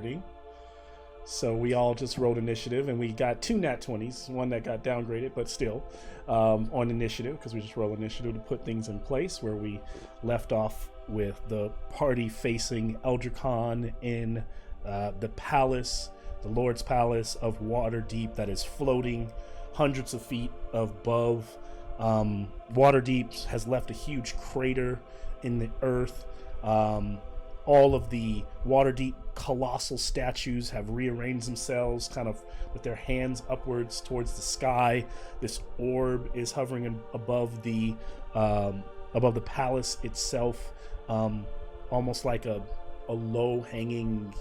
starting. So we all just rolled initiative, and we got 2 nat 20s, one that got downgraded, but still on initiative, because we just roll initiative to put things in place, where we left off with the party facing Eldra Khan in the palace, the Lord's Palace of Waterdeep, that is floating hundreds of feet above. Waterdeep has left a huge crater in the earth. All of the Waterdeep colossal statues have rearranged themselves kind of with their hands upwards towards the sky. This orb is hovering above the palace itself, almost like a low hanging,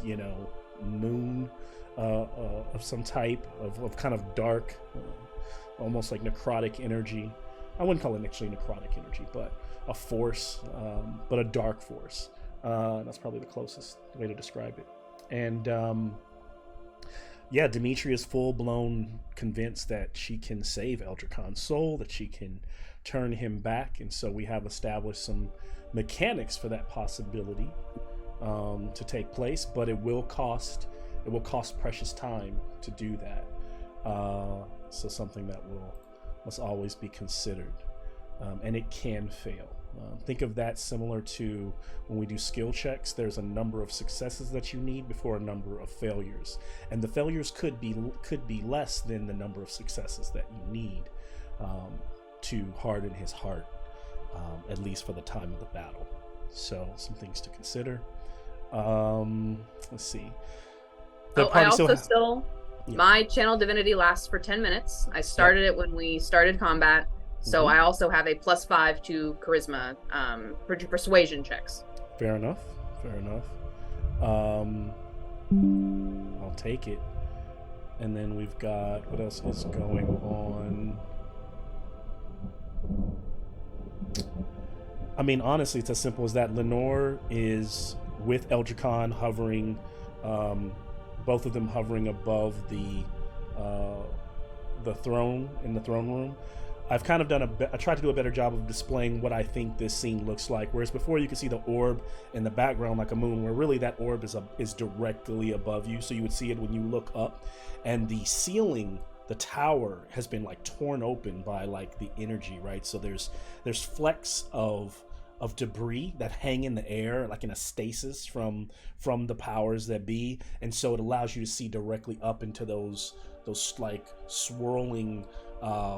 moon of some type of kind of dark, almost like necrotic energy. I wouldn't call it actually necrotic energy, but a force, but a dark force. That's probably the closest way to describe it. And Dimitri is full-blown convinced that she can save Eldra Khan's soul, that she can turn him back. And so we have established some mechanics for that possibility to take place, but it will cost precious time to do that. So something that must always be considered, and it can fail. Think of that similar to when we do skill checks. There's a number of successes that you need before a number of failures, and the failures could be less than the number of successes that you need to harden his heart, at least for the time of the battle. So some things to consider. Let's see. My channel divinity lasts for 10 minutes. I started it when we started combat. So I also have a +5 to charisma for persuasion checks. Fair enough. I'll take it. And then we've got, what else is going on? I mean, honestly, it's as simple as that. Lenore is with Eldra Khan hovering, both of them hovering above the throne in the throne room. I've kind of I tried to do a better job of displaying what I think this scene looks like. Whereas before you could see the orb in the background like a moon, where really that orb is directly above you. So you would see it when you look up, and the ceiling, the tower, has been like torn open by like the energy, right? So there's flecks of debris that hang in the air, like in a stasis from the powers that be, and so it allows you to see directly up into those like swirling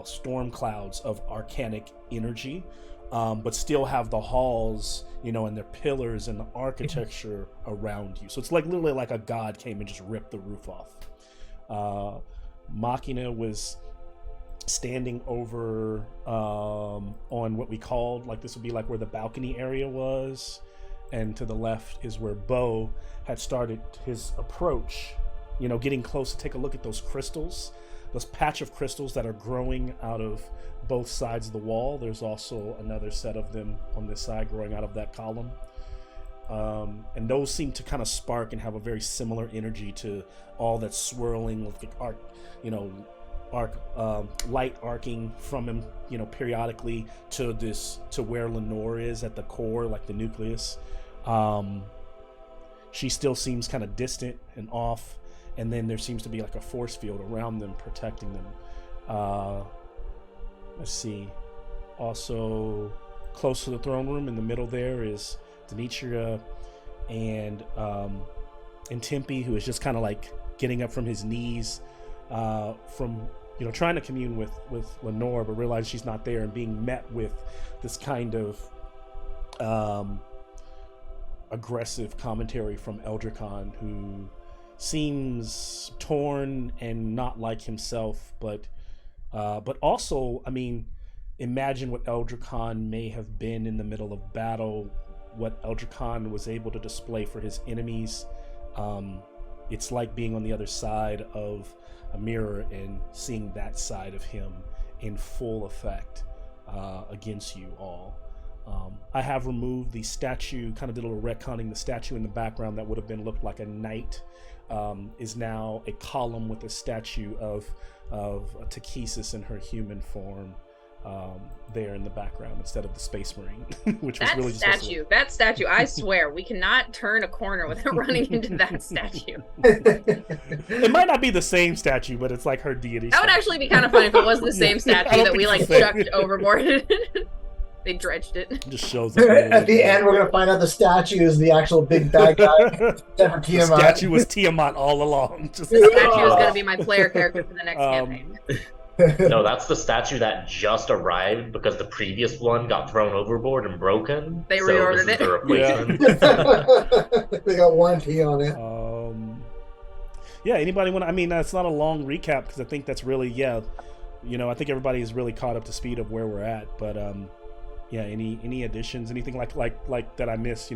storm clouds of arcanic energy, but still have the halls, and their pillars and the architecture around you. So it's like literally like a god came and just ripped the roof off. Machina was standing over on what we called, like, this would be like where the balcony area was, and to the left is where Bo had started his approach, getting close to take a look at those crystals, those patch of crystals that are growing out of both sides of the wall. There's also another set of them on this side growing out of that column. And those seem to kind of spark and have a very similar energy to all that swirling with the light arcing from him, periodically to where Lenore is at the core, like the nucleus. She still seems kind of distant and off, and then there seems to be like a force field around them protecting them. Let's see. Also, close to the throne room in the middle there is Demetria and Tempe, who is just kind of like getting up from his knees, from trying to commune with Lenore, but realizing she's not there, and being met with this kind of aggressive commentary from Eldra Khan, who seems torn and not like himself, but also, I mean, imagine what Eldra Khan may have been in the middle of battle, what Eldra Khan was able to display for his enemies. It's like being on the other side of a mirror and seeing that side of him in full effect against you all. I have removed the statue, kind of did a little retconning. The statue in the background that would have looked like a knight is now a column with a statue of Takesis in her human form, there in the background instead of the Space Marine, which was That really statue, I swear, we cannot turn a corner without running into that statue. It might not be the same statue, but it's like her deity. That would statue. actually be kind of funny if it was the Yeah, same I statue don't that we think like it's the same. chucked overboard. They dredged it. It just shows up At the end, we're gonna find out the statue is the actual big bad guy. Except for The Tiamat. statue was Tiamat all along. Just The statue is going to be my player character for the next campaign. No, that's the statue that just arrived because the previous one got thrown overboard and broken. They so reordered this is it. the replacement. They got warranty on it. Yeah, anybody want? I mean, that's not a long recap because I think that's really I think everybody is really caught up to speed of where we're at. But yeah, any additions, anything like that I missed?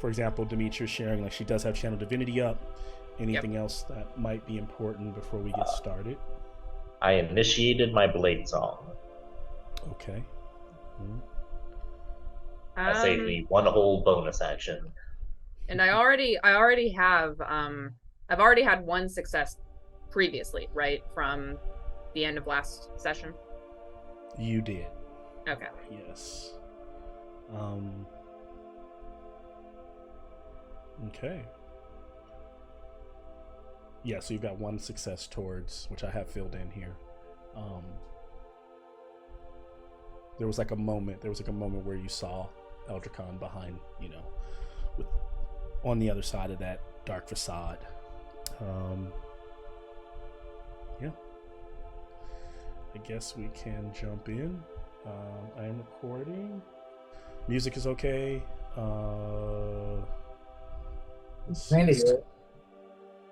For example, Demetrius sharing like she does have Channel Divinity up. Anything else that might be important before we get started? I initiated my blade song. Okay. That saved me one whole bonus action. And I already have I've already had one success previously, right, from the end of last session. You did. Okay. Yes. Okay. Yeah, so you've got one success towards, which I have filled in here. There was a moment where you saw Eldricon behind, with on the other side of that dark facade. Yeah. I guess we can jump in. I am recording. Music is okay.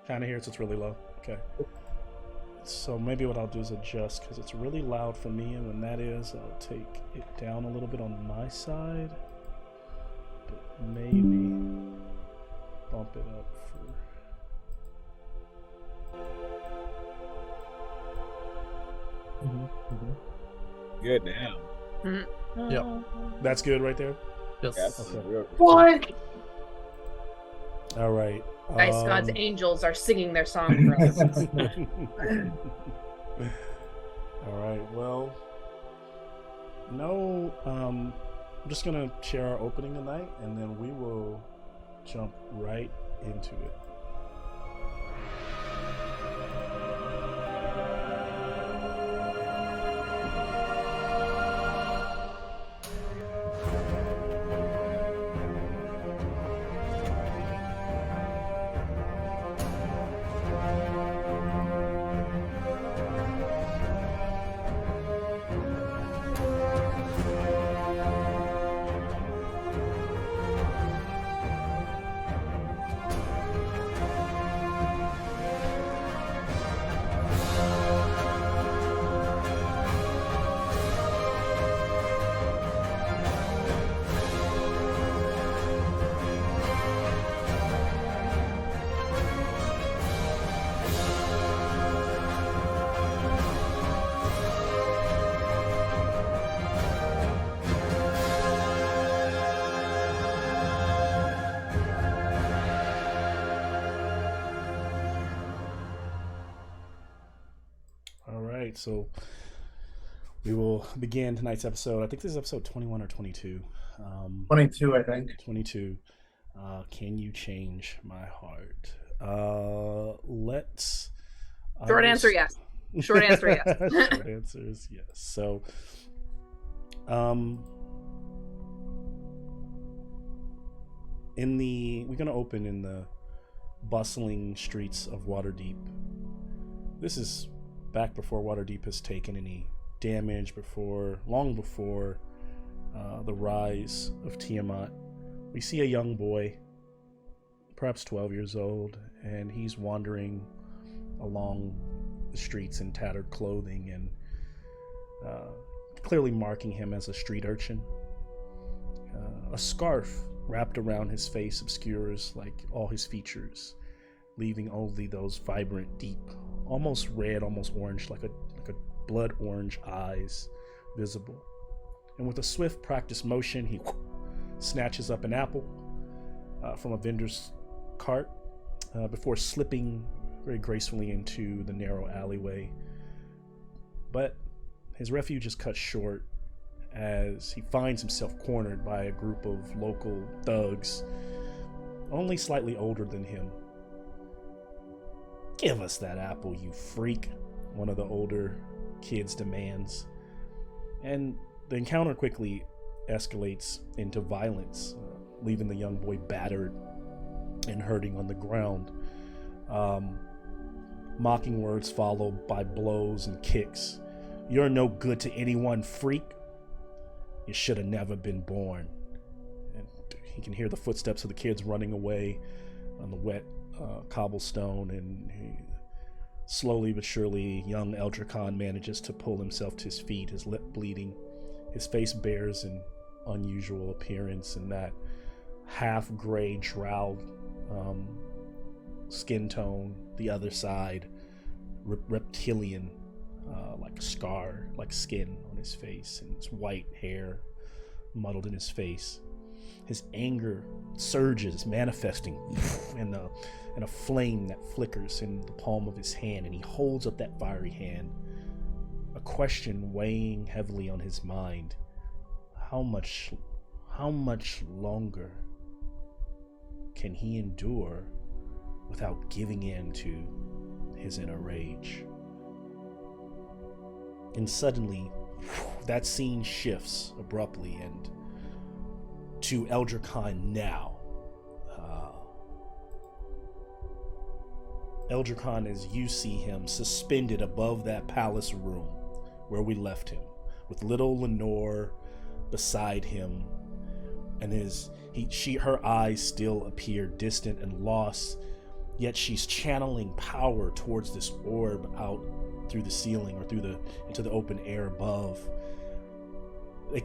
Kind of here, so it's really low. Okay. So maybe what I'll do is adjust because it's really loud for me, and when that is, I'll take it down a little bit on my side, but maybe bump it up for. Good now. Yep. That's good right there. Yes. Okay. What? All right. Dice God's angels are singing their song for us. All right. Well, no. I'm just gonna share our opening tonight, and then we will jump right into it. So we will begin tonight's episode. I think this is episode 21 or 22. 22, I think. 22. Can you change my heart? Let's. Short answer, yes. Short answer, yes. Short answer is yes. So, we're going to open in the bustling streets of Waterdeep. This is back before Waterdeep has taken any damage, long before the rise of Tiamat. We see a young boy, perhaps 12 years old, and he's wandering along the streets in tattered clothing and clearly marking him as a street urchin. A scarf wrapped around his face obscures like all his features, leaving only those vibrant, deep, almost red, almost orange, like a blood orange eyes visible. And with a swift practiced motion, he snatches up an apple from a vendor's cart before slipping very gracefully into the narrow alleyway. But his refuge is cut short as he finds himself cornered by a group of local thugs, only slightly older than him. "Give us that apple, you freak," one of the older kids demands. And the encounter quickly escalates into violence, leaving the young boy battered and hurting on the ground. Mocking words followed by blows and kicks. "You're no good to anyone, freak. You should have never been born." And he can hear the footsteps of the kids running away on the wet cobblestone, and slowly but surely, young Eldra Khan manages to pull himself to his feet, his lip bleeding. His face bears an unusual appearance in that half-gray, drow skin tone, the other side reptilian, like a scar, like skin on his face, and his white hair muddled in his face. His anger surges, manifesting in a flame that flickers in the palm of his hand, and he holds up that fiery hand, a question weighing heavily on his mind. How much longer can he endure without giving in to his inner rage? And suddenly, that scene shifts abruptly and to Eldra Khan now. Eldra Khan, as you see him, suspended above that palace room where we left him, with little Lenore beside him, and her eyes still appear distant and lost, yet she's channeling power towards this orb out through the ceiling or into the open air above. A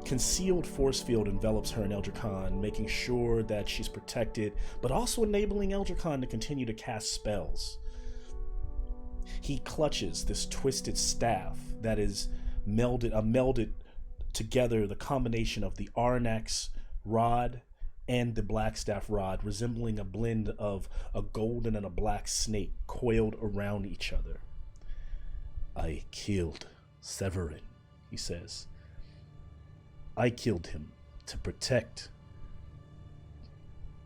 concealed force field envelops her and Eldra Khan, making sure that she's protected, but also enabling Eldra Khan to continue to cast spells. He clutches this twisted staff that is melded together, the combination of the Arnax rod and the Blackstaff rod, resembling a blend of a golden and a black snake coiled around each other. "I killed Severin," he says. "I killed him to protect.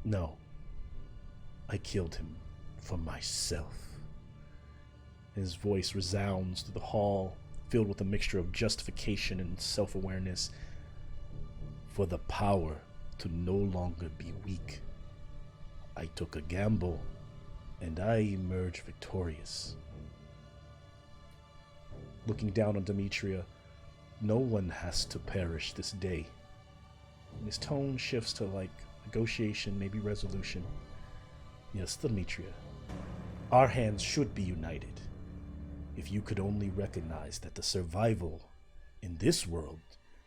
No, I killed him for myself." His voice resounds through the hall, filled with a mixture of justification and self-awareness. "For the power to no longer be weak. I took a gamble, and I emerged victorious." Looking down on Demetria, "No one has to perish this day." And his tone shifts to like negotiation, maybe resolution. "Yes, Demetria, our hands should be united. If you could only recognize that the survival in this world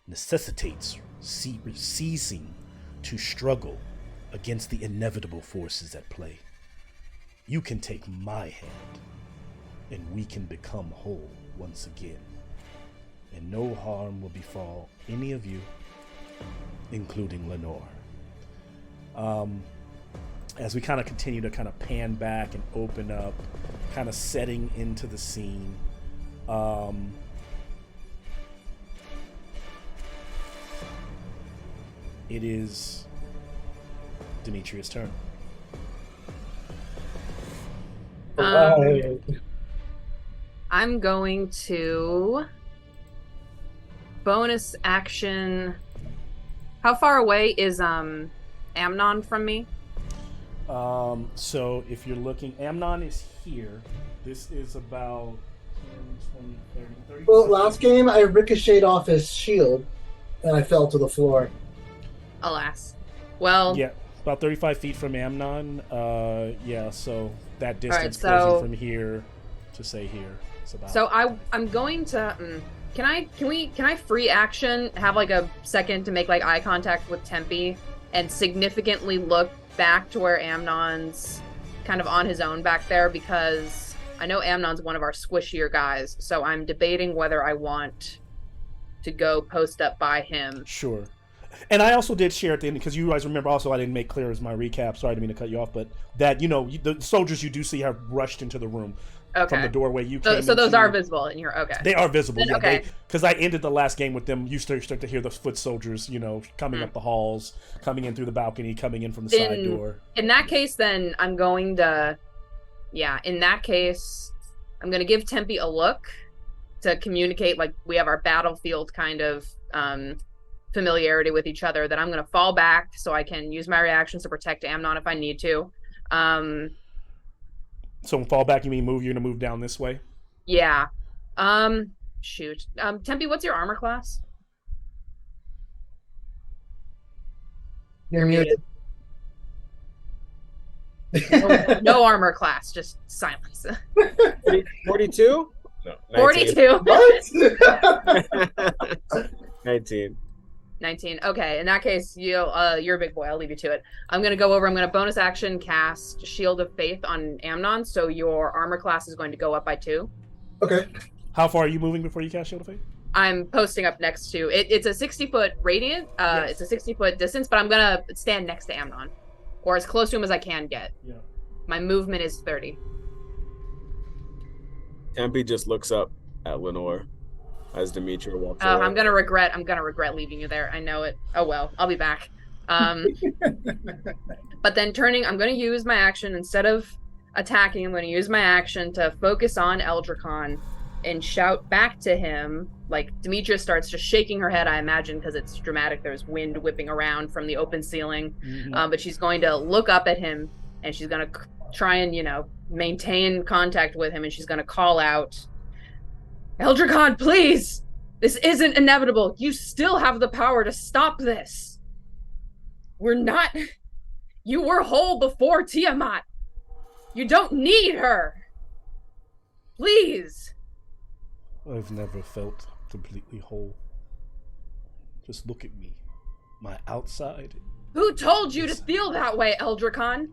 necessitates ceasing to struggle against the inevitable forces at play. You can take my hand, and we can become whole once again. And no harm will befall any of you, including Lenore." As we kind of continue to kind of pan back and open up, kind of setting into the scene, it is Demetria's turn. I'm going to bonus action. How far away is Amnon from me? So if you're looking, Amnon is here. This is about 10, 20, 30. Well, last game I ricocheted off his shield, and I fell to the floor. Alas. Well, Yeah, about 35 feet from Amnon. Yeah, so that distance so- closing from here to say here. It's about. so I'm going to. Can I free action have like a second to make like eye contact with Tempe and significantly look back to where Amnon's kind of on his own back there, because I know Amnon's one of our squishier guys, so I'm debating whether I want to go post up by him. Sure. And I also did share at the end, because you guys remember also I didn't make clear as my recap, sorry I didn't mean to cut you off, but that, the soldiers you do see have rushed into the room from the doorway you came So those into. are visible in here. Okay. They are visible, yeah. Okay. Because I ended the last game with them. You start to hear the foot soldiers, coming up the halls, coming in through the balcony, coming in from the side door. In that case, then I'm going to, in that case, I'm going to give Tempe a look to communicate, like we have our battlefield kind of familiarity with each other, that I'm going to fall back so I can use my reactions to protect Amnon if I need to. So fall back, you mean move? You're going to move down this way? Yeah. Shoot. Tempe, what's your armor class? You're muted. No armor class, just silence. 42? No, 42. What? 19. 19. Okay, in that case, you're a big boy. I'll leave you to it. I'm going to go over. I'm going to bonus action cast Shield of Faith on Amnon, so your armor class is going to go up by 2. Okay. How far are you moving before you cast Shield of Faith? I'm posting up next to it. It's a 60-foot radiant. Yes. It's a 60-foot distance, but I'm going to stand next to Amnon, or as close to him as I can get. Yeah. My movement is 30. Tempe just looks up at Lenore as Demetria walks away. I'm gonna regret leaving you there. I know it. Oh well, I'll be back. But then turning, I'm gonna use my action instead of attacking. I'm gonna use my action to focus on Eldricon and shout back to him. Like Demetria starts just shaking her head, I imagine, because it's dramatic. There's wind whipping around from the open ceiling. Mm-hmm. But she's going to look up at him and she's gonna try and maintain contact with him, and she's gonna call out, Eldricon, please! This isn't inevitable. You still have the power to stop this. You were whole before Tiamat. You don't need her. Please. I've never felt completely whole. Just look at me. My outside. Who told you to feel that way, Eldricon?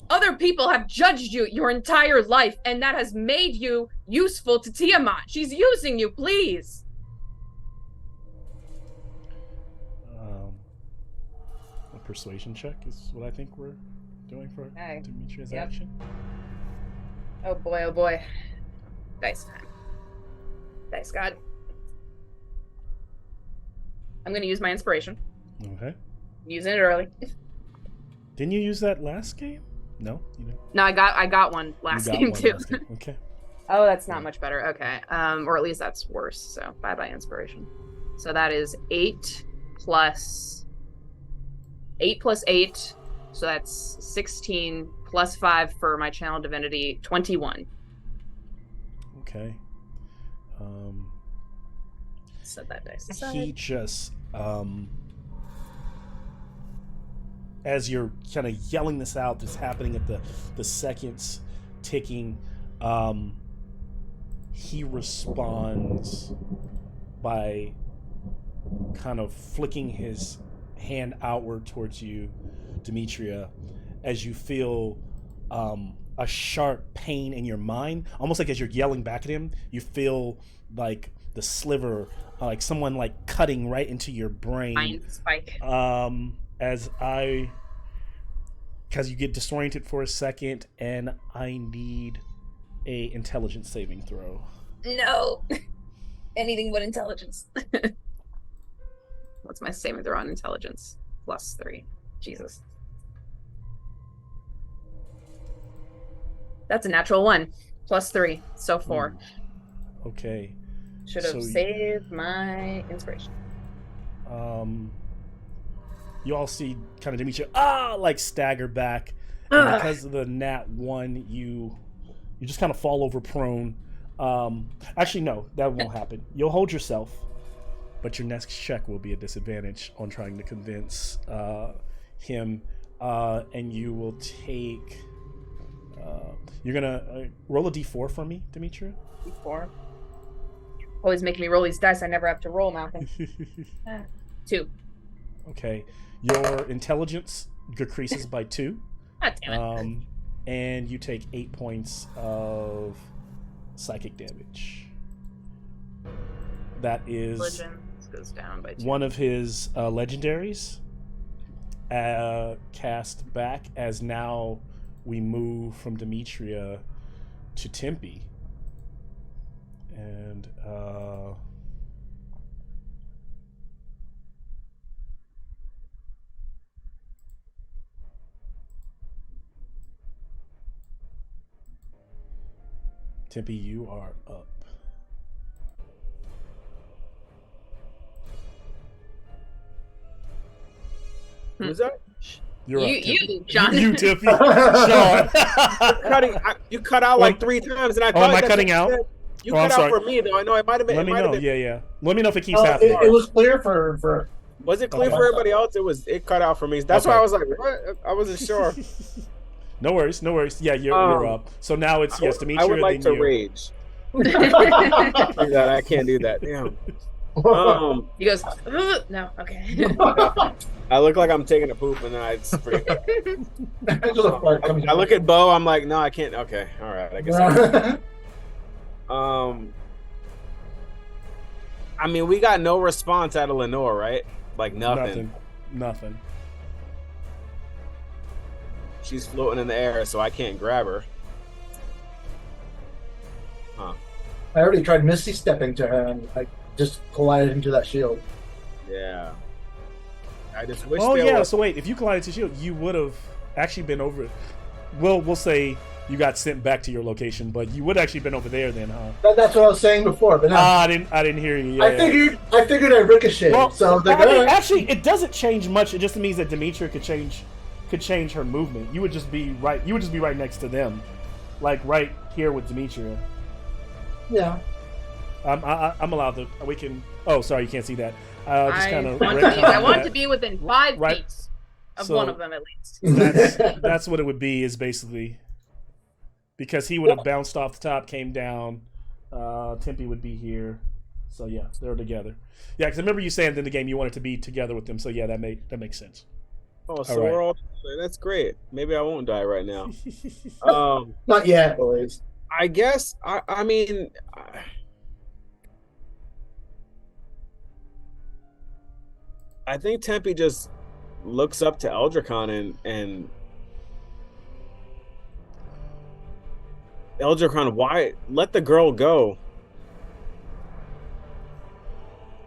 Other people have judged you your entire life, and that has made you useful to Tiamat. She's using you, please. A persuasion check is what I think we're doing for Okay. Demetria's Yep. action. Oh boy, oh boy. Dice time. Dice God. I'm gonna use my inspiration. Okay. Using it early. Didn't you use that last game? No, you didn't. No, I got one last You got game one too. last game. Okay. Oh, that's not much better. Okay. Or at least that's worse. So bye inspiration. So that is 8 plus 8. So that's 16 plus 5 for my channel divinity, 21. Okay. Set that dice aside. He just as you're kind of yelling this out, this happening at the seconds ticking, he responds by kind of flicking his hand outward towards you, Demetria, as you feel a sharp pain in your mind, almost like as you're yelling back at him, you feel like the sliver, like someone like cutting right into your brain. Mind spike. Because you get disoriented for a second, and I need a intelligence saving throw. No. Anything but intelligence. What's my saving throw on intelligence? +3. Jesus. That's a natural 1. +3. So 4. Okay. Should have saved my inspiration. You all see kind of Demetria like stagger back, and because of the nat 1, you just kind of fall over prone. Actually, no, that won't happen. You'll hold yourself, but your next check will be a disadvantage on trying to convince him, and you will take. You're gonna roll a d4 for me, Demetria. D4. Always make me roll these dice. I never have to roll, Malcolm. 2. Okay, your intelligence decreases by 2. God damn it. And you take 8 points of psychic damage. That is Intelligence. defense goes down by 2. One of his legendaries cast back as now we move from Demetria to Tempe. And Tempe, you are up. Who's that? You're up, You, Tempe. John. You, Tempe. Sean. You cut out like 3 times, and I thought am I that's cutting what you out? said. You Oh, I'm cut out sorry. for me, though. I know it might have been. Let me know. Yeah. Let me know if it keeps Oh, happening. it was clear for Was it clear Okay. for everybody else? It cut out for me. That's Okay. why I was like, what? I wasn't sure. No worries. Yeah, you're up. So now it's yes, Demetria. I would like to then you. rage. I can't do that. Damn. He goes, "Ugh." No, okay. I look like I'm taking a poop, and then I just forget. Just a fart comes I look at Bo. I'm like, no, I can't. Okay, all right. I guess. I mean, we got no response out of Lenore, right? Like nothing. Nothing. She's floating in the air, so I can't grab her. Huh. I already tried Misty stepping to her and I just collided into that shield. Yeah. I just wish Oh there yeah. was. So wait, if you collided to shield, you would have actually been over it. We'll say you got sent back to your location, but you would actually been over there then, huh? That's what I was saying before, but no. I didn't hear you. Yeah, I figured I ricocheted. Well, so I was like, I mean, alright. actually, it doesn't change much. It just means that Demetria could change her movement. You would just be right. You would just be right next to them, like right here with Demetria. Yeah. I'm allowed to. We can. Oh, sorry, you can't see that. Just kind of. I want to be within 5 Right. feet of So- one of them at least. That's what it would be. Is basically because he would have bounced off the top, came down. Tempe would be here. So yeah, they're together. Yeah, because I remember you saying in the game you wanted to be together with them. So yeah, that makes sense. Oh, so All right. we're all. That's great. Maybe I won't die right now. Not yet, boys. I guess. I mean. I think Tempe just looks up to Eldricon and Eldricon, why let the girl go?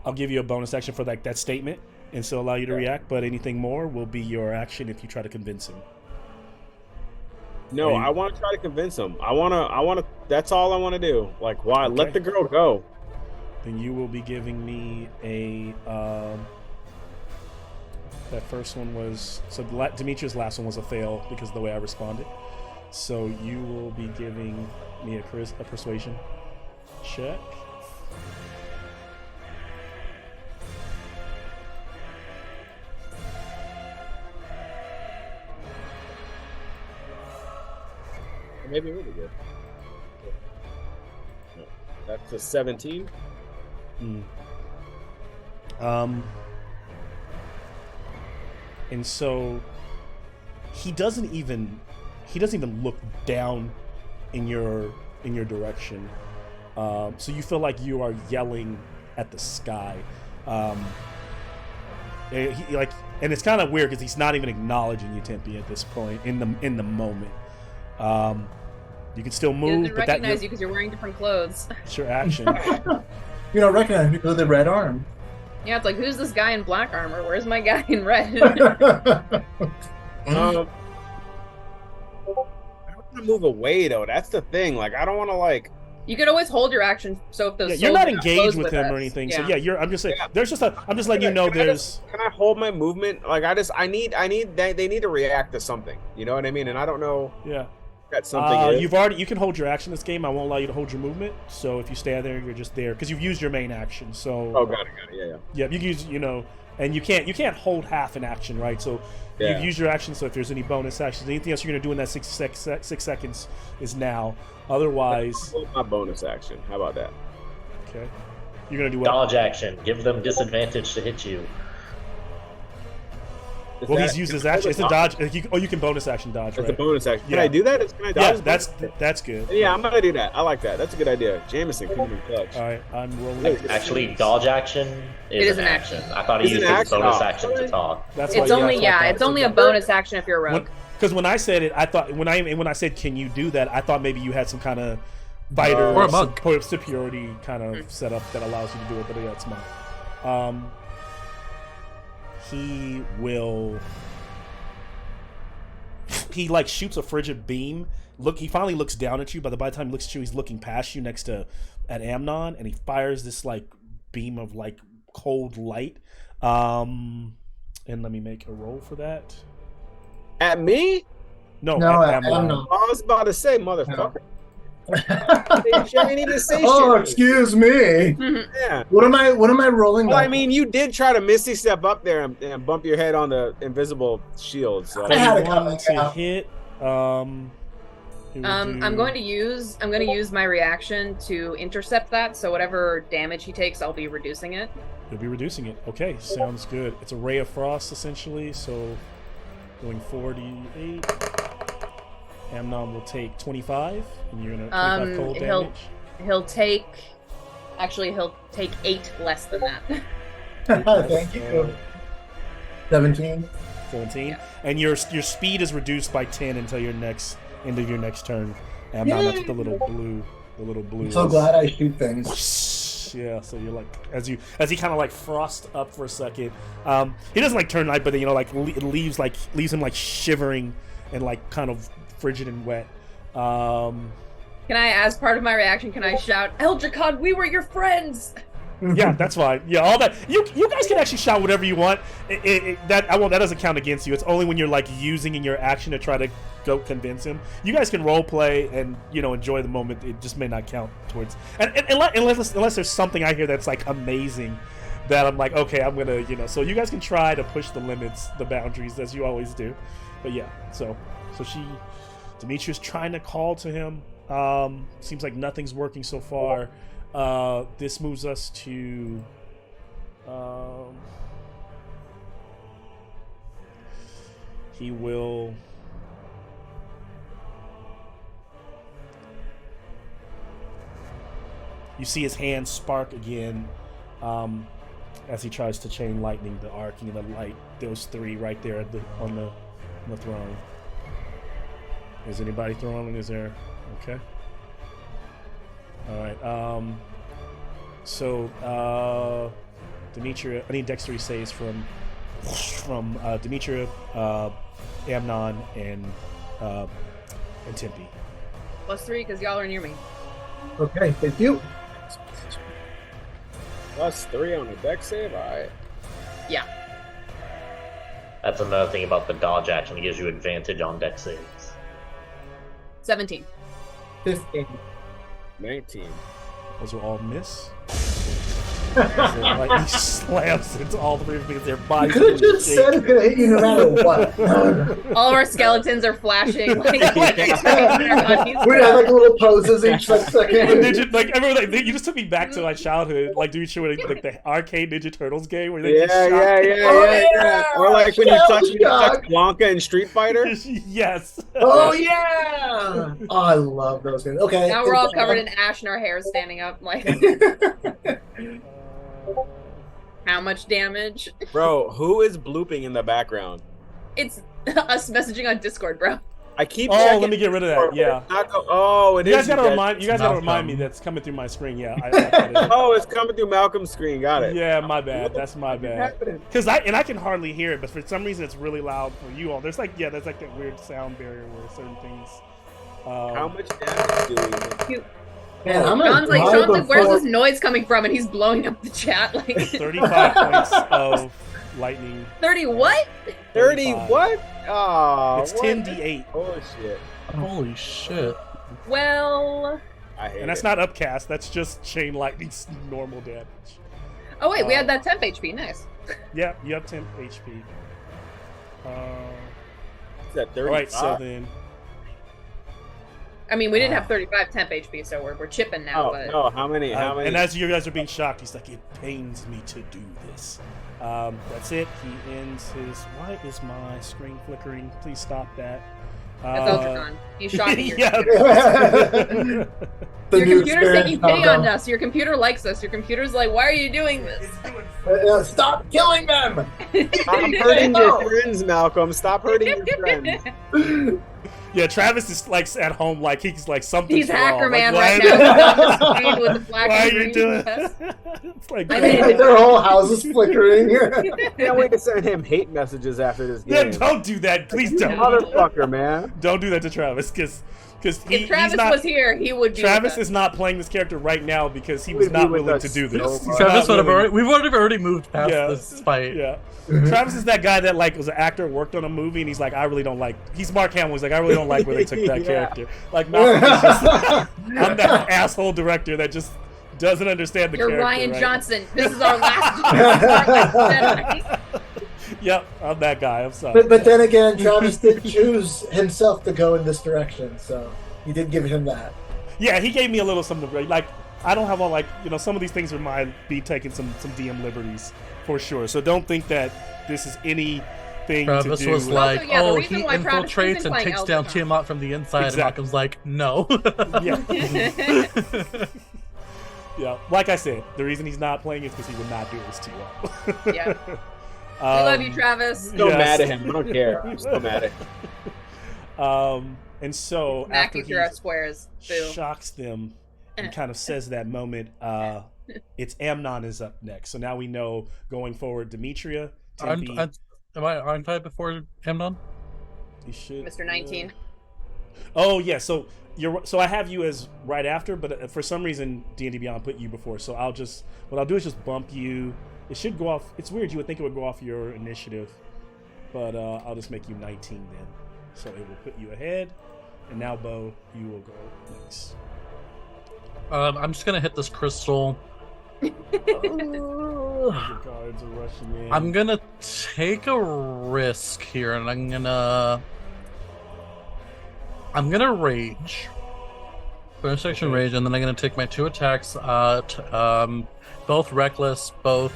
I'll give you a bonus action for that statement, and so allow you to react. But anything more will be your action if you try to convince him. No, Are you- I want to try to convince him. I want to. That's all I want to do. Like, why? Okay. Let the girl go. Then you will be giving me a. That first one was Demetria's last one was a fail because of the way I responded. So you will be giving me a persuasion check. Maybe really good. That's a 17. And so he doesn't even look down in your direction. So you feel like you are yelling at the sky. And it's kind of weird because he's not even acknowledging you, Tempe, at this point in the moment. You can still He move, doesn't but recognize you because you're wearing different clothes. that's your action. You don't recognize me with the red arm. Yeah, it's like, who's this guy in black armor? Where's my guy in red? I don't want to move away though. That's the thing. Like, I don't want to like. You could always hold your action, so if those You're not soldiers engaged close with him us, or anything. yeah. So yeah, I'm just saying. Yeah. There's just I'm just letting you know there's. Can I hold my movement? Like, I need. They need to react to something. You know what I mean? And I don't know. Yeah. That something. You can hold your action this game. I won't allow you to hold your movement. So if you stay there, you're just there because you've used your main action. So Oh, got it. Yeah. yeah, you use and you can't hold half an action, right? So Yeah. you've used your action. So if there's any bonus actions, anything else you're gonna do in that 6 seconds is now. Otherwise, Hold my bonus action. How about that? okay, you're gonna do what? Dodge action. Give them disadvantage to hit you. Well, he's used his action. It's a dodge. You can bonus action dodge, That's right? a bonus action. Can Yeah. I do that? Can I Yeah, dodge? that's good. Yeah, I'm gonna do that. I like that. That's a good idea. Jameson, come in clutch. All right, I'm rolling. Actually, dodge action is an action. I thought he It's an used his action? bonus Oh. action to talk. That's It's why, only that's what I thought. it's only a bonus action if you're a rogue. Because when I said it, I thought when I said can you do that, I thought maybe you had some kind of fighter Or a monk. superiority kind of setup that allows you to do it, but yeah, it's monk. He will. He like shoots a frigid beam. He finally looks down at you, but by the time he looks at you, he's looking past you next to at Amnon, and he fires this like beam of like cold light. And let me make a roll for that. At me? No, No, at at Amnon. Amnon. I was about to say, motherfucker. You need to say Oh, shit. excuse me. Yeah. What am I rolling? Well, I on? mean, you did try to Misty step up there and bump your head on the invisible shield. So I had it 31 coming, to yeah. hit. He will I'm do- going to use my reaction to intercept that. So whatever damage he takes, I'll be reducing it. You'll be reducing it. Okay, sounds good. It's a ray of frost essentially. So going 48. Amnon will take 25, and you're gonna 25 cold damage. He'll take 8 less than that. Thank you. 17. 17, Yeah. and your speed is reduced by 10 until your next end of your next turn. Amnon, that's what the little blue. I'm so glad I shoot things. Yeah, so you're like as he kind of like frost up for a second. He doesn't like turn light, but then, it leaves him like shivering and like kind of frigid and wet. Can I, as part of my reaction, can I shout, Eldricon, we were your friends? Yeah, that's fine. Yeah, all that you guys can actually shout whatever you want. That doesn't count against you. It's only when you're like using in your action to try to go convince him. You guys can role play and enjoy the moment. It just may not count towards. And unless there's something I hear that's like amazing, that I'm like, okay, I'm gonna So you guys can try to push the limits, the boundaries, as you always do. But yeah, so Demetrius trying to call to him. Seems like nothing's working so far. This moves us to he will you see his hand spark again as he tries to chain lightning the arcing and the light, those three right there on the throne. Is anybody throwing? Is there? Okay. All right. So Demetria, I need dexterity saves from Demetria, Amnon, and Tempe. +3 because y'all are near me. Okay, thank you. +3 on the deck save. All right. Yeah. That's another thing about the dodge action. It gives you advantage on deck saves. 17. 15. 19. Those are all miss. Lightning slams into all three of them because their You bodies. could have just said it's gonna hit you no matter what. All of our skeletons are flashing like We have like little poses each like second. Everyone, you just took me back to my childhood, like doing shit with like the arcade Ninja Turtles game where they Yeah. Oh, yeah. Or like when you touch Shock. Blanca in Street Fighter. Yes. Oh yeah! Oh, I love those games. Okay. Now we're all covered in ash and our hair is standing up. Like, how much damage? Bro, who is blooping in the background? It's us messaging on Discord, bro. I keep. Oh, checking let me get rid of that. Yeah. It You is. guys gotta remind. You guys gotta Malcolm. remind me that's coming through my screen. Yeah. I Oh, it's coming through Malcolm's screen. Got it. yeah, my bad. That's my bad. happening? Because I can hardly hear it, but for some reason it's really loud for you all. There's like that weird sound barrier where certain things. How much damage do we? Man, I'm gonna Sean's like, die where's before- this noise coming from? And he's blowing up the chat. Like, 35 points of lightning. 30 what? 30 35. what? Oh, It's what? 10d8, Oh shit! Holy shit. Well, I hate and that's it. not upcast. That's just chain lightning's normal damage. oh wait, we had that temp HP. Nice. Yeah, you have 10 HP. It's at 35. All right, so then I mean, we didn't have 35 temp HP, so we're chipping now. Oh but no! How many? How many? And as you guys are being shocked, he's like, "It pains me to do this." That's it. He ends his. Why is my screen flickering? Please stop that. that's Ultron. He's shocking your yeah. computer. The Your new computer's taking experience pity on combo. us. Your computer likes us. Your computer's like, why are you doing this? Stop killing them! Stop hurting your friends, Malcolm. Stop hurting your friends. Yeah, Travis is like at home, like he's like something. He's Hacker Man like, right now. He's on the screen with the black Why are and you green doing? vest. It's like, I mean, Their whole house is flickering. Can't wait to send him hate messages after this yeah, game. don't do that, please don't. Motherfucker, man. Don't do that to Travis, because If Travis he's not. was here, he would be. Travis with is not playing this character right now because he He was would be not with willing us to do this. so He's much. not Travis would have willing. we've already moved past Yeah. this fight. Yeah. Travis is that guy that like was an actor, worked on a movie, and he's like, I really don't like. He's Mark Hamill. He's like, I really don't like where they took that Yeah. character. Like, Malcolm is just, I'm that asshole director that just doesn't understand the You're character. Ryan right? Johnson. This is our last Jedi. Yep, I'm that guy. I'm sorry. But then again, Travis did choose himself to go in this direction, so he did give him that. Yeah, he gave me a little something. Like, I don't have all like some of these things might be taking some DM liberties for sure. So don't think that this is anything Travis to do. was with- like, Also, yeah, the oh, reason he why Travis infiltrates isn't and playing takes down Elder Tiamat from the inside, Exactly. and Malcolm's like, no. Yeah. Yeah, like I said, the reason he's not playing is because he would not do this to you. Yeah. We love you, Travis. Still Yes. mad at him. I don't care. I'm still mad at him. And so Mac after you he through our squares. Boo. shocks them and kind of says that moment, it's Amnon is up next. So now we know going forward, Demetria, Tempe, Aren't I before Amnon? you should. Mr. 19. Oh yeah, so I have you as right after, but for some reason D&D Beyond put you before. So what I'll do is just bump you. It should go off. It's weird. You would think it would go off your initiative, but I'll just make you 19 then. So it will put you ahead. And now, Bo, you will go next. I'm just gonna hit this crystal. Your guards are rushing in. I'm gonna take a risk here, and I'm gonna rage. Bonus action rage, and then I'm gonna take my 2 attacks. Both reckless, both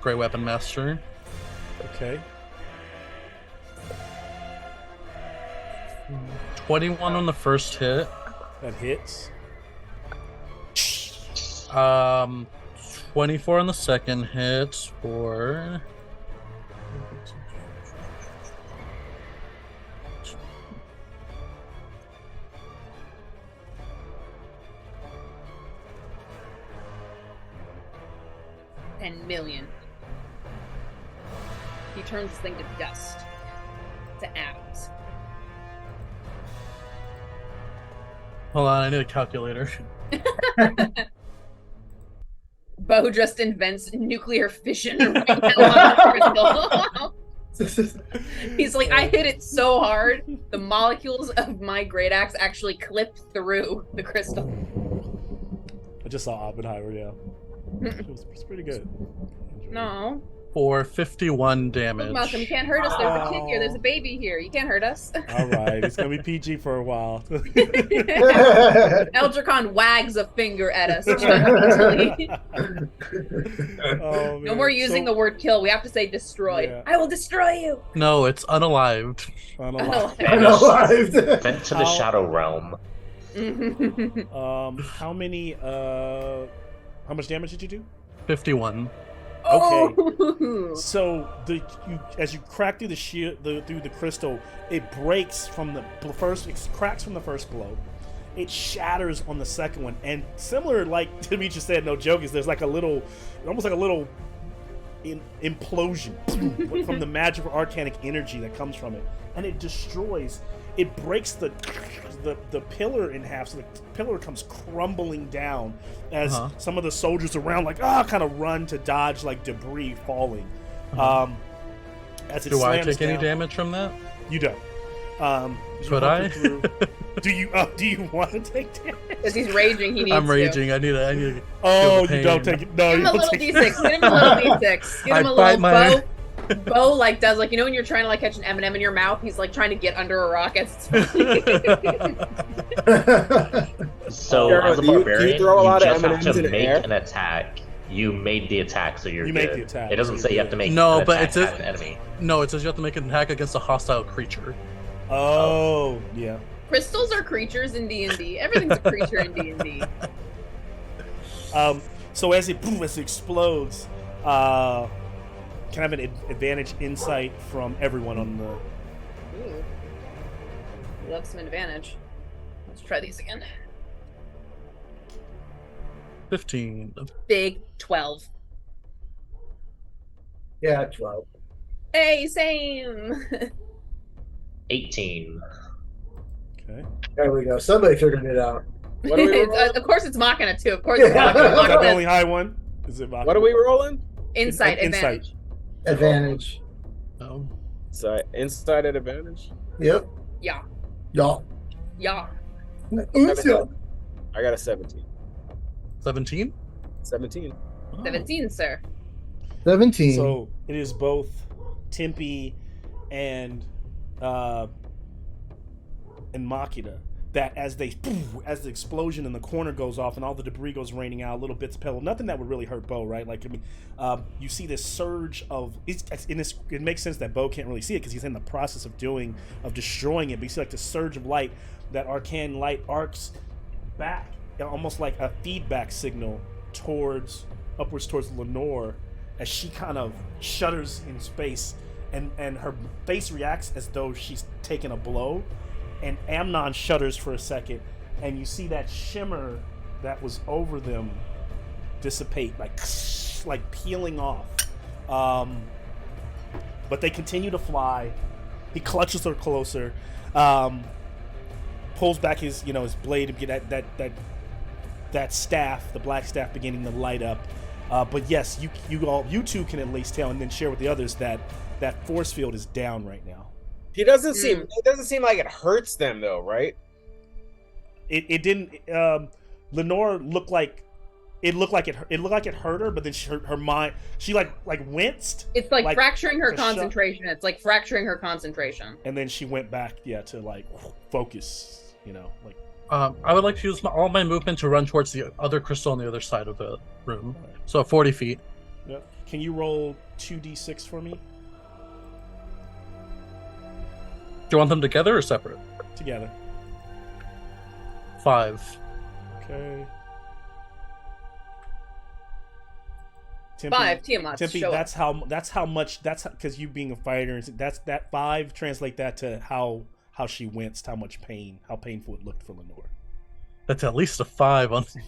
Grey Weapon Master. Okay. 21 on the first hit. That hits. 24 on the second hit for. $10 million. He turns this thing to dust. To atoms. Hold on, I need a calculator. Bo just invents nuclear fission right now on the crystal. He's like, I hit it so hard, the molecules of my great axe actually clipped through the crystal. I just saw Oppenheimer, yeah. It's pretty good. No. For 51 damage. Malcolm, you can't hurt us. There's a kid here. There's a baby here. You can't hurt us. All right, it's gonna be PG for a while. Eldricon wags a finger at us. gently. Oh, No more using the word kill. We have to say destroyed. Yeah. I will destroy you. No, it's unalived. Unalived. Sent to the Shadow Realm. How many? How much damage did you do? 51. Okay. Oh. So as you crack through the shield, through the crystal, it breaks from the first. It cracks from the first blow. It shatters on the second one, and similar, like Demetria said, no joke, is there's like almost like a little implosion from the magical arcanic energy that comes from it, and it destroys. It breaks the pillar in half, so the pillar comes crumbling down as some of the soldiers around kind of run to dodge like debris falling. As it Do I slams take any down- damage from that? You don't. You Could run I? through- Do you want to take damage? Because he's raging, he needs I'm to. raging. I need to Oh, feel you don't pain. take it. No, Give you him a don't little take D6. Get him a little D6. Get I him a bite little my- bow. Bo like does like when you're trying to like catch an M&M in your mouth, he's like trying to get under a rock as it's So Daryl, as a do you barbarian, throw a lot of just have M&Ms to in the make air? an attack. You made the attack, so you're You good. make the attack, It doesn't so say you're you have to good. make No, an but attack it says- at an enemy. No, it says you have to make an attack against a hostile creature. Oh, yeah. crystals are creatures in D&D. Everything's a creature in D&D. So as it explodes, can I have an advantage insight from everyone on the? Ooh. Love some advantage. Let's try these again. 15. Big 12. Yeah, 12. Hey, same. 18. Okay. There we go. Somebody figured it out. What are we rolling? Of course it's Machina too. Of course it's Yeah. Machina. Is Look that at the only this. high one? Is it? What are we rolling? Insight Insight. advantage. Advantage. Oh. So inside at advantage. Yep. Yeah. Y'all. Yeah. Oops, yeah. I got a 17. 17? 17. Oh. 17, sir. 17. So it is both Tempe and Machina that as the explosion in the corner goes off and all the debris goes raining out, little bits of pebble, nothing that would really hurt Bo, right? Like, I mean, you see this surge of it makes sense that Bo can't really see it because he's in the process of destroying it, but you see like the surge of light, that arcane light arcs back, almost like a feedback signal upwards towards Lenore, as she kind of shudders in space, and her face reacts as though she's taken a blow, and Amnon shudders for a second, and you see that shimmer that was over them dissipate, like peeling off. But they continue to fly. He clutches her closer, pulls back his blade to get that staff, the black staff, beginning to light up. But yes, you two can at least tell, and then share with the others that force field is down right now. It doesn't seem like it hurts them though, right? It didn't. Lenore looked like it hurt her, but then her mind, she like winced. It's like fracturing her like a shot. concentration. It's like fracturing her concentration. And then she went back, to like focus. Like. I would like to use all my movement to run towards the other crystal on the other side of the room. So 40 feet. Yep. Can you roll 2d6 for me? Do you want them together or separate? Together. 5. Okay. Tempe, 5 Tiamat. Tempe, Show that's how much. That's because you being a fighter. That's that 5. Translate that to how she winced, how painful it looked for Lenore. That's at least a 5 on 5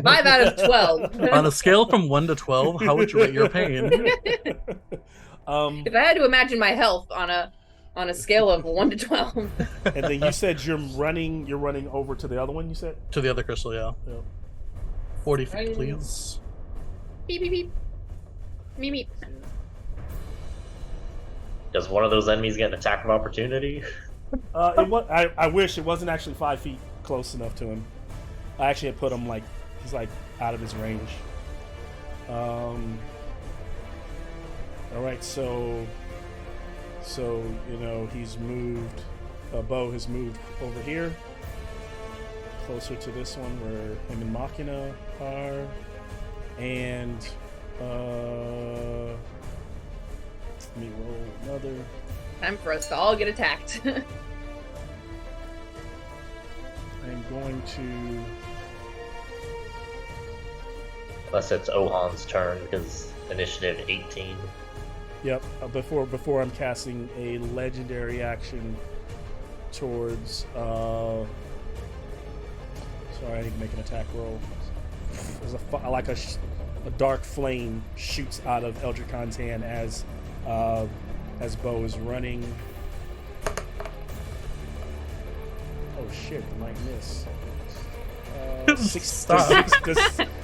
out of 12. on a scale from 1 to 12. How would you rate your pain? If I had to imagine my health on a scale of 1 to 12. And then you said you're running over to the other one. You said To the other crystal, yeah. Yeah. 40 feet, please. Beep beep beep. Meep meep. Does one of those enemies get an attack of opportunity? I wish it wasn't actually 5 feet close enough to him. I actually had put him he's out of his range. All right, so he's moved. Bo has moved over here, closer to this one where him and Machina are, and let me roll another. Time for us to all get attacked. I am going to. Unless it's Ohan's turn, because initiative 18. Yep. Before I'm casting a legendary action towards. Sorry, I need to make an attack roll. There's a dark flame shoots out of Eldritch Khan's hand as Bo is running. Oh shit! I might miss. Stop.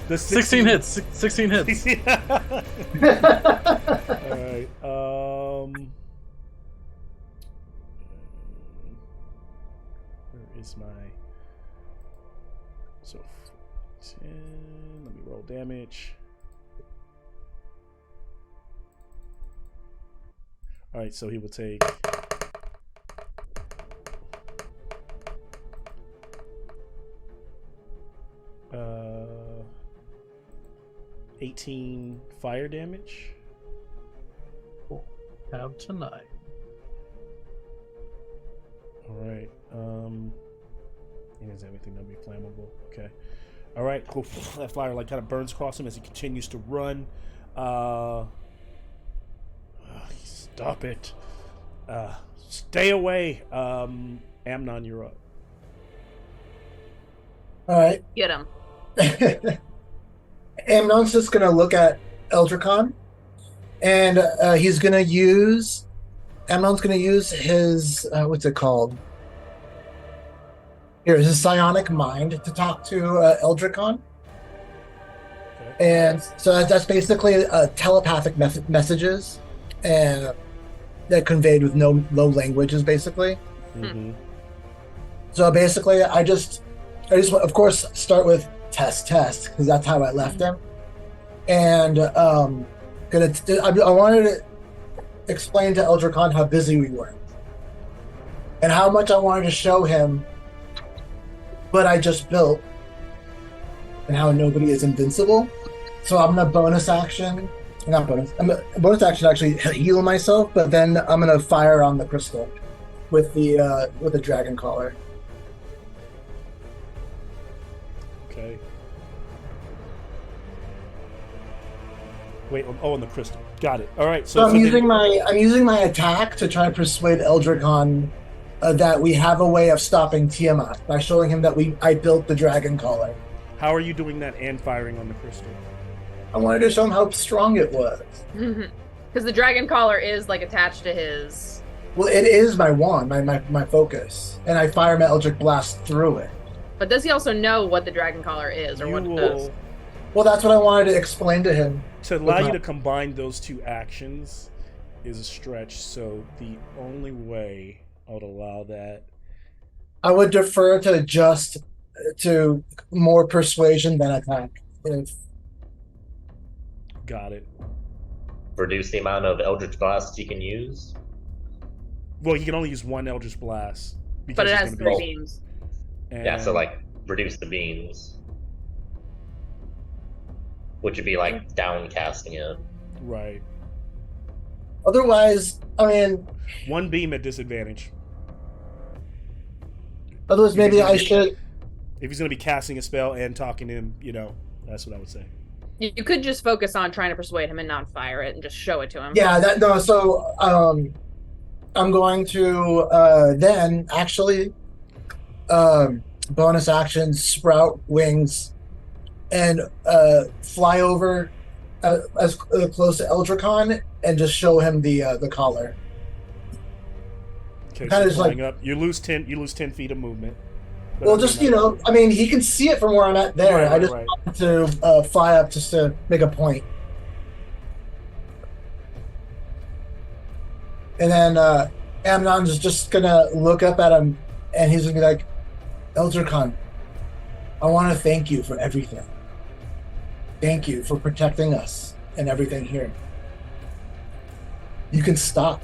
The 16 hits. 16 hits. Alright, where is my... So, 10, let me roll damage. All right, so he will take. 18 fire damage. Have tonight. All right. He doesn't have anything that'll be flammable. Okay. All right. Cool. That fire like kind of burns across him as he continues to run. Stop it. Stay away. Amnon, you're up. All right. Get him. Amnon's just gonna look at Eldricon, and Amnon's gonna use his what's it called? Here's his psionic mind to talk to Eldricon, and so that's basically telepathic messages, and that conveyed with no languages, basically. Mm-hmm. So basically, I just of course start with test because that's how I left him, and I wanted to explain to Eldricon how busy we were and how much I wanted to show him what I just built and how nobody is invincible. So I'm gonna bonus action actually heal myself, but then I'm gonna fire on the crystal with the dragon collar. Okay. Wait. Oh, on the crystal. Got it. All right. So I'm using my attack to try to persuade Eldricon that we have a way of stopping Tiamat by showing him that I built the dragon collar. How are you doing that and firing on the crystal? I wanted to show him how strong it was. Because the dragon collar is like attached to his. Well, it is my wand, my focus, and I fire my Eldritch Blast through it. But does he also know what the dragon collar is, or what it does? Well, that's what I wanted to explain to him. To allow you to combine those two actions is a stretch, so the only way I would allow that... I would defer to more persuasion than attack. Got it. Reduce the amount of Eldritch Blasts you can use. Well, you can only use one Eldritch Blast. But it has it's 3 gonna be- beams. Yeah, so like reduce the beams. Which would be like downcasting it. Right. Otherwise, I mean... One beam at disadvantage. Otherwise, maybe I should... If he's going to be casting a spell and talking to him, that's what I would say. You could just focus on trying to persuade him and not fire it and just show it to him. Yeah, so I'm going to then actually bonus action, sprout wings, and fly over as close to Eldricon and just show him the collar. Okay, Kinda so just flying up, you lose 10 feet of movement. But Well, other just than that- I mean, he can see it from where I'm at there. Right, I just right. wanted to fly up just to make a point. And then Amnon's just gonna look up at him, and he's gonna be like, "Eldricon, I want to thank you for everything. Thank you for protecting us and everything here. You can stop,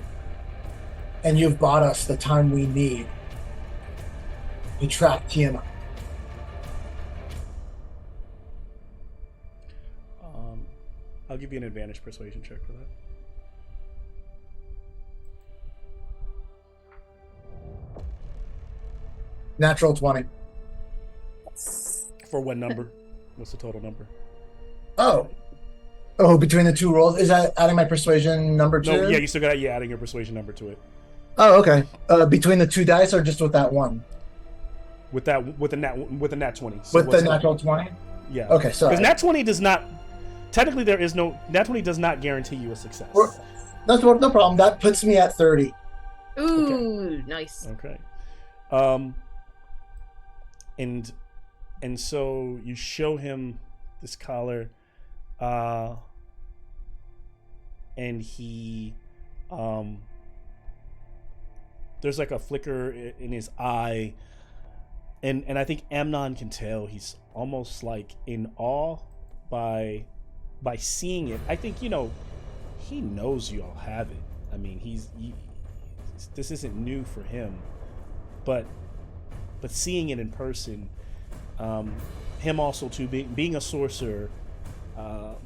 and you've bought us the time we need to track Tiamat." I'll give you an advantage persuasion check for that. Natural 20. For what number? What's the total number? Oh, between the two rolls, is that adding my persuasion number 2? No, yeah, you still got adding your persuasion number to it. Oh, okay. Between the 2 dice or just with that one? With the nat 20. So With the what's natural 20? Yeah. Okay, sorry. Because nat 20 does not. Technically, there is no nat 20 does not guarantee you a success. No problem. That puts me at 30. Ooh, nice. Okay. And so you show him this collar, and he, there's like a flicker in his eye, and I think Amnon can tell he's almost like in awe by seeing it. I think he knows you all have it. I mean, this isn't new for him, but seeing it in person, him also too being a sorcerer,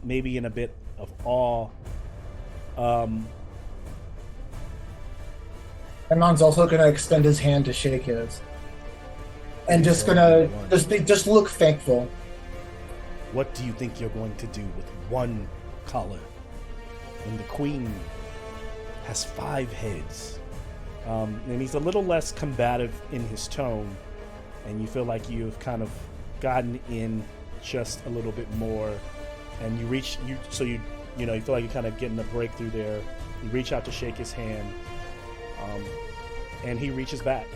maybe in a bit of awe. Amnon's also going to extend his hand to shake his, and just gonna just look thankful. What do you think you're going to do with one collar when the queen has 5 heads? And he's a little less combative in his tone, and you feel like you've kind of gotten in just a little bit more, and you feel like you're kind of getting a breakthrough there. You reach out to shake his hand, and he reaches back,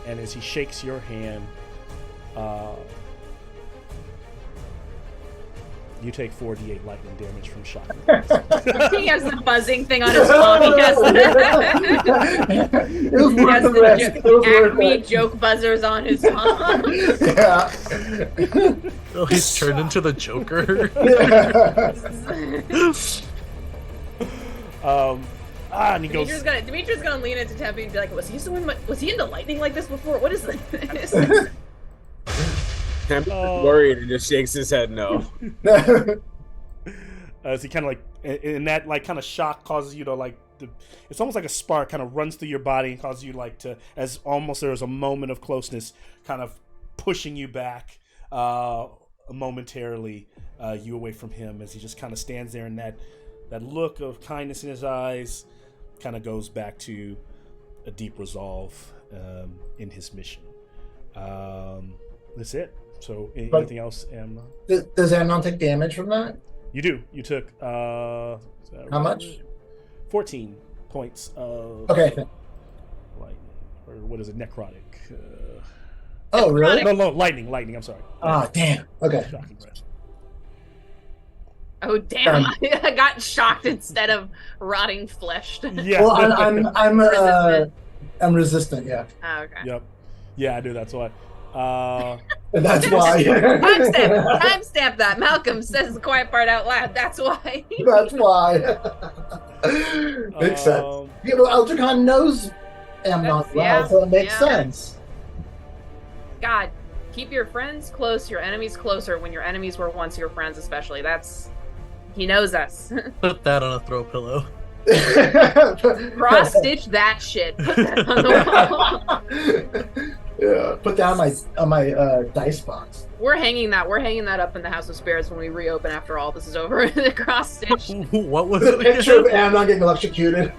and as he shakes your hand, you take 4d8 lightning damage from shock. He has the buzzing thing on his phone. He has It was worth the risk. It was worth Acme it. joke buzzers on his phone. Yeah. Oh, he's turned into the Joker. And he goes. Demetrius gonna lean into Tempe and be like, was he into lightning like this before? What is this? Tempe's worried and just shakes his head no. As he kind of like, and that like kind of shock causes you to like, it's almost like a spark kind of runs through your body and causes you like to, as almost there is a moment of closeness, kind of pushing you back momentarily, you away from him as he just kind of stands there, and that look of kindness in his eyes kind of goes back to a deep resolve in his mission. That's it. So anything else, Amnon? Does Amnon take damage from that? You do. You took How much? 14 points of Okay. lightning, or what is it? Necrotic. Oh, really? No, lightning. I'm sorry. Ah, damn. Okay. Shocking breath. Oh damn! I got shocked instead of rotting flesh. Yeah. Well, I'm Resistant. I'm resistant. Yeah. Oh, okay. Yep. Yeah, I do. That's why. That's why. Timestamp that. Malcolm says the quiet part out loud. That's why. That's why. Makes sense. You know, Eldragon knows Amnon well, so it makes sense. God, keep your friends close, your enemies closer when your enemies were once your friends, especially. He knows us. Put that on a throw pillow. Cross stitch that shit. Put that on the wall. Yeah, put that on my dice box. We're hanging that up in the House of Spirits when we reopen after all this is over. The cross stitch. What was The it? picture of Amnon getting electrocuted.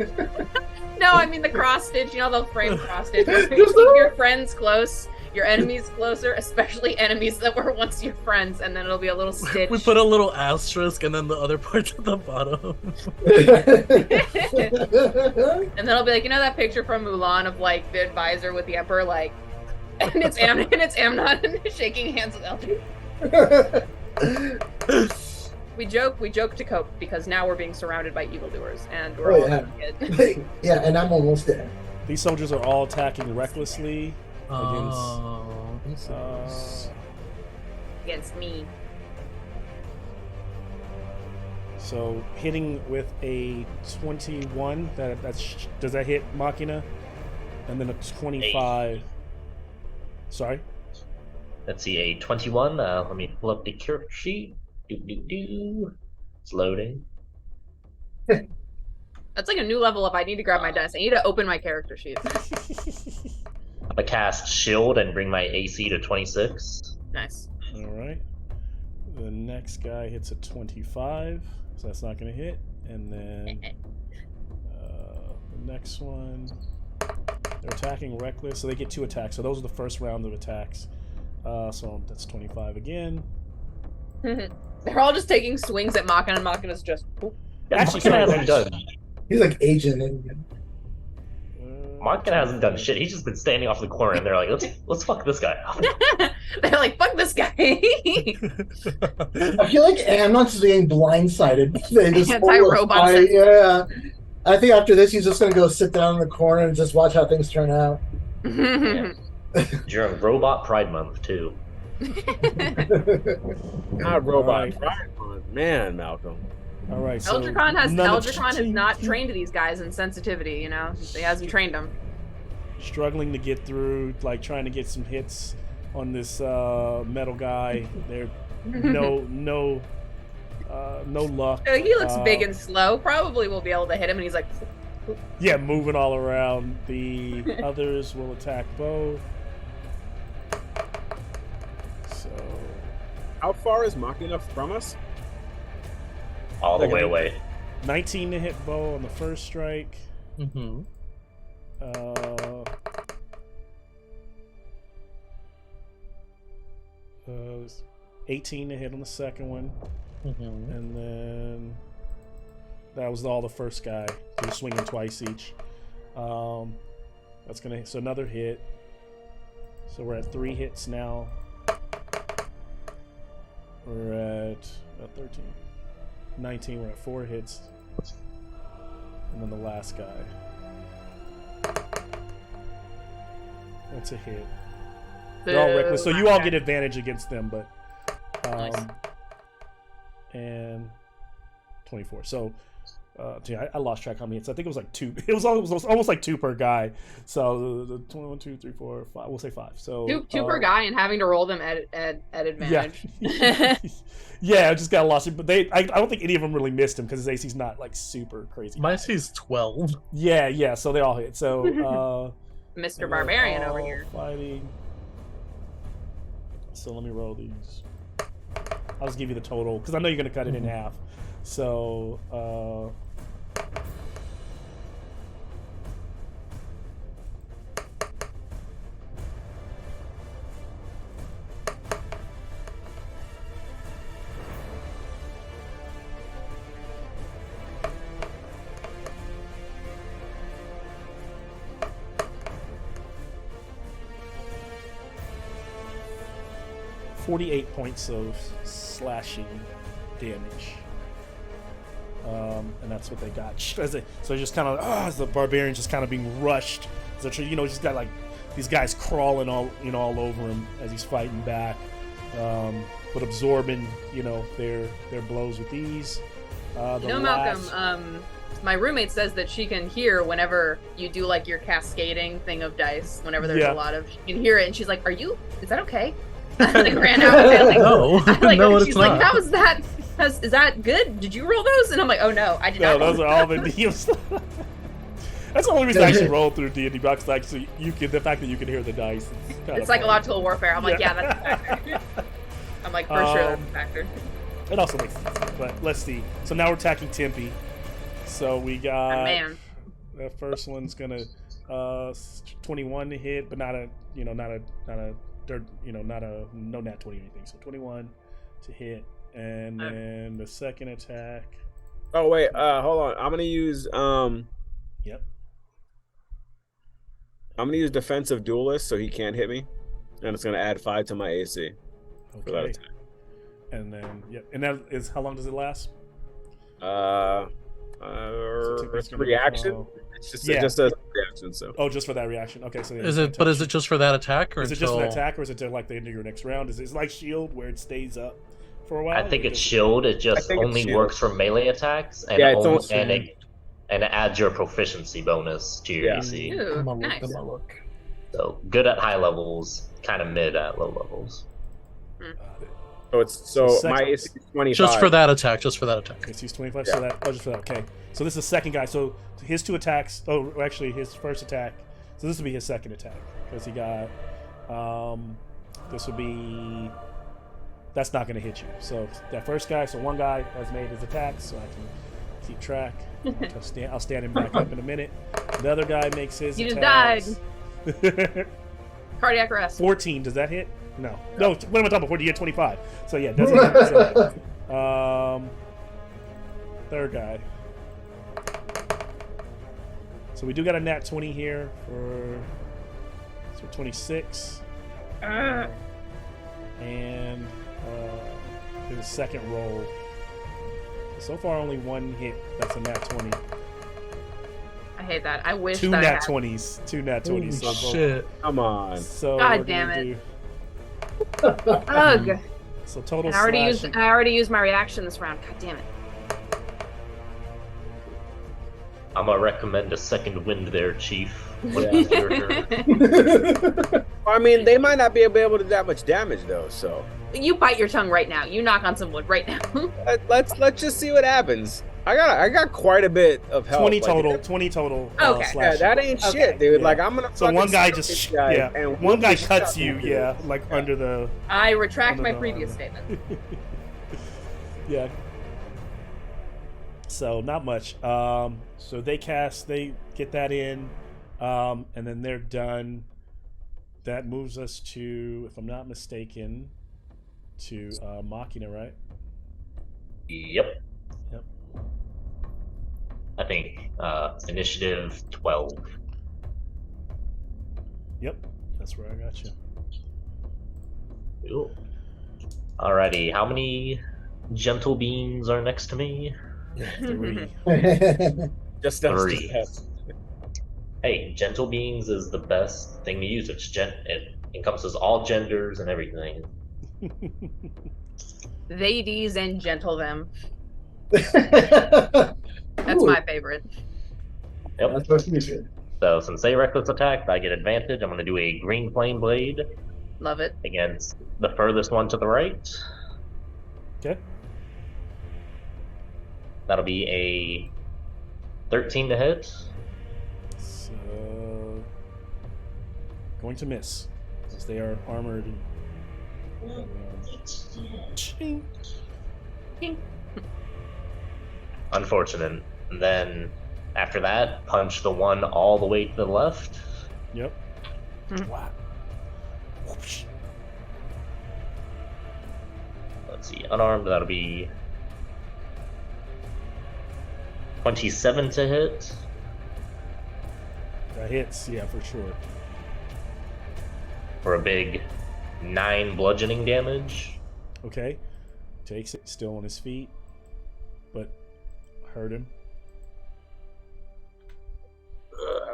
No, I mean the cross stitch. You know the frame cross stitch. Keep your friends close, your enemies closer, especially enemies that were once your friends, and then it'll be a little stitch. We put a little asterisk and then the other part's at the bottom. And then I'll be like, you know that picture from Mulan of like the advisor with the emperor, like, and it's Amnon and shaking hands with Eldrin. We joke to cope because now we're being surrounded by evildoers and we're all dead. Yeah, and I'm almost dead. These soldiers are all attacking recklessly Against me. So hitting with a 21, does that hit Machina? And then a 25. Sorry? Let's see, a 21. Let me pull up the character sheet. It's loading. That's like a new level up. I need to grab my dice. I need to open my character sheet. I'm gonna cast Shield and bring my AC to 26. Nice. All right. The next guy hits a 25, so that's not going to hit. And then the next one, they're attacking reckless, so they get 2 attacks. So those are the first round of attacks. So that's 25 again. They're all just taking swings at Machina, and Machina's just. Actually, Machina hasn't done. He's like Agent Indian. Machina hasn't done shit. He's just been standing off the corner, and they're like, "Let's fuck this guy." They're like, "Fuck this guy." I feel like Amnon's just being blindsided. Anti-robot. Yeah. I think after this, he's just gonna go sit down in the corner and just watch how things turn out. Yeah. During Robot Pride Month too. Not Robot Pride Month, man, Malcolm. All right. So Eldricon has another not trained these guys in sensitivity. You know, he hasn't trained them. struggling to get through, like trying to get some hits on this metal guy. They're no luck. He looks big and slow. Probably will be able to hit him, and he's like, Yeah, moving all around. The others will attack both. So How far is Machina from us? All the Okay. way away. 19 to hit Bo on the first strike. Mm-hmm. 18 to hit on the second one. Mm-hmm. And then that was all the first guy. So you're swinging twice each. That's gonna so another hit. So we're at 3 hits now. We're at 13, 19. We're at 4 hits, and then the last guy. That's a hit. They're all reckless, so you all get advantage against them, but Nice. and 24. So, gee, I lost track how many hits. I think it was like 2. It was almost like 2 per guy. So the 1, 2, 3, 4, 5. We'll say 5. So two per guy, and having to roll them at advantage. Yeah, yeah. I just got lost. But I don't think any of them really missed him because his AC's not like super crazy. My high. AC's 12. Yeah. So they all hit. So Mr. Barbarian over here. Fighting. So let me roll these. I'll just give you the total because I know you're gonna cut it in half. So 48 points of slashing damage. And that's what they got. So just kind of, as the barbarian just kind of being rushed. So, just got like these guys crawling all over him as he's fighting back, but absorbing, their blows with ease. Malcolm, my roommate says that she can hear whenever you do like your cascading thing of dice, whenever there's a lot of, she can hear it, and she's like, is that okay? I like ran out and like, No, no, she's it's like, not. how is that? Is that good? Did you roll those? And I'm like, oh no, I did No, not. those are all the DMs. That's the only reason I actually roll through D&D box. Actually, the fact that you can hear the dice. It's psychological warfare. I'm like, yeah, that's a factor. I'm like, for sure that's a factor. It also makes sense. But let's see. So now we're attacking Tempe. So we got Oh, man. the first one's gonna 21 to hit, but not a no nat 20 or anything. So 21 to hit, and then the second attack. Oh wait, hold on. I'm gonna use Yep. I'm gonna use defensive duelist so he can't hit me, and it's gonna add 5 to my AC for that Okay. attack. And then and that is how long does it last? It's reaction. It's just a reaction. So Just for that reaction. Okay, so Is it just for that attack, or Is it just for that attack, or is it to like the end of your next round? Is it like shield where it stays up for a while? I think or it's does shield. It just think it's only shield. works for melee attacks, and Yeah, it's and it adds your proficiency bonus to your Yeah. AC. Ooh, I'm nice. look. So good at high levels, kind of mid at low levels. so So my second- AC is 25. Just for that attack. Just for that attack. Okay, so he's 25. Yeah. So that just for that. Okay, so this is the second guy. So his 2 attacks. Oh, actually, his first attack. So this would be his second attack because he got. This would be. That's not going to hit you. So that first guy. So one guy has made his attack, so I can keep track. I'll stand him back up in a minute. The other guy makes his. You just attacks. Cardiac arrest. 14. Does that hit? No. What am I talking about? 40, you get 25. So yeah, it doesn't hit. So, third guy. So we do got a nat 20 here for 26. And his second roll. So far, only one hit. That's a nat 20. I hate that. I wish 2 that I nat had. 20s. 2 nat 20s. Holy So shit. Come on. So God we're damn gonna it. do- Ugh. So total I already slashing. used my reaction this round. God damn it. I'm gonna recommend a second wind there, Chief. When it's your turn. I mean, they might not be able to do that much damage though. So You bite your tongue right now. You knock on some wood right now. let's just see what happens. I got quite a bit of health. 20 like, total. 20 total. Okay. Yeah, slashing. that ain't Okay. shit, dude. Yeah. Like I'm gonna. So fucking one guy stab just this guy yeah. and One guy whoop the cuts shit out you, of yeah, like under the I retract under my the previous armor. statement. Yeah. So not much. So they get that in, and then they're done. That moves us to, if I'm not mistaken, to Machina, right? Yep. Yep. I think initiative 12. Yep. That's where I got you. Cool. Alrighty, how many gentle beings are next to me? 3. Just us. Three. Hey, gentle beings is the best thing to use. It encompasses all genders and everything. They these and gentle them. That's That's my favorite. Yep. what you should. So since they reckless attack, I get advantage. I'm gonna do a green flame blade Love it. against the furthest one to the right. Okay. That'll be a 13 to hit. So going to miss, since they are armored. Ching. Unfortunate. And then after that, punch the one all the way to the left. Yep. Hmm. Wow. Whoosh. Let's see, unarmed, that'll be 27 to hit. That hits, yeah, for sure. For a big 9 bludgeoning damage. Okay. Takes it, still on his feet, but hurt him.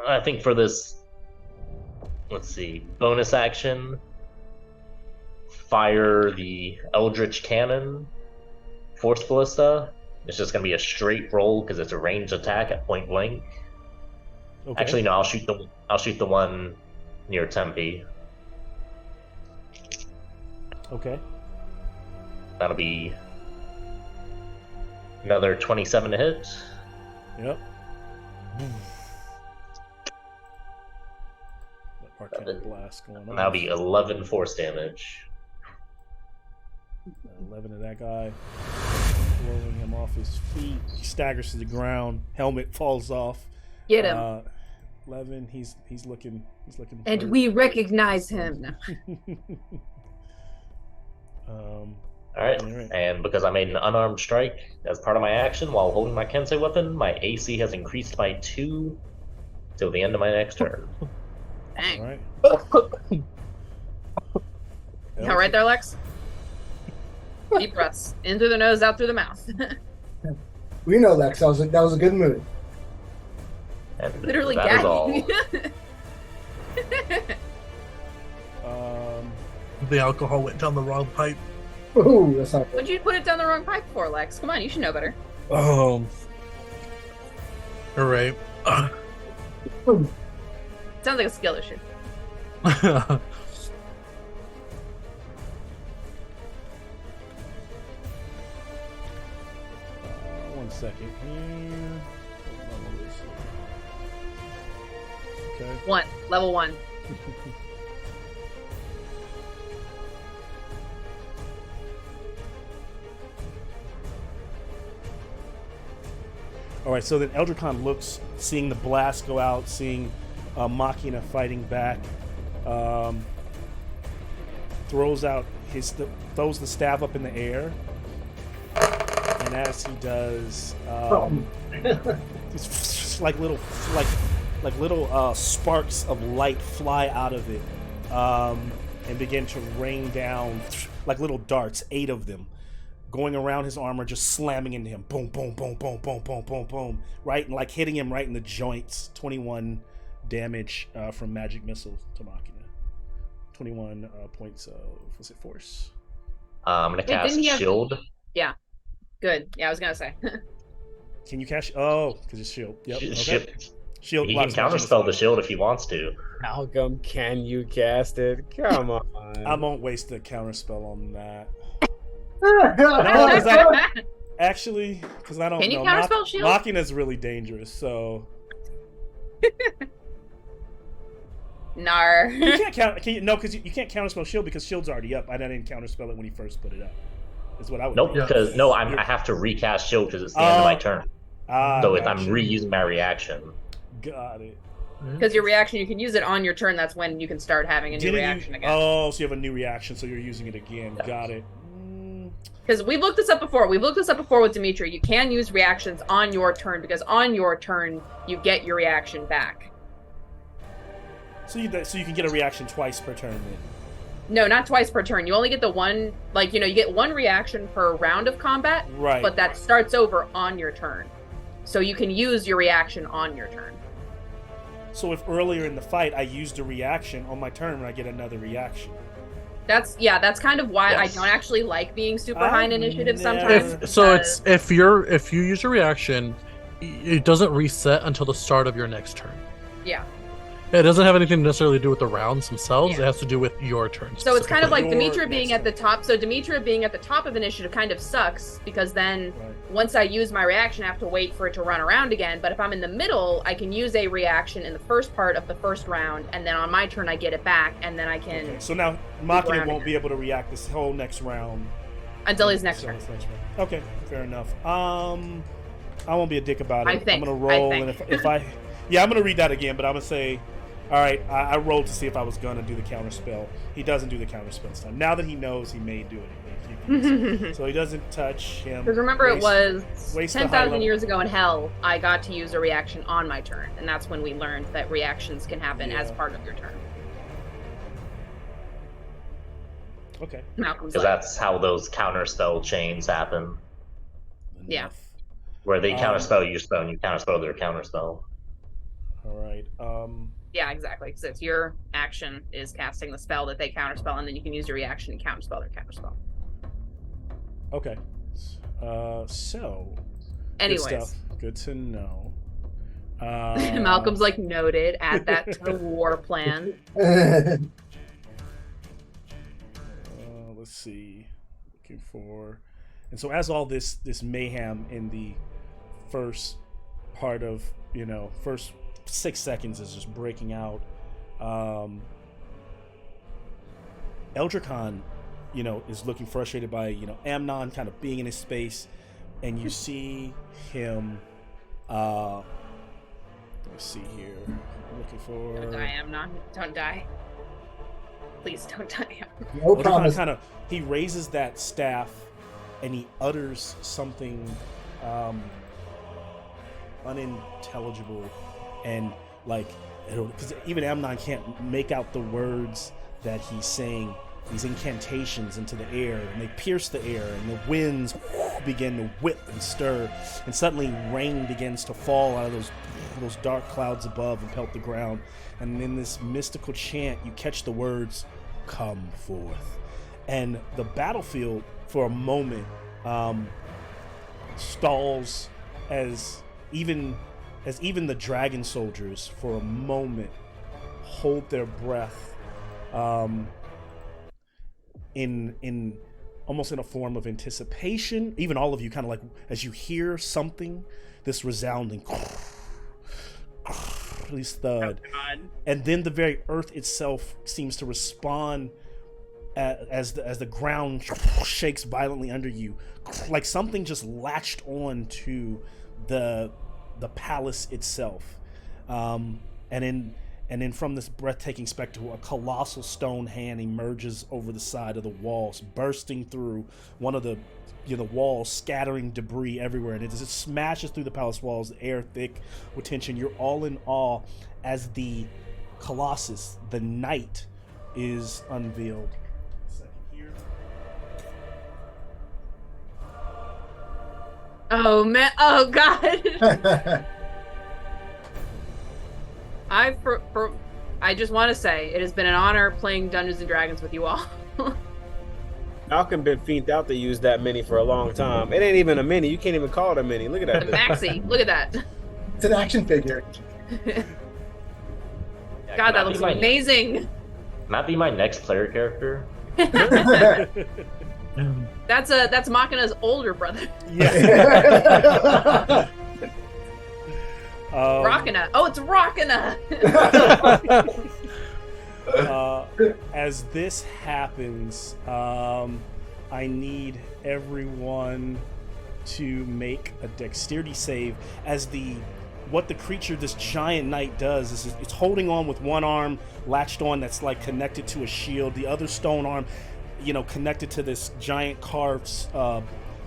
I think for this, let's see, bonus action, fire the Eldritch Cannon, Force Ballista. It's just going to be a straight roll because it's a ranged attack at point blank. Okay. Actually, no, I'll shoot the one near Tempe. Okay. That'll be another 27 to hit. Yep. That Arcane Blast going on. And that'll be 11 force damage. 11 of that guy. Blowing him off his feet. He staggers to the ground. Helmet falls off. Get him. 11. He's looking. And hurt. we recognize him. No. Alright, Alright. and because I made an unarmed strike as part of my action while holding my Kensei weapon, my AC has increased by 2 till the end of my next turn. Dang. All right. All right there, Lex. Deep breaths. In through the nose, out through the mouth. We know, Lex. That was a good move. And Literally that is all. gagging. The alcohol went down the wrong pipe. Ooh, that's not good. What'd you put it down the wrong pipe for, Lex? Come on, you should know better. All right. Sounds like a skill issue. One second here. What level is it? Okay. Level 1. All right, so then Eldricon looks, seeing the blast go out, seeing Machina fighting back, throws the staff up in the air, and as he does, it's like little sparks of light fly out of it, and begin to rain down like little darts, 8 of them, going around his armor, just slamming into him. Boom, boom, boom, boom, boom, boom, boom, boom. Right, and like hitting him right in the joints. 21 damage from magic missile to Machina. 21 points of, was it force? I'm gonna Wait, cast didn't he have- Shield. Good. Yeah, I was gonna say. Can you cast? Oh, because it's shield. Yep. Okay. Shield. He can blocks magic counterspell the missile. shield if he wants to. Malcolm, can you cast it? Come on. I won't waste the counterspell on that. No, because Actually, because I don't Can you know. counterspell shield? Mocking is really dangerous, so Nar. you can't count. No, because you can't counterspell shield because shield's already up. I didn't counterspell it when he first put it up. Is what I would. Nope, do. because I have to recast shield because it's the end of my turn. So I'm gotcha. reusing my reaction. Got it. Because your reaction, you can use it on your turn. That's when you can start having a new Didn't reaction you? again. Oh, so you have a new reaction, so you're using it again. Yes. Got it. Because we've looked this up before. We've looked this up before with Dimitri. You can use reactions on your turn because on your turn you get your reaction back. So you can get a reaction twice per turn then. No, not twice per turn. You only get the one, you get one reaction per round of combat, Right. but that starts over on your turn. So you can use your reaction on your turn. So if earlier in the fight I used a reaction on my turn, I get another reaction. That's kind of why Yes. I don't actually like being super I've high in initiative never- sometimes. It's if you use your reaction, it doesn't reset until the start of your next turn. Yeah. It doesn't have anything necessarily to do with the rounds themselves. Yeah. It has to do with your turn. So it's kind of like Your Demetra being next at the top. So Demetra being at the top of initiative kind of sucks because then Right. once I use my reaction, I have to wait for it to run around again. But if I'm in the middle, I can use a reaction in the first part of the first round, and then on my turn I get it back, and then I can Okay. So now Machina around won't again. be able to react this whole next round. until his next turn. Okay, fair enough. I won't be a dick about it. I think- I'm gonna roll, I and think. if I, yeah, I'm gonna read that again. But I'm gonna say, all right, I rolled to see if I was gonna do the counter spell. He doesn't do the counter spell this time. Now that he knows, he may do it. So he doesn't touch him. Because remember, it was waste the high 10,000 level- years ago in Hell, I got to use a reaction on my turn, and that's when we learned that reactions can happen as Yeah. part of your turn. Okay. Malcolm's Because like, that's how those counterspell chains happen. Yeah. Enough. Where they Um, counterspell your spell and you counterspell their counterspell. All right. yeah, exactly. Because it's your action is casting the spell that they counterspell, and then you can use your reaction to counterspell their counterspell. Okay. So. Anyways, Good stuff. Good to know. Malcolm's like, noted, add that to the war plan. Let's see. Looking for, and so as all this mayhem in the first part of first 6 seconds is just breaking out. Eldricon, is looking frustrated by Amnon kind of being in his space, and you see him. Let's see here. Looking for. Don't die, Amnon. Don't die. Please don't die. No Eldricon promise. he raises that staff and he utters something unintelligible, and because even Amnon can't make out the words that he's saying, these incantations into the air, and they pierce the air, and the winds begin to whip and stir, and suddenly rain begins to fall out of those dark clouds above and pelt the ground, and in this mystical chant you catch the words, "Come forth," and the battlefield for a moment stalls as even the dragon soldiers for a moment hold their breath in almost in a form of anticipation. Even all of you kind of like as you hear something, this resounding this thud, and then the very earth itself seems to respond as the ground shakes violently under you, like something just latched on to the palace itself, and then from this breathtaking spectacle, a colossal stone hand emerges over the side of the walls, bursting through one of the walls, scattering debris everywhere, and it just smashes through the palace walls, the air thick with tension. You're all in awe as the Colossus, the knight, is unveiled. Second here. Oh man! Oh god! I just want to say it has been an honor playing Dungeons and Dragons with you all. Falcon been fiended out to use that mini for a long time. It ain't even a mini. You can't even call it a mini. Look at The that. maxi. Look at that. It's an action figure. Yeah, God, can that looks be my- amazing. Can that be my next player character? That's Machina's older brother. Yeah. Rockina. Oh, it's Rockina. As this happens, I need everyone to make a dexterity save. As what the creature, this giant knight, does is it's holding on with one arm latched on that's like connected to a shield, the other stone arm, connected to this giant carved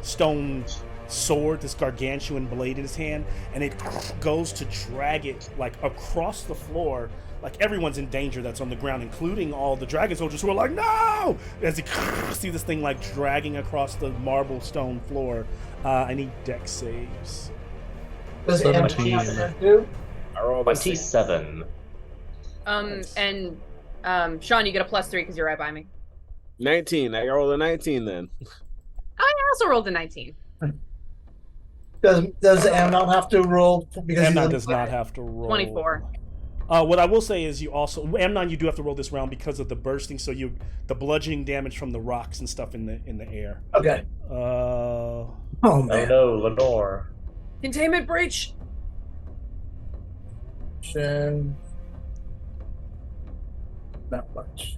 stone sword, this gargantuan blade in his hand, and it goes to drag it like across the floor. Like everyone's in danger that's on the ground, including all the dragon soldiers who are like, no! As you see this thing like dragging across the marble stone floor. I need dex saves. Does 17. Amnon do? I rolled a 27. And Sean, you get a +3 because you're right by me. 19. I rolled a 19 then. I also rolled a 19. Does Amnon have to roll because Amnon he's does not have to roll. 24. What I will say is Amnon, you do have to roll this round because of the bursting, so the bludgeoning damage from the rocks and stuff in the air. Okay. Uh, Oh Oh man. no, Lenore. Containment breach. Not much.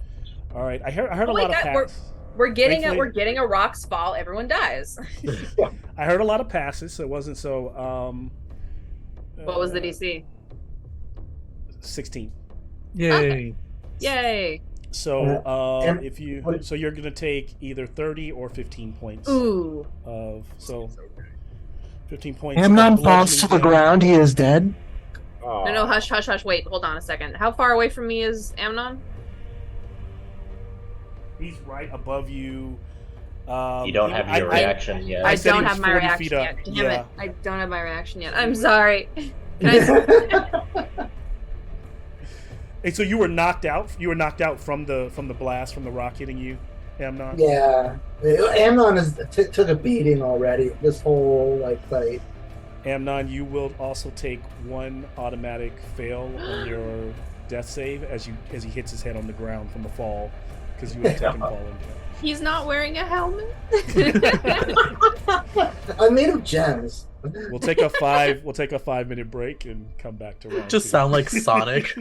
all right, I heard Oh, a wait, lot of that- we're- passes. We're getting Thankfully- a rock's fall. Everyone dies. I heard a lot of passes, so it wasn't so. What was the DC? 16. Yay. Yay. So Am- if you what- so you're gonna take either 30 or 15 points Ooh. of 15 points. Amnon of falls to the bludgeoning ground. He is dead. Oh. No, hush, hush, hush. Wait, hold on a second. How far away from me is Amnon? He's right above you. You don't have your reaction yet. I I said he don't was have my 40 reaction feet up. yet. Damn Yeah. it. I don't have my reaction yet. I'm sorry. Can I And so you were knocked out. You were knocked out from the blast, from the rock hitting you, Amnon. Yeah. Amnon took a beating already. This whole fight. Amnon, you will also take one automatic fail on your death save as he hits his head on the ground from the fall, because you have taken fall into it. He's not wearing a helmet. I'm made of gems. We'll take a 5-minute break and come back to round Just two. sound like Sonic.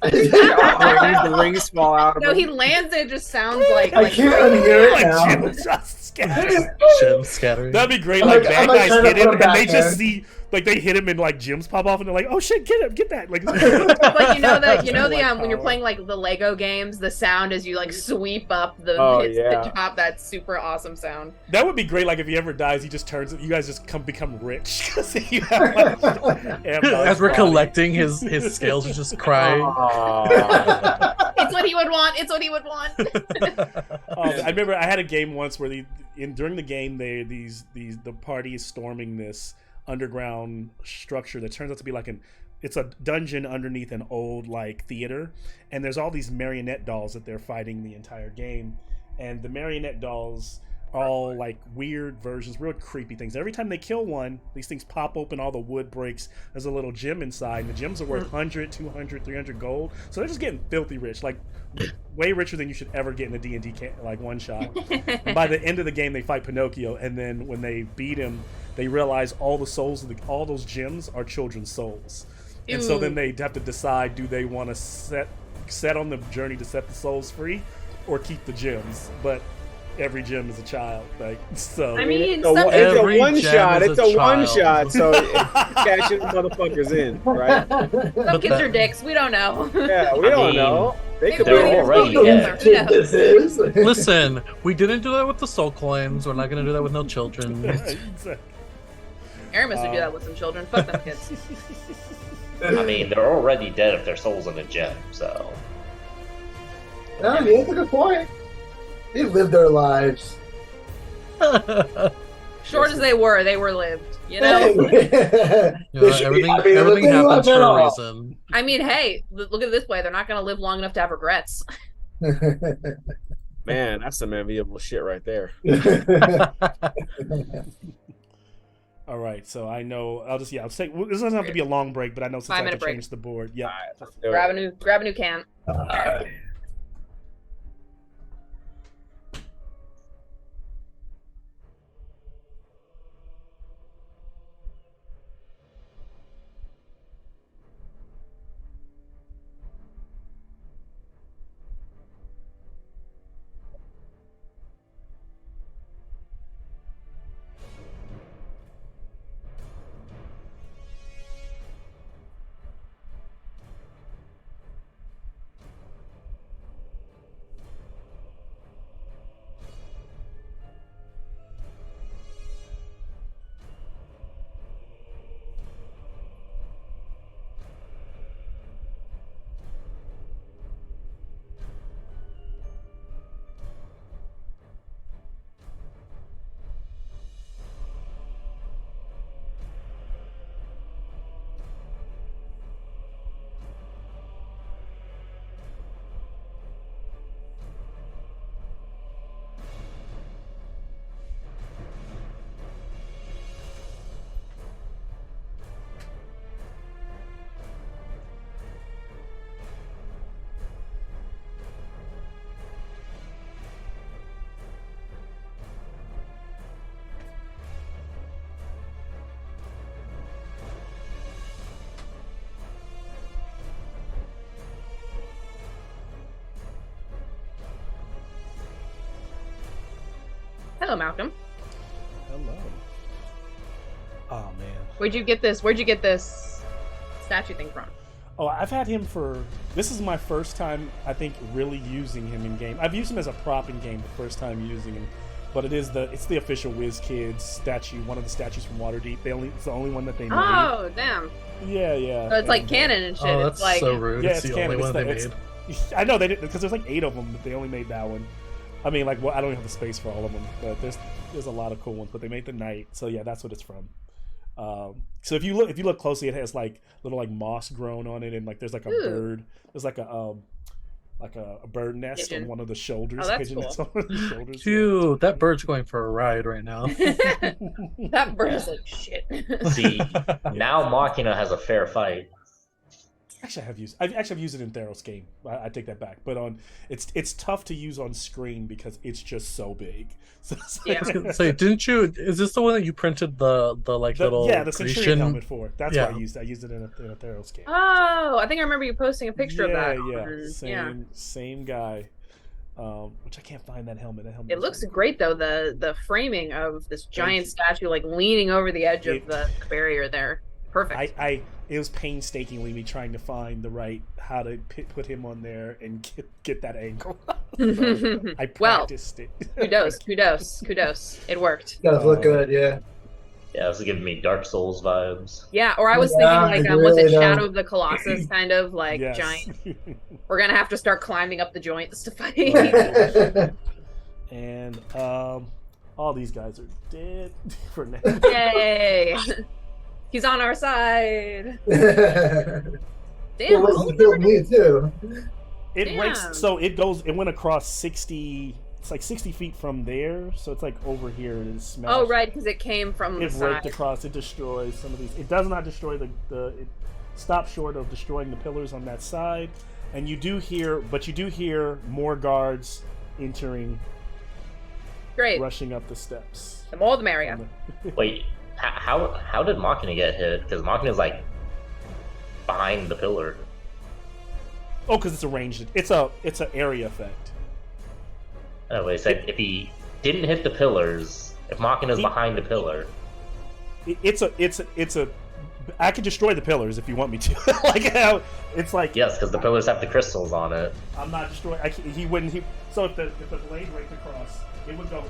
The rings fall out of No, him. he lands. It just sounds like. I can't unhear it Like now. Jim just scattered. Gem scattering. That'd be great. I'm Like like- bad I'm like guys trying to hit him, put him and they back just in. see like they hit him, and like gems pop off, and they're like, "Oh shit, get him, get that!" Like, But you know the Like when you're power. playing like the Lego games, the sound as you like sweep up the Oh, hits yeah. the top. That super awesome sound. That would be great. Like if he ever dies, he just turns. You guys just become rich because you have like, Amnon's As we're body. collecting his scales are just crying. Aw. It's what he would want. It's what he would want. I remember I had a game once where during the game the party is storming this underground structure that turns out to be it's a dungeon underneath an old like theater, and there's all these marionette dolls that they're fighting the entire game, and the marionette dolls are all like weird versions, real creepy things. Every time they kill one, these things pop open, all the wood breaks, there's a little gem inside, and the gems are worth 100, 200, 300 gold, so they're just getting filthy rich, like way richer than you should ever get in a D&D like one shot. And by the end of the game, they fight Pinocchio, and then when they beat him, they realize all the souls of all those gems are children's souls. And so then they have to decide: do they want to set on the journey to set the souls free, or keep the gems? But every gem is a child, like so. I mean, It's a Every one gem shot. is It's a a one child. shot. So cashing motherfuckers in, right? some kids are dicks. We don't know. Yeah, we I don't mean, know. They could they're be already Who dead. knows? This is. Listen, we didn't do that with the soul coins. We're not going to do that with no children. Aramis would do that with some children. Fuck them kids. I mean, they're already dead if their soul's in a gem, so. No, I mean, that's a good point. They lived their lives. Short as they were lived. You know. You know, everything happens for a reason. I mean, hey, look at it this way. They're not going to live long enough to have regrets. Man, that's some enviable shit right there. All right, so I know I'll just I'll say this doesn't have to be a long break, but I know since I have 5-minute to break. change the board. Yeah. Alright, let's do it. Grab a new can. Hello, Malcolm. Hello. Oh man. Where'd you get this statue thing from? Oh, I've had him for. This is my first time, I think, really using him in game. I've used him as a prop in game, the first time using him, but it's the official WizKids statue, one of the statues from Waterdeep. It's the only one that they made. Oh, damn. Yeah, yeah. So it's like canon and shit. Oh, it's that's like so rude. Yeah, it's it's the canon. only one they It's- made. I know they didn't because there's like 8 of them, but they only made that one. I mean, like, well, I don't even have the space for all of them, but there's a lot of cool ones. But they made the knight, so yeah, that's what it's from. So if you look closely, it has like little like moss grown on it, and like there's like a Ooh. bird. There's like a bird nest Pigeon. on one of the shoulders. Oh, that's Pigeon cool. nest on one of the shoulders. Dude, that bird's going for a ride right now. that bird is like shit. See, now Machina has a fair fight. Actually, I've used it in Theros game. I take that back. But it's tough to use on screen because it's just so big. So, Yeah. Say, didn't you? Is this the one that you printed the little the Centurion Grecian helmet for? That's Yeah. what I used. I used it in a Theros game. Oh, I think I remember you posting a picture of that. Yeah, on- same guy. Which I can't find that helmet. That helmet. It is looks really great though. The framing of this giant you. statue, like leaning over the edge It- of the barrier there. Perfect. It was painstakingly me trying to find the right how to put him on there and get that angle. I Well, practiced it. kudos. It worked. Gotta look good, yeah. Yeah, this is giving me Dark Souls vibes. Yeah, or I was Yeah, thinking like, it was it really does. Shadow of the Colossus kind of like Yes. giant? We're gonna have to start climbing up the joints to fight. And all these guys are dead for now. Yay! He's on our side. Damn, Damn. well, killed me too. It Damn. breaks, so it went across 60. It's like 60 feet from there, so it's like over here. It is smashed. Oh right, because it came from the It raked side. across. It destroys some of these. It does not destroy it stops short of destroying the pillars on that side. And you do hear more guards entering, Great. rushing up the steps. The more the merrier. Wait, how did Machina get hit? Because Machina's like behind the pillar. Oh, because it's a ranged. It's an area effect. Anyway, said if he didn't hit the pillars, if Machina's behind the pillar, It's a. I could destroy the pillars if you want me to. Like how it's like. yes, because the pillars have the crystals on it. I'm not destroying. He wouldn't. So if the blade raked across, it would go.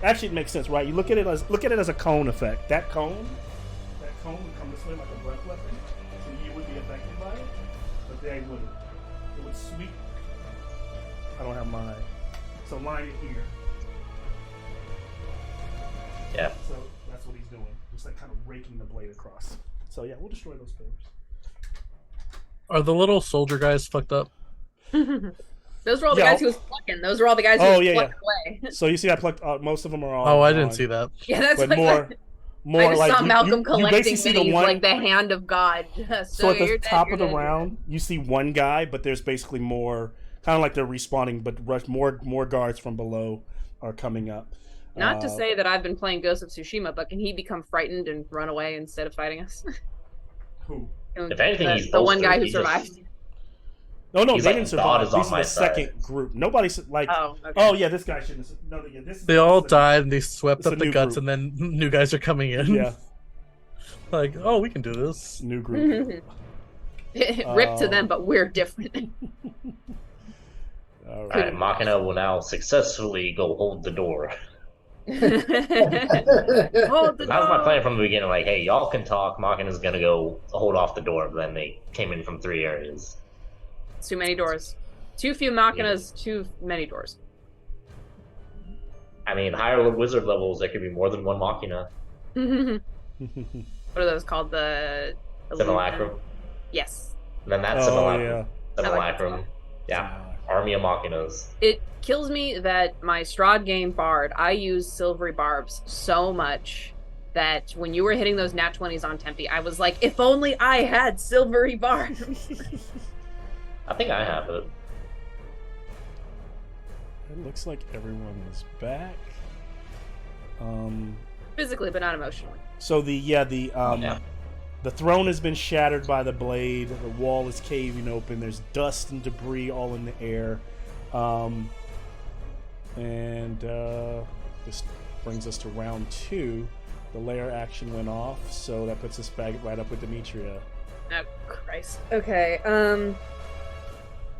Actually, it makes sense, right? You look at it as a cone effect. That cone would come this way like a breath weapon, so you would be affected by it, but they wouldn't. It would sweep. I don't have mine. So line it here. Yeah. So that's what he's doing. Just like kind of raking the blade across. So yeah, we'll destroy those pillars. Are the little soldier guys fucked up? Those were all the Yeah, guys he was plucking. Those were all the guys he Oh, was yeah, plucking away. So you see, I plucked most of them are all. Oh, I didn't gone. see that. Yeah, that's But like more I just like saw Malcolm you collecting basically see the minis one. like the hand of God. So at the you're dead, top you're of the dead, you're round, you see one guy, but there's basically more, kind of like they're respawning, but more guards from below are coming up. dead. Not to say that I've been playing Ghost of Tsushima, but can he become frightened and run away instead of fighting us? Who? If anything, he's the one bolstered. guy who He just- survived. No, He's they like, didn't God survive. is on These are my the second side. group. Nobody's like. Oh, okay. Oh yeah, this guy shouldn't. No, yeah, this. They all this- died and they swept it's up a the new guts, group. and then new guys are coming in. Yeah, Like, oh, we can do this. new group. Rip to them, but we're different. All All right. right, Machina will now successfully go hold the door. Hold the That was my door. plan from the beginning. Like, hey, y'all can talk. Machina's gonna go hold off the door. But then they came in from 3 areas. Too many doors. Too few Machinas, too many doors. I mean, higher wizard levels, there could be more than one Machina. What are those called? The Simulacrum. Yes. And then that's Oh Simulacrum. yeah. Simulacrum. Yeah. Army of Machinas. It kills me that my Strahd game Bard, I use silvery barbs so much that when you were hitting those nat 20s on Tempe, I was like, if only I had silvery barbs. I think I have it. It looks like everyone is back. Physically, but not emotionally. So Yeah. the throne has been shattered by the blade. The wall is caving open. There's dust and debris all in the air. This brings us to round 2. The lair action went off, so that puts us back right up with Demetria. Oh, Christ. Okay,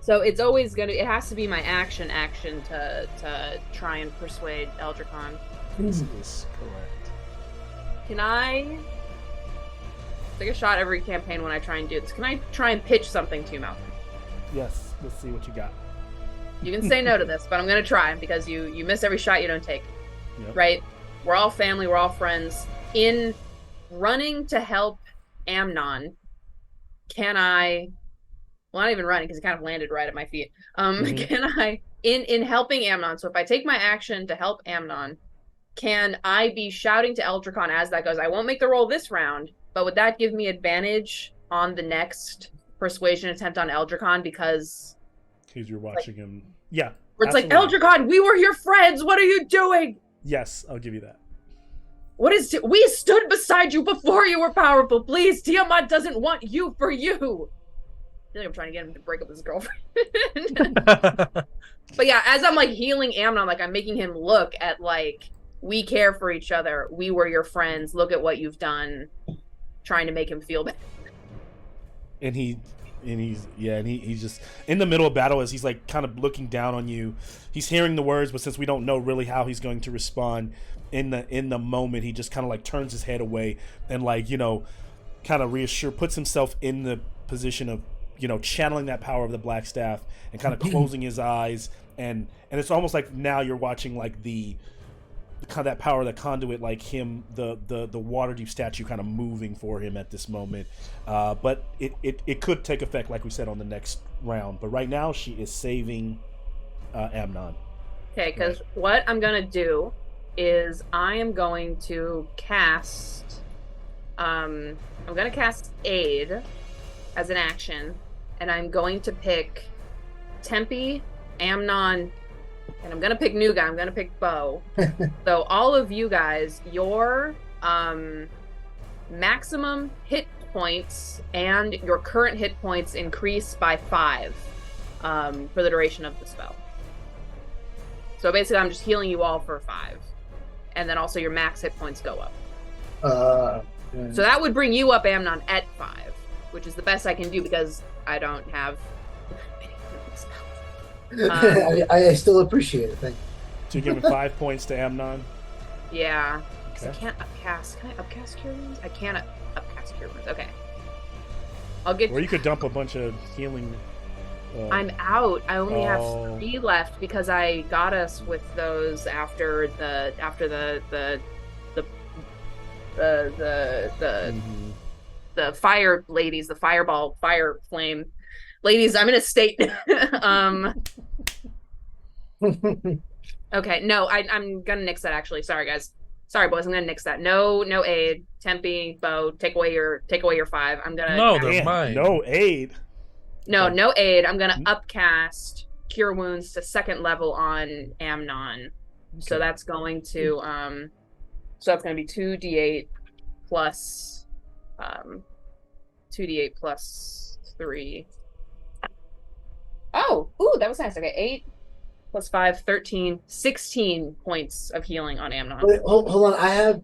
so it's always it has to be my action to try and persuade Eldricon. This is correct. Can I take a shot every campaign when I try and do this? Can I try and pitch something to you, Malcolm? Yes, let's see what you got. You can say no to this, but I'm gonna try because you miss every shot you don't take. Yep. Right? We're all family, we're all friends. In running to help Amnon, can I not even running because he kind of landed right at my feet. Mhm. Can I in helping Amnon, so if I take my action to help Amnon, can I be shouting to Eldricon as that goes? I won't make the roll this round, but would that give me advantage on the next persuasion attempt on Eldricon because Because you're watching him. Yeah. where it's absolutely. like, Eldricon, we were your friends. What are you doing? Yes, I'll give you that. What is we stood beside you before you were powerful. Please, Tiamat doesn't want you for you. I feel like I'm trying to get him to break up with his girlfriend. But yeah, as I'm like healing Amnon, like I'm making him look at like we care for each other. We were your friends. Look at what you've done. Trying to make him feel better. And he's just in the middle of battle as he's like kind of looking down on you. He's hearing the words, but since we don't know really how he's going to respond in the moment, he just kind of like turns his head away and like, kind of puts himself in the position of, channeling that power of the Black Staff and kind of closing his eyes, and it's almost like now you're watching like the kind of that power of the conduit, like him, the Waterdeep statue kind of moving for him at this moment. But it could take effect, like we said, on the next round. But right now, she is saving Amnon. Okay, because what I'm gonna do is I am going to cast. I'm gonna cast Aid as an action, and I'm going to pick Tempe, Amnon, and I'm gonna pick new guy. I'm gonna pick Bo. So all of you guys, your maximum hit points and your current hit points increase by 5 for the duration of the spell. So basically, I'm just healing you all for 5, and then also your max hit points go up. So that would bring you up, Amnon, at 5, which is the best I can do because I don't have. I still appreciate it. Thank you. So you're giving 5 points to Amnon. Yeah, because I Okay. can't upcast. Can I upcast Cure Wounds? I can't upcast Cure Wounds. Okay. I'll get. Or you could dump a bunch of healing. I'm out. I only Oh. have 3 left because I got us with those after the Mhm. the fire ladies, the fireball fire flame ladies. I'm in a state. Okay, no, I'm gonna nix that actually. Sorry, guys. Sorry, boys. I'm gonna nix that. No aid. Tempe, Bo, take away your 5. I'm gonna No, cast- they're Damn, mine. no aid. no aid. I'm gonna upcast Cure Wounds to 2nd level on Amnon. So Okay. that's going to so that's gonna be 2d8 plus 2d8 plus 3. Oh, ooh, that was nice. Okay, 8 plus 5, 13, 16 points of healing on Amnon. Wait, hold on. I have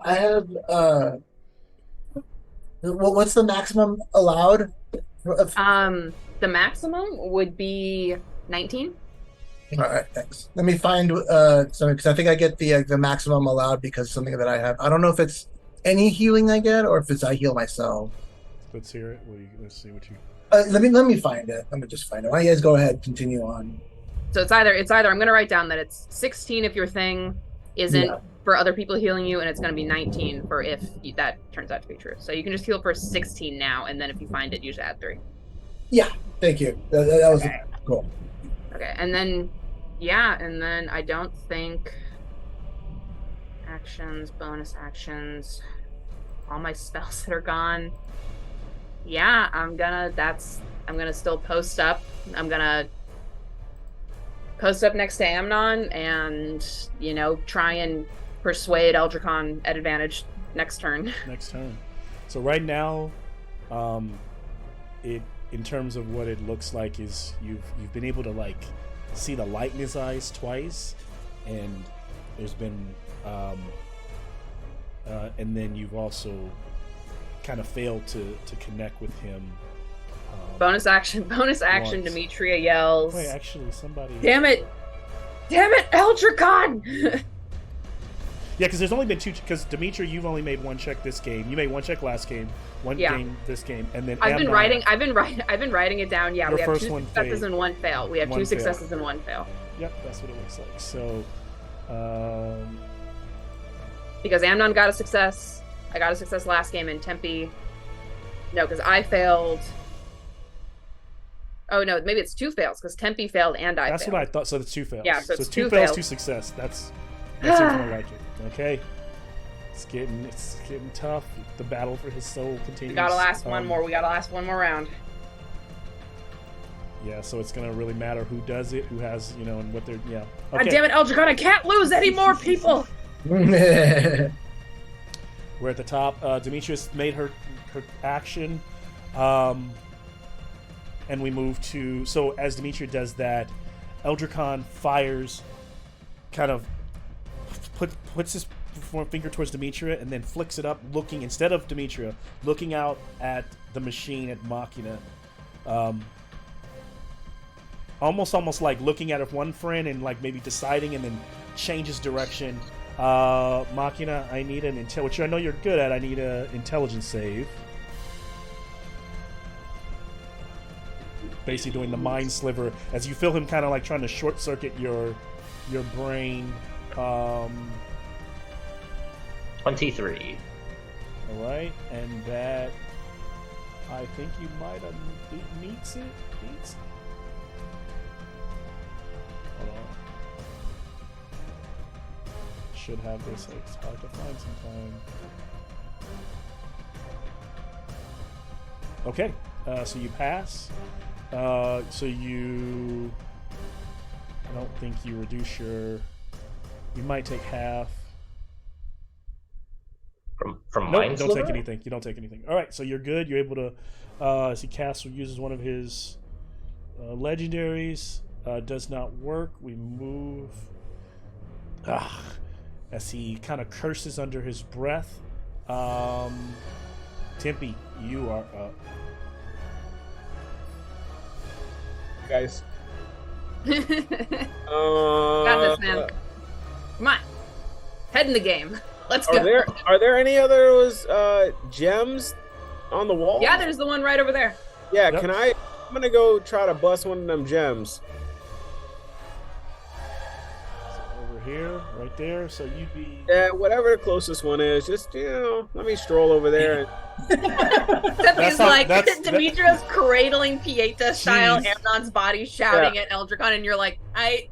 what's the maximum allowed? The maximum would be 19. All right, thanks. Let me find something because I think I get the maximum allowed because something that I have. I don't know if it's any healing I get or if it's I heal myself. Let's hear it. Let's see what you. Let me find it. Let me just find it. Why don't you guys go ahead? Continue on. So it's either I'm gonna write down that it's 16 if your thing isn't Yeah. for other people healing you, and it's gonna be 19 for if that turns out to be true. So you can just heal for 16 now, and then if you find it, you just add 3. Thank you. That was Okay. cool. Okay, and then I don't think actions, bonus actions, all my spells that are gone. Yeah, I'm gonna still post up. I'm gonna post up next to Amnon and, try and persuade Eldricon at advantage next turn. Next turn. So right now, it in terms of what it looks like is you've been able to like see the light in his eyes twice, and there's been and then you've also kind of failed to connect with him. Bonus action, Once. Demetria yells. Wait, actually, somebody. Damn it, Eldricon! Yeah, because there's only been 2. Because Demetria, you've only made 1 check this game. You made 1 check last game, 1 Yeah. game this game, and then I've been Amnon- writing it down. Yeah, Your we have first 2 one successes failed. and 1 fail. We have 1 2 fail. successes and 1 fail. Yep, that's what it looks like. So, Because Amnon got a success. I got a success last game in Tempe. No, because I failed. Oh no, maybe it's 2 fails because Tempe failed and I that's failed. what I thought. So it's 2 fails. Yeah, so it's 2 2 fails, fails. 2 success. That's more like it. Okay, it's getting tough. The battle for his soul continues. We gotta last one Um, more. We gotta last one more round. Yeah, so it's gonna really matter who does it, who has, and what they're. Yeah. God Okay. damn it, Eldricon! I can't lose any more people. We're at the top. Demetrius made her action, and we move to. So as Demetria does that, Eldricon fires, kind of puts his finger towards Demetria, and then flicks it up, looking instead of Demetria, looking out at the machine at Machina, almost like looking at one friend and like maybe deciding, and then changes direction. Machina, I need an which I know you're good at. I need an intelligence save. Basically doing the mind sliver as you feel him kind of like trying to short circuit your brain. 23. All right, and that I think you might have meets it. Hold on. Should have this. It's hard to find sometime. Okay, so you pass. So you. I don't think you reduce your. You might take half. From Nope, Mind don't take Sliver? anything. You don't take anything. All right, so you're good. You're able to. As he casts or uses one of his legendaries, does not work. We move. As he kind of curses under his breath. Tempe, you are up. Guys. Got this, man. Come on, head in the game. Let's go. Are there any other gems on the wall? Yeah, there's the one right over there. Yeah, Yep. I'm gonna go try to bust one of them gems. So over here, right there. So you'd be. Yeah, whatever the closest one is, just let me stroll over there. And Tempe's how- like that's- Demetrius cradling Pieta style Jeez. Amnon's body, shouting at Eldricon, and you're like, I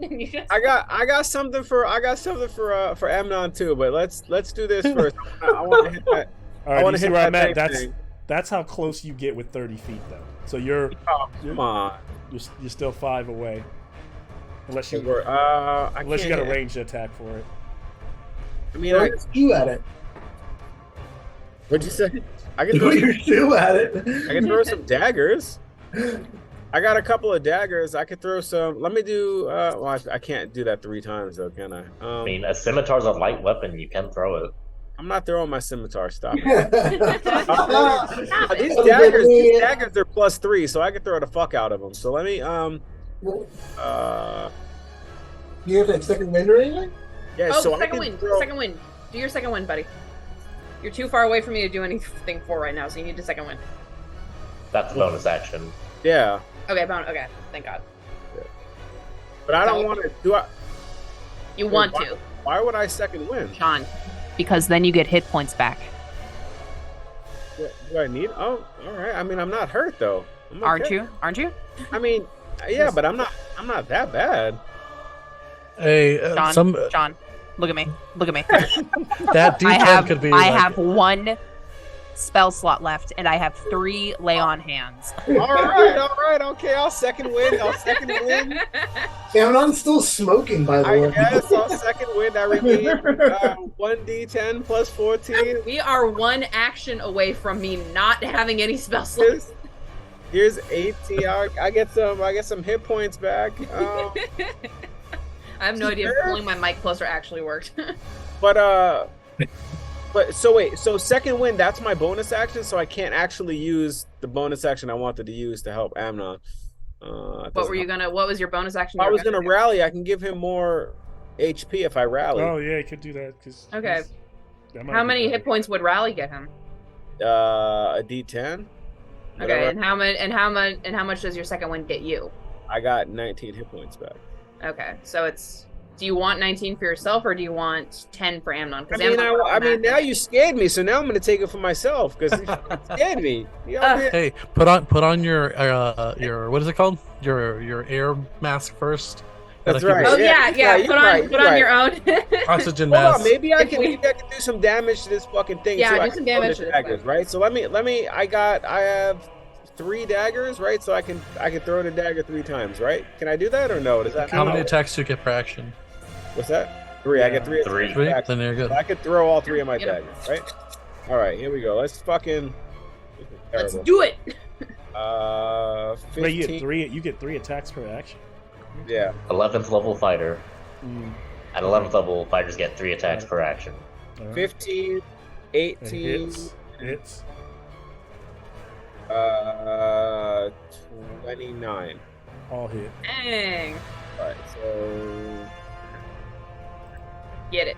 got something for Amnon too, but let's do this first. I want to hit that. All I right, want you to see hit where that I'm at. thing. That's how close you get with 30 feet, though. So you're Come on. you're still 5 away, unless you I unless you can't got a hit. ranged attack for it. I mean, I, You at it. what'd you say? I can throw You at it. I can throw some daggers. I got a couple of daggers. I could throw some. Let me do. Well, I can't do that 3 times though, can I? I mean, a scimitar's a light weapon. You can throw it. I'm not throwing my scimitar. Stop. These These daggers are +3, so I can throw the fuck out of them. So let me. You have that second wind or anything? Yeah. Oh, so I second can wind. throw- Second wind. Do your second wind, buddy. You're too far away from me to do anything for right now, so you need a second wind. That's a bonus action. Yeah, Okay, okay, thank God. but I don't want to do. You want why- to, Why would I second win? Sean, because then you get hit points back. Do I need? Oh, all right. I mean, I'm not hurt though. I'm okay. Aren't you? Aren't you? I mean, yeah, but I'm not that bad. Hey, Sean, Sean, look at me. Look at me. that D10 could be. I like- have 1 spell slot left, and I have 3 lay on hands. All right. Okay, I'll second win. Amnon's still smoking, by the I way. guess I'll second win. I regain 1d10 plus 14. We are 1 action away from me not having any spell slots. Here's 18. I get some hit points back. I have no idea if pulling my mic closer actually worked. But so wait. So second win. That's my bonus action. So I can't actually use the bonus action I wanted to use to help Amnon. What was your bonus action? If I you were was gonna do? rally, I can give him more HP if I rally. Oh yeah, you could do that because. Okay. How many hit points would rally get him? A D10. Okay, and how much does your second one get you? I got 19 hit points back. Okay, so it's. Do you want 19 for yourself, or do you want 10 for Amnon? 'Cause I mean, Amnon now you scared me, so now I'm gonna take it for myself because you scared me. You know, Hey, put on your what is it called? Your air mask first. That's Gotta keep right. Oh yeah. you're Put right, on your own. Oxygen Hold mask. on, maybe I If can we- do some damage to this fucking thing. Yeah, too. do I some can throw damage the to this daggers, thing. right? So let me. I have 3 daggers, right? So I can throw the dagger 3 times, right? Can I do that or no? Does that How many no. attacks do you get per action? What's that? 3. I get 3. 3. 3? attacks. Then you're good. I could throw all 3 of my Get 'em. daggers, right? All right, here we go. Let's fucking. This is Let's terrible. do it. 15. Wait, you get 3. You get 3 attacks per action. Yeah. 11th level fighter. Mm, At 11th level, fighters get 3 attacks per action. all right. 15, It 18, hits. 29. All hit. Dang. All right, so Get it.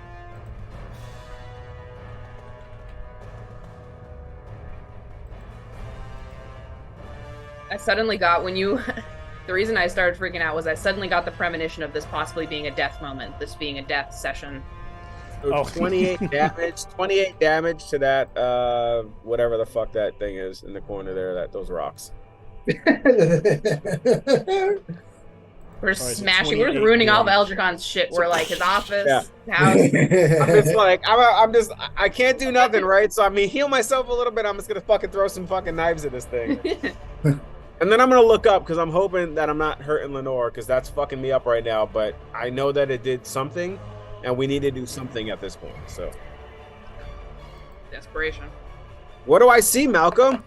I suddenly got when you. The reason I started freaking out was I suddenly got the premonition of this possibly being a death moment, this being a death session. So Oh. 28 damage. 28 damage to that whatever the fuck that thing is in the corner there. Those rocks. We're so smashing. We're 28 ruining all of damage. Eldricon's shit. We're like his office, Yeah. house. I'm just like I can't do nothing, right? So I mean, heal myself a little bit. I'm just gonna fucking throw some fucking knives at this thing, and then I'm gonna look up because I'm hoping that I'm not hurting Lenore because that's fucking me up right now. But I know that it did something, and we need to do something at this point. So Desperation. what do I see, Malcolm?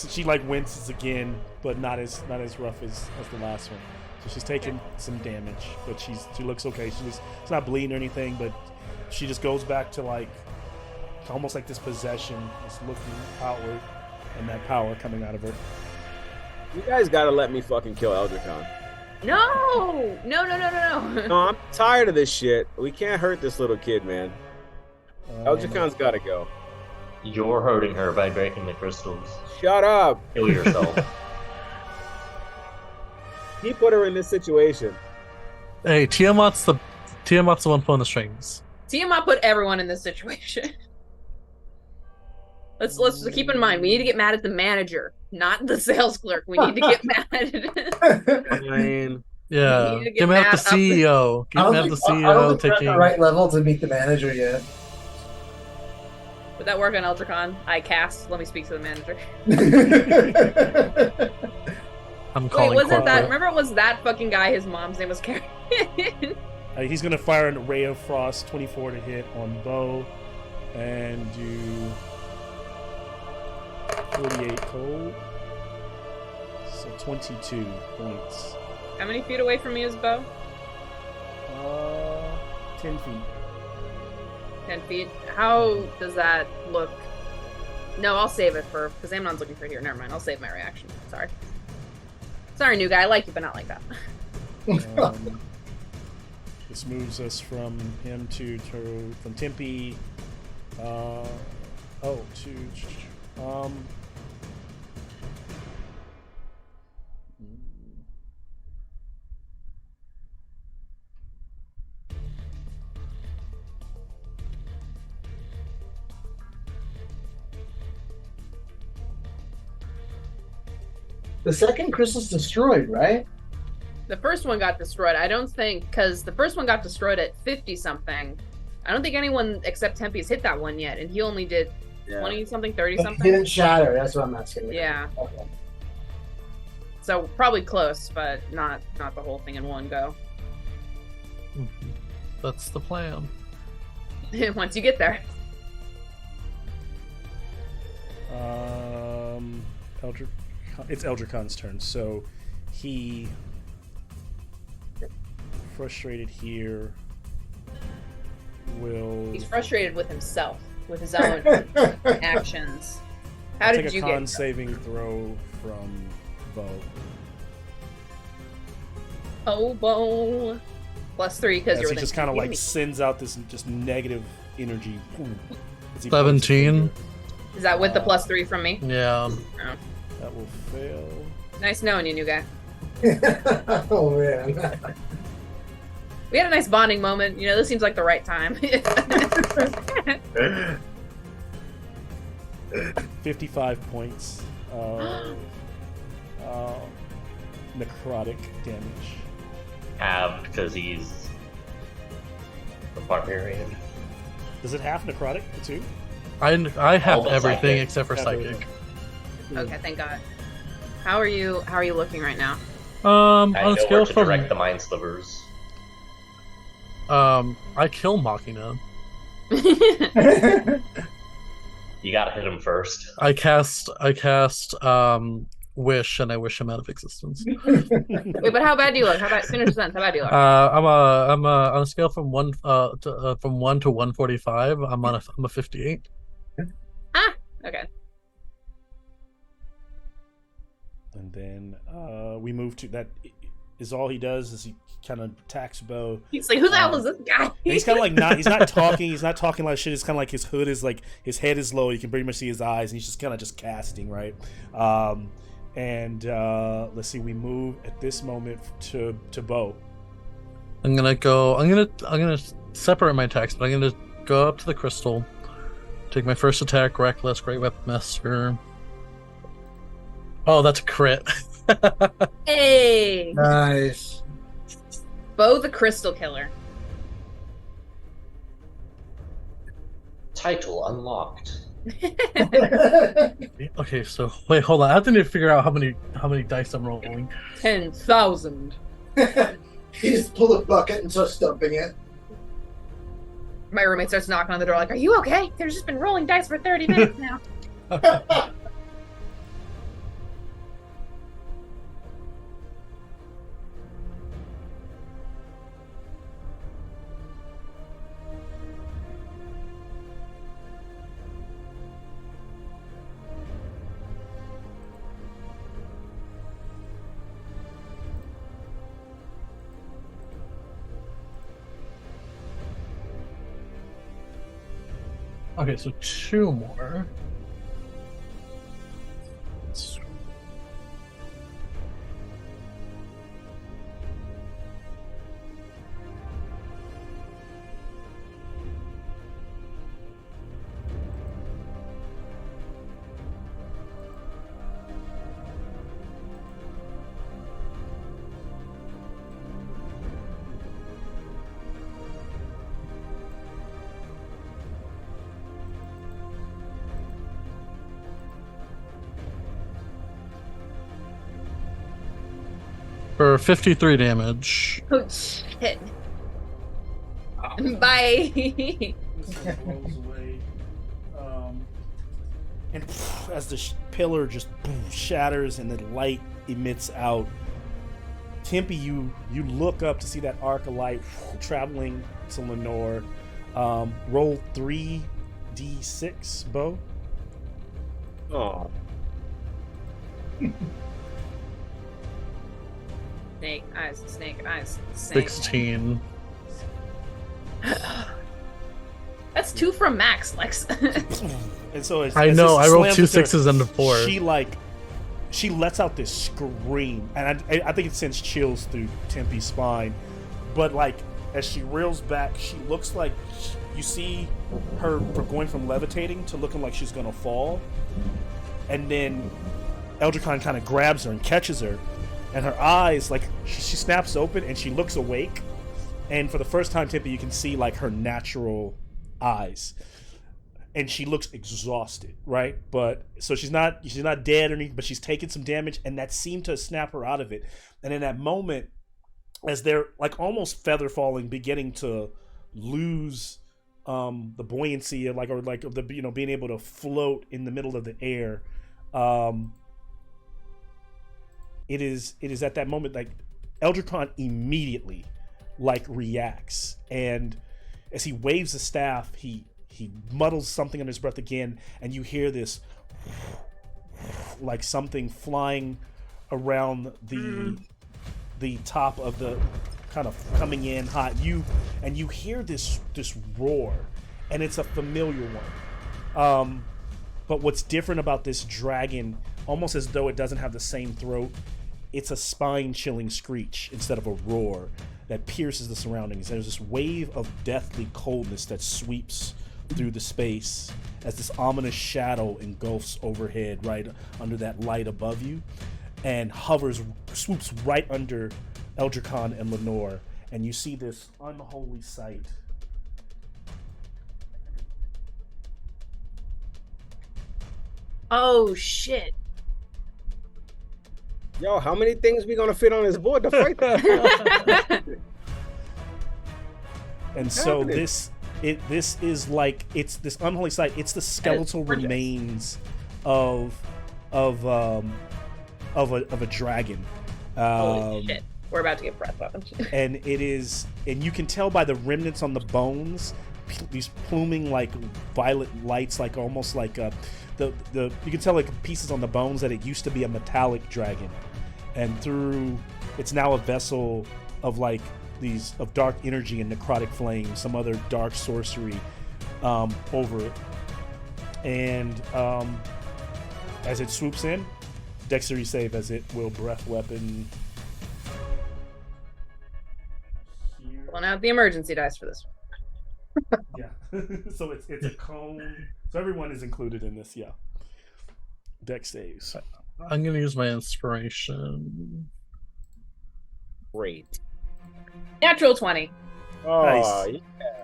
She like winces again, but not as rough as the last one. So she's taking some damage, but she looks okay. She's not bleeding or anything, but she just goes back to like almost like this possession, just looking outward, and that power coming out of her. You guys gotta let me fucking kill Eldricon. No. No, I'm tired of this shit. We can't hurt this little kid, man. Eldricon's gotta go. You're hurting her by breaking the crystals. Shut up. Kill yourself. He put her in this situation. Hey, Tiamat's the one pulling the strings. Tiamat put everyone in this situation. Let's keep in mind we need to get mad at the manager, not the sales clerk. We need to get mad at Fine. Yeah, need to get get mad at the mad up. CEO. Get mad at the I don't CEO think we're at taking. the right level to meet the manager yet. Would that work on Eldracon? I cast. Let me speak to the manager. I'm Wait, calling wasn't that? corporate. Remember, it was that fucking guy? His mom's name was Karen. He's gonna fire a Ray of Frost, 24 to hit on Bo, and do 48 cold. So 22 points. How many feet away from me is Bo? 10 feet. 10 feet. How does that look? No, I'll save it for because Amnon's looking for here. Never mind. I'll save my reaction. Sorry, new guy. I like you, but not like that. This moves us from him from Tempe. The second crystal's destroyed, right? The first one got destroyed. I don't think because the first one got destroyed at 50 something. I don't think anyone except Tempe's hit that one yet, and he only did 20 something, 30 It something. didn't shatter. That's what I'm asking. Yeah. Okay. So probably close, but not the whole thing in one go. That's the plan. Once you get there. It's Eldracon's turn, so he frustrated here will He's frustrated with himself, with his own actions. How take did a you con get? saving throw from Bo. Oh, Bo. +3 because As you're he within just kind of 2 like feet. sends out this just negative energy. As he 17. pokes Is that with the +3 from me? Yeah. it. That will fail. Nice knowing you, new guy. Oh man. We had a nice bonding moment. You know, this seems like the right time. 55 points of necrotic damage. Halved because he's a barbarian. Does it have necrotic too? I have All but everything psychic. except for Yeah, psychic. Okay, thank God. How are you looking right now? I On know a scale where to from direct the mind slivers. I kill Machina. You gotta hit him first. I cast Wish and I wish him out of existence. Wait, but how bad do you look? How bad? Finish the sentence. How bad do you look? I'm on a scale from 1 to 145. I'm a 58. Okay. And then we move to that. Is all he does is he kind of attacks Bo. He's like, who the hell is this guy? And he's kind of like not. He's not talking. He's not talking like shit. It's kind of like his hood is like his head is low. You can pretty much see his eyes, and he's just kind of just casting right. Let's see. We move at this moment to Bo. I'm gonna separate my attacks, but I'm gonna go up to the crystal, take my first attack, Reckless, Great Weapon Master. Oh, that's a crit. Hey, Nice. Bo the Crystal Killer. Title unlocked. Okay, so wait, hold on. I have to figure out how many dice I'm rolling. 10,000. He just pulled a bucket and starts dumping it. My roommate starts knocking on the door, like, "Are you okay? There's just been rolling dice for 30 minutes now." Okay, so 2 more. for 53 damage. Oh shit. Bye. This rolls away. And as the pillar just shatters and the light emits out, Tempe, you look up to see that arc of light traveling to Lenore. Roll 3d6, Bo. Oh. Snake eyes, snake eyes, snake. 16. That's 2 from Max, Lex. And so I know, I rolled 2 6s and a 4. She lets out this scream, and I think it sends chills through Tempe's spine. But like as she reels back, she looks like you see her going from levitating to looking like she's gonna fall, and then Eldricon kind of grabs her and catches her, and her eyes like she snaps open and she looks awake, and for the first time, Tempe, you can see like her natural eyes. And she looks exhausted, right? But so she's not dead or anything, but she's taken some damage, and that seemed to snap her out of it. And in that moment, as they're like almost feather falling, beginning to lose the buoyancy of of the being able to float in the middle of the air, it is at that moment like Eldricon immediately like reacts, and as he waves the staff, he mutters something under his breath again, and you hear this like something flying around the top of the kind of coming in hot. You hear this roar, and it's a familiar one. But what's different about this dragon, almost as though it doesn't have the same throat, it's a spine-chilling screech instead of a roar that pierces the surroundings. There's this wave of deathly coldness that sweeps through the space as this ominous shadow engulfs overhead right under that light above you, and swoops right under Eldricon and Lenore, and you see this unholy sight. Oh shit. Yo, how many things we gonna fit on this board to fight that? And so happening? this is like, it's this unholy sight. It's the skeletal remains of a dragon. Holy shit. We're about to get breath weapons. And you can tell by the remnants on the bones, these pluming like violet lights, like almost like you can tell like pieces on the bones that it used to be a metallic dragon, and through it's now a vessel of like these of dark energy and necrotic flame, some other dark sorcery over it. And as it swoops in, dexterity save as it will breath weapon. Pulling out the emergency dice for this one. Yeah. So it's a cone. So everyone is included in this, yeah. Dex saves. I'm gonna use my inspiration. Great. Natural 20. Oh, Nice. yeah.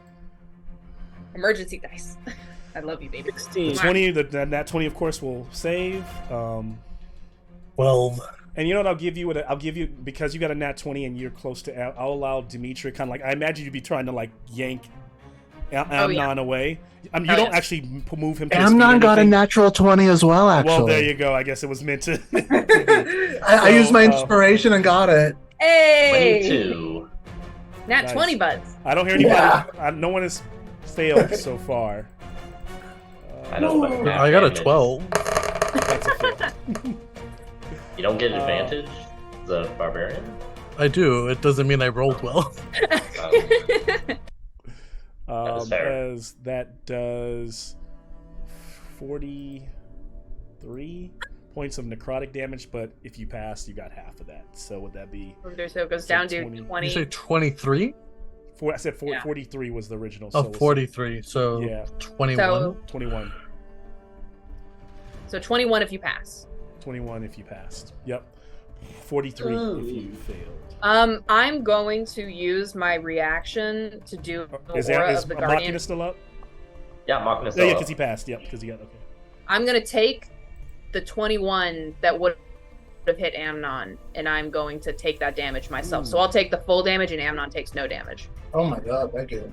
Emergency dice. I love you, baby. 16. The 20, that 20 of course will save. 12. And you know what I'll give you because you got a nat 20 and you're close to. I'll allow Dimitri kind of like, I imagine you'd be trying to like yank Amnon away. I mean, you don't actually move him. To his feet or Amnon got a anything. natural 20 as well. Actually, Well, there you go. I guess it was meant to. be. I used my inspiration and got it. Hey! 22. Nat Nice. 20 buds. I don't hear anybody. Yeah. No one has failed so far. I know, but half I got a damage. 12. That's a fail. You don't get advantage, the barbarian. I do. It doesn't mean I rolled well. is fair. As that does 43 points of necrotic damage, but if you pass, you got half of that. So would that be? So it goes down to 20. 20. You say 23? I said Yeah. 43 was the original. Oh, so 43. So Yeah. 21. 21. So 21 if you pass. 21 if you passed. Yep. 43 if you failed. I'm going to use my reaction to do the Is aura is of the guardian. Machina still up? Yeah, Machina Yeah, still because up. he passed. Yep, because he got okay. I'm gonna take the 21 that would have hit Amnon, and I'm going to take that damage myself. So I'll take the full damage, and Amnon takes no damage. Oh my god, thank you.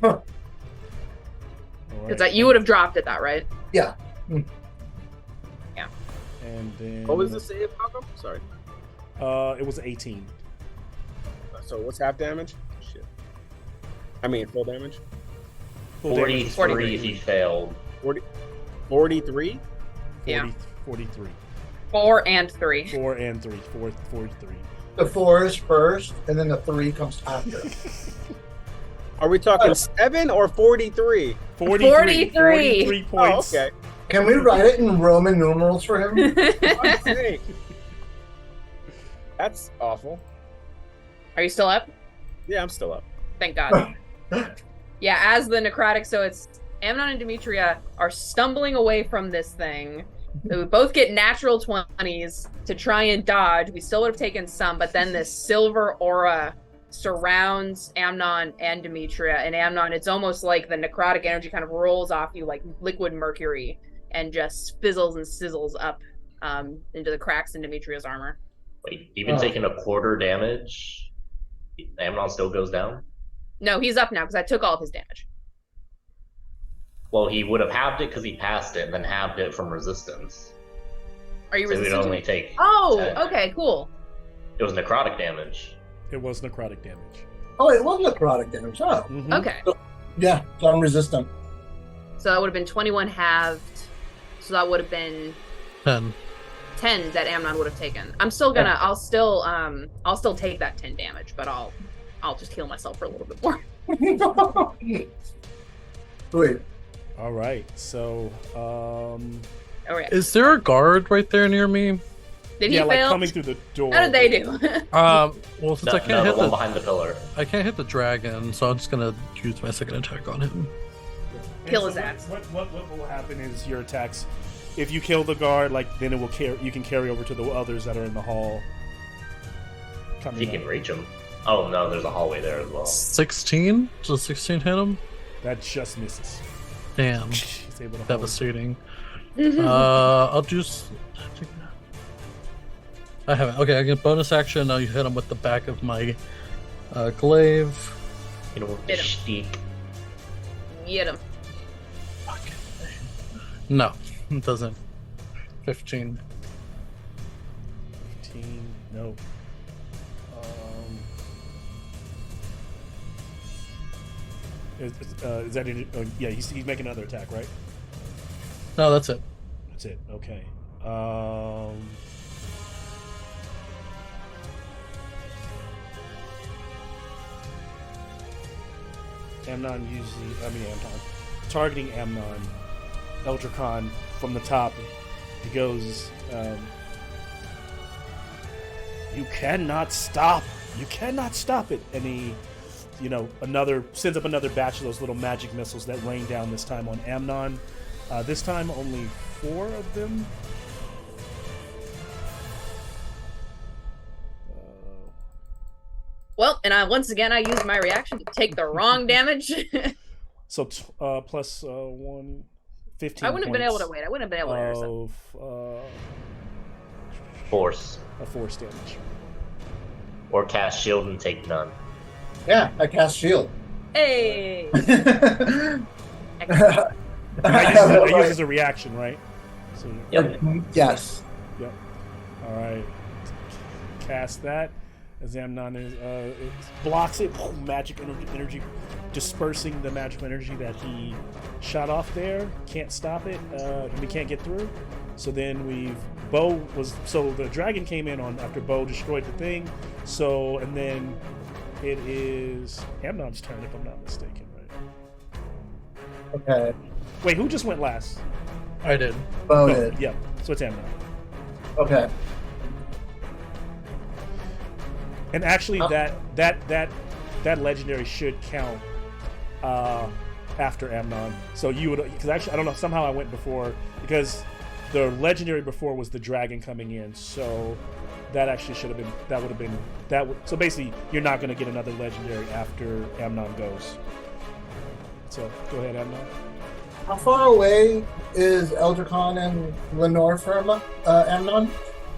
All Because right. you would have dropped it, that right? Yeah. And then What was the save, Malcolm? Sorry. It was 18. So what's half damage? Shit. I mean, full damage? Full damage is 43 if he failed. 43? Yeah. 43. 4 and 3. 4 and 3. 43. The 4 is first, and then the 3 comes after. Are we talking 7 or 43? 43. 43 Oh, points. okay. Can we write it in Roman numerals for him? Fuck's sake. That's awful. Are you still up? Yeah, I'm still up. Thank God. Yeah, as the necrotic, so it's Amnon and Demetria are stumbling away from this thing. We both get natural 20s to try and dodge. We still would have taken some, but then this silver aura surrounds Amnon and Demetria. And Amnon, it's almost like the necrotic energy kind of rolls off you like liquid mercury and just fizzles and sizzles up into the cracks in Demetria's armor. Wait, even taking a quarter damage, Amnon still goes down? No, he's up now because I took all of his damage. Well, he would have halved it because he passed it and then halved it from resistance. Are you So we'd resistant? only take Oh, 10. okay, cool. It was necrotic damage. It was necrotic damage. Oh, it was necrotic damage. Oh, Mhm. Okay. yeah, so I'm resistant. So that would have been 21 halved. So that would have been 10. 10 that Amnon would have taken. I'm still gonna I'll still take that 10 damage, but I'll just heal myself for a little bit more. Wait, All right. So, Oh yeah. Is there a guard right there near me? Did he yeah, like fail? coming through the door. How did they do? Well, since No, I can't no, the hit one the behind the pillar. I can't hit the dragon, so I'm just gonna use my second attack on him. And Kill so his ass. What will happen is your attacks. If you kill the guard, like then it will carry. You can carry over to the others that are in the hall. Coming He up. can reach him. Oh no, there's a hallway there as well. 16? Does 16 hit him? That just misses. Damn, He's able to hold. devastating. I'll do. I haven't. Okay, I get bonus action. Now you hit him with the back of my glaive. You know, Hit him. steep. Get him. No, it doesn't. 15. 15. No. Is that it? Yeah, he's making another attack, right? No, that's it. That's it. Okay. Amnon targeting Amnon, Eldrakon from the top. He goes, "You cannot stop! You cannot stop it!" And he, sends up another batch of those little magic missiles that rain down this time on Amnon. This time, only 4 of them. Well, and once again I use my reaction to take the wrong damage. So plus 1, 15. I wouldn't have been able to points wait. I wouldn't have been able to intercept. of Force. force damage. Or cast shield and take none. yeah, I cast shield. Hey. Excellent. I use it as a reaction, right? So, Yep. Yes. Yep. All right. Cast that. As Amnon it blocks it. Magic energy dispersing the magical energy that he shot off there. Can't stop it. And we can't get through. So then the dragon came in on after Bo destroyed the thing. So and then it is Amnon's turn if I'm not mistaken, right? Okay. Wait, who just went last? I did. Voted. Yeah. So it's Amnon. Okay. And actually, that legendary should count after Amnon. So you would, because actually I don't know. Somehow I went before because the legendary before was the dragon coming in. So that actually should have been. That would have been that. So basically, you're not going to get another legendary after Amnon goes. So go ahead, Amnon. How far away is Eldrakon and Lenore from Amnon?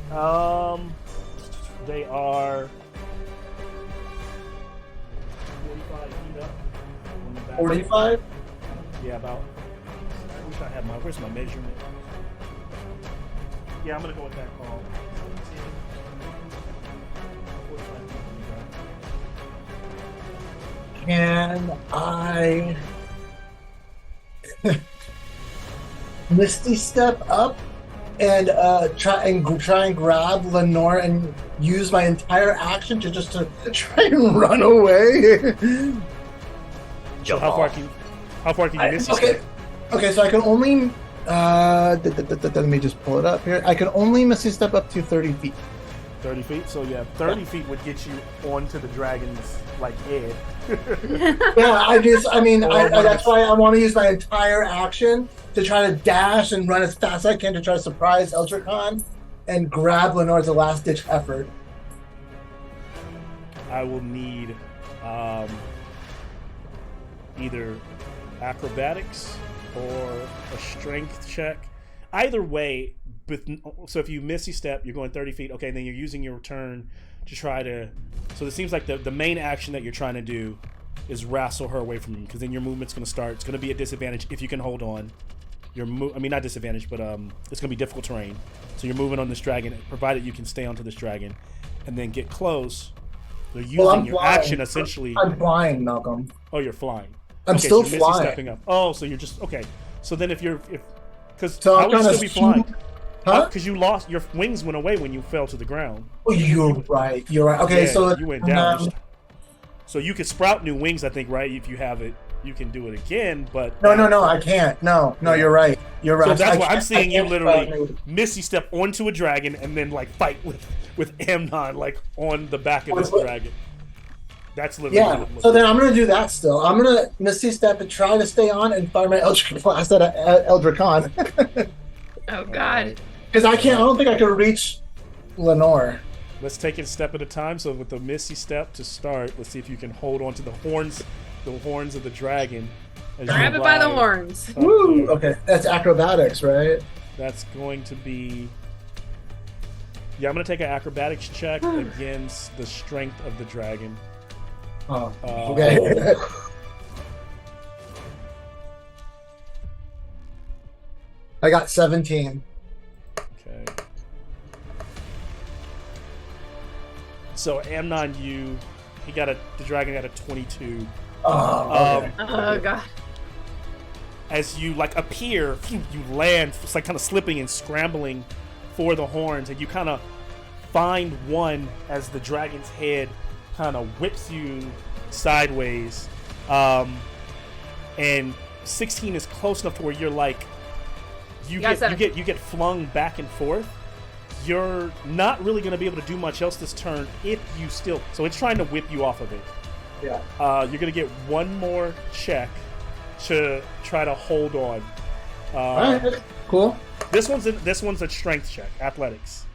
They are 45 feet up. On the back. 45? Yeah, about. I wish I had where's my measurement? Yeah, I'm gonna go with that call. 45 feet from the ground. Can I Misty step up and try and grab Lenore and use my entire action to try and run away? So Jump how far off. can you miss? Okay, so I can only let me just pull it up here. I can only Misty step up to 30 feet. 30 feet. So yeah, 30 feet would get you onto the dragon's head. Yeah, that's why I want to use my entire action to try to dash and run as fast as I can to try to surprise Eldricon and grab Lenore as a last-ditch effort. I will need either acrobatics or a strength check. Either way, so if you Misty Step, you're going 30 feet. Okay, then you're using your turn to try to... So it seems like the main action that you're trying to do is wrestle her away from you, because then your movement's going to start. It's going to be a disadvantage if you can hold on. Not disadvantage, but it's going to be difficult terrain. So you're moving on this dragon, provided you can stay onto this dragon, and then get close. You're using your flying. action essentially. I'm flying, Malcolm. Oh, you're flying. I'm Okay, still so you're flying. stepping up. Oh, so you're just okay. So then because So how I'm would you kinda still be flying? Huh? Because you lost your wings went away when you fell to the ground. Oh, you're right. You're right. Okay, Yeah, so you went down. So you could sprout new wings, I think, right? If you have it, you can do it again. But No, I can't. No, you're right. You're right. So that's I why I'm can't- seeing I you can't literally sprout new- Misty step onto a dragon and then fight with Amnon on the back of this What- dragon. That's literally Yeah. what it So was. then I'm gonna do that still. I'm gonna Misty Step and try to stay on and fire my Eldritch Blast at Eldricon. Oh God. Because I don't think I can reach Lenore. Let's take it a step at a time. So with the Misty Step to start, let's see if you can hold on to the horns of the dragon. As Grab you it by the ride horns. up Woo! there. Okay, that's acrobatics, right? That's going to be... Yeah, I'm going to take an acrobatics check against the strength of the dragon. Oh, okay. I got 17. Okay. So Amnon, the dragon got a 22. Oh, okay. Oh God. As you appear, you land. It's kind of slipping and scrambling for the horns, and you kind of find one as the dragon's head kind of whips you sideways. And 16 is close enough to where you're you get flung back and forth. You're not really going to be able to do much else this turn so it's trying to whip you off of it. Yeah. You're going to get one more check to try to hold on. All right. Cool. This one's a strength check, athletics.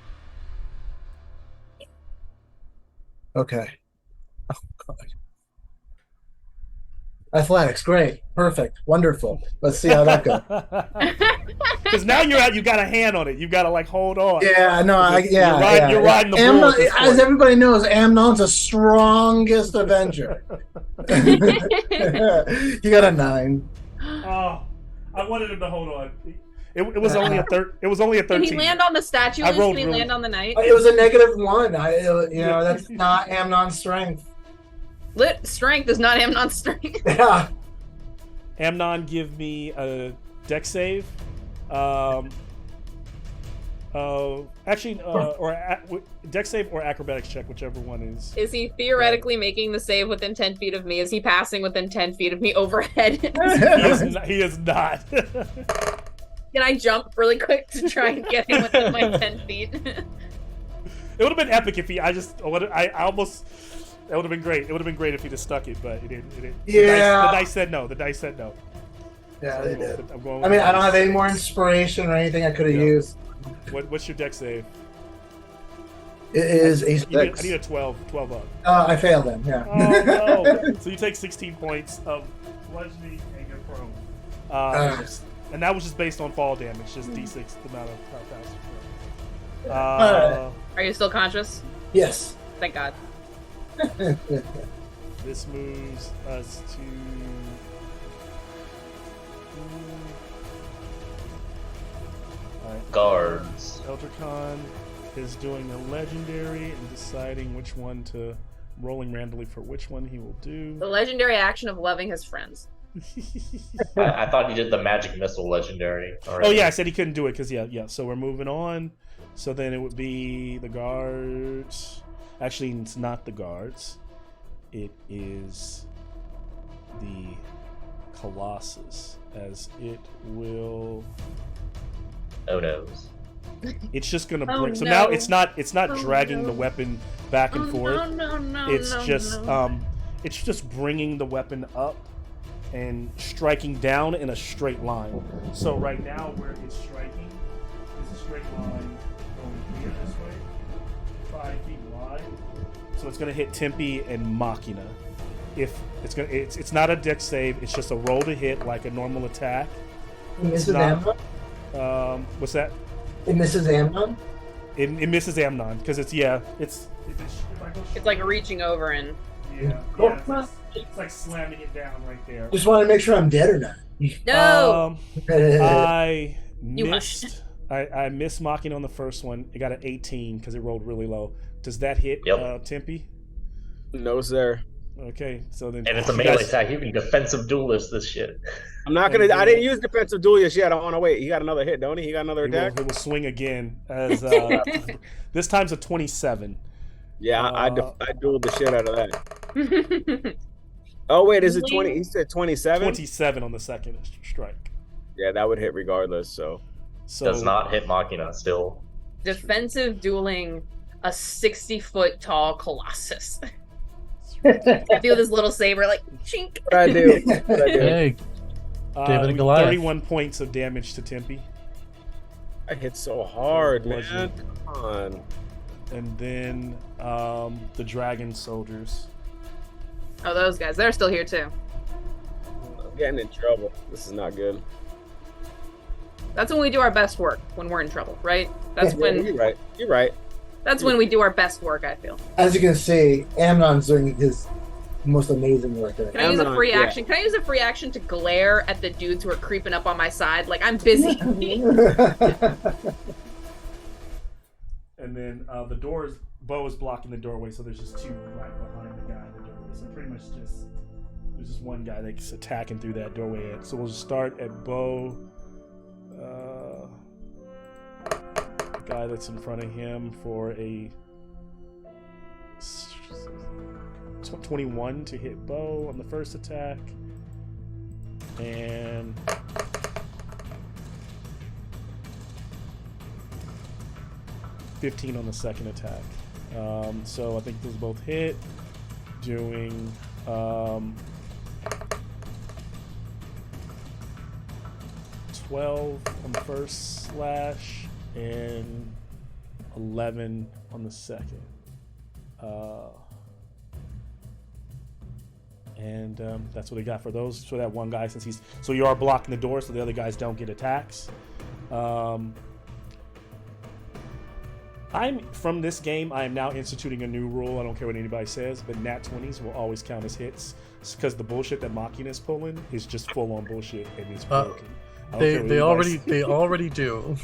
Okay. Oh, God. Athletics, great, perfect, wonderful. Let's see how that goes. Because now you got a hand on it. You got to hold on. Yeah, no, You're riding the bull at this As point. everybody knows, Amnon's the strongest Avenger. He got a 9. Oh, I wanted him to hold on. It was only a It was only a 13. Can he land on the statue? I rolled Can he really- land on the knight? It was a -1. That's not Amnon's strength. Lit strength is not Amnon's strength. Yeah. Amnon, give me a dex save. Dex save or acrobatics check, whichever one is. Is he theoretically making the save within 10 feet of me? Is he passing within 10 feet of me overhead? He is not. Can I jump really quick to try and get him within my 10 feet? It would have been epic if he. That would have been great. It would have been great if he just stuck it, but he didn't. Yeah. The dice said no. Yeah, they did. I'm going I with mean, the I don't dice. have any more inspiration or anything I could have Yeah. used. What's your dex save? It is a I need 6. a 12 up. I failed him, yeah. Oh no! So you take 16 points of bludgeoning and you're prone. And that was just based on fall damage, just d6 the amount of how fast you Alright. Are you still conscious? Yes. Thank God. This moves us to. Alright. Guards. Eldercon is doing a legendary and deciding which one to. Rolling randomly for which one he will do. The legendary action of loving his friends. I thought he did the magic missile legendary. Already. Oh yeah, I said he couldn't do it because yeah. So we're moving on. So then it would be the guards. Actually, it's not the guards. It is the Colossus, as it will. Oh noes. It's just gonna Oh, bring. So no. now it's not Oh, dragging no. the weapon back and forth. No, It's just bringing the weapon up and striking down in a straight line. So right now where it's striking is a straight line going here this way, 5 feet wide. So it's gonna hit Tempe and Machina. If it's not a dex save, it's just a roll to hit like a normal attack. It misses not- Amnon. What's that? It misses Amnon. It misses Amnon because it's if I go It's like reaching over and. it's like slamming it down right there. Just want to make sure I'm dead or not. No! I You missed. I missed mocking on the first one. It got an 18 because it rolled really low. Does that hit Yep. Tempe? No, sir. Okay, so then And it's a you melee guys- attack. You can defensive duelist this shit. I'm not gonna. I didn't use defensive duelist yet. I want to wait. He got another hit, don't he? He got another attack. He will swing again as this time's a 27. Yeah, I dueled the shit out of that. Oh wait, is it 20? He said 27. 27 on the second strike. Yeah, that would hit regardless. So So Does not hit Machina still. Defensive dueling a 60-foot tall Colossus. I feel this little saber like chink. what I do? What I do? Hey, David and Goliath. 31 points of damage to Tempe. I hit so hard, man. Come on. And then the dragon soldiers. Oh, those guys. They're still here too. I'm getting in trouble. This is not good. That's when we do our best work, when we're in trouble, right? That's when You're right. You're right. that's when we do our best work, I feel. As you can see, Amnon's doing his most amazing work right Can I use a Amnon, free yeah. action? Can I use a free action to glare at the dudes who are creeping up on my side? Like I'm busy. And then the doors, Bo is blocking the doorway, so there's just two right behind the guy in the doorway. So pretty much there's just one guy that's attacking through that doorway. So we'll just start at Bo. The guy that's in front of him for a 21 to hit Bo on the first attack. And $15 on the second attack. So I think those both hit. Doing 12 on the first slash and 11 on the second. And that's what they got for those. For that one guy, since so you are blocking the door, so the other guys don't get attacks. From this game, I am now instituting a new rule. I don't care what anybody says, but nat 20s will always count as hits because the bullshit that Machina is pulling is just full on bullshit and it's broken. I don't care what anybody They already do.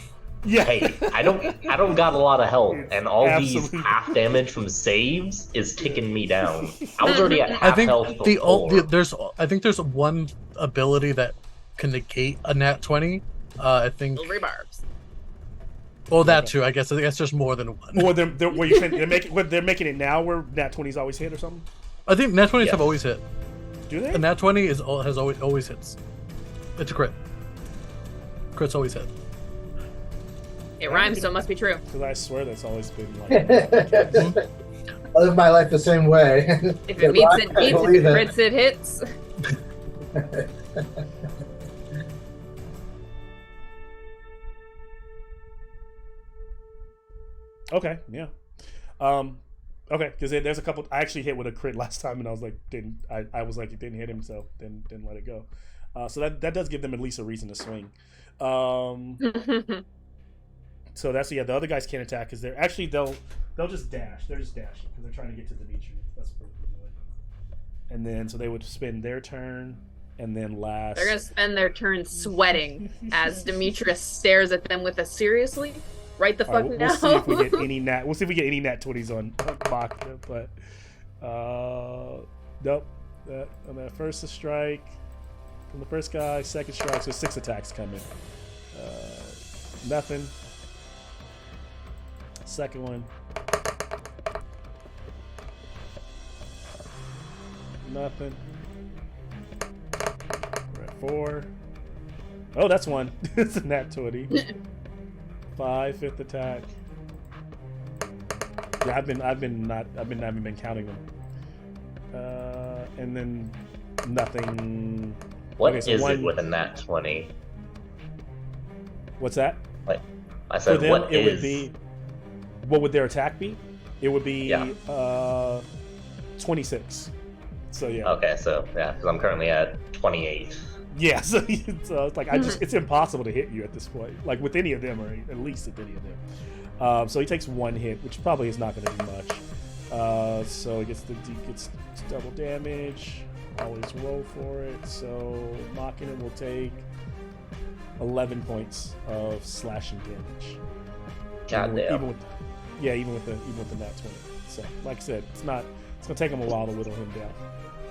Yeah. Hey, I don't got a lot of health, It's and all absolutely- these half damage from saves is ticking me down. I was already at I half think health before. there's one ability that can negate a nat 20. I think. Silvery barbs. Well, that too. I guess there's more than one. Or they're making it now where nat 20s always hit or something. I think nat 20s Yes. have always hit. Do they? A nat 20 has always hits. It's a crit. Crits always hit. It rhymes, so it must be true. Because I swear that's always been like. I live my life the same way. If it meets, it I meets. If believe it it. crits, it hits. Okay, yeah. Okay, because there's a couple. I actually hit with a crit last time, and I was like, I was like, it didn't hit him, so didn't let it go. So that does give them at least a reason to swing. So that's the other guys can't attack because they're actually they'll just dash. They're just dashing because they're trying to get to Dimitri. That's what they're doing. And then so they would spend their turn, and then last They're gonna spend their turn sweating as Demetrius stares at them with a seriously. Right the fuck All right, now. we'll see if we get any nat. We'll see if we get any nat 20s on Machina, but nope. On that first strike from the first guy, second strike, so 6 attacks coming. Nothing. Second one. Nothing. We're at 4. Oh, that's one. It's a nat 20. 5, 5th attack. Yeah, I've been counting them. And then nothing. What Okay, so is one- it with a nat 20? What's that? I For said, them, what it is... would be. What would their attack be? It would be 26. So yeah. Okay, so yeah, because I'm currently at 28. Yeah, so it's like it's impossible to hit you at this point, like with any of them, or at least with any of them. So he takes 1 hit, which probably is not going to do much. So he gets gets double damage. Always roll for it. So Machina will take 11 points of slashing damage. Goddamn. Even with the nat 20. So like I said, it's gonna take him a while to whittle him down.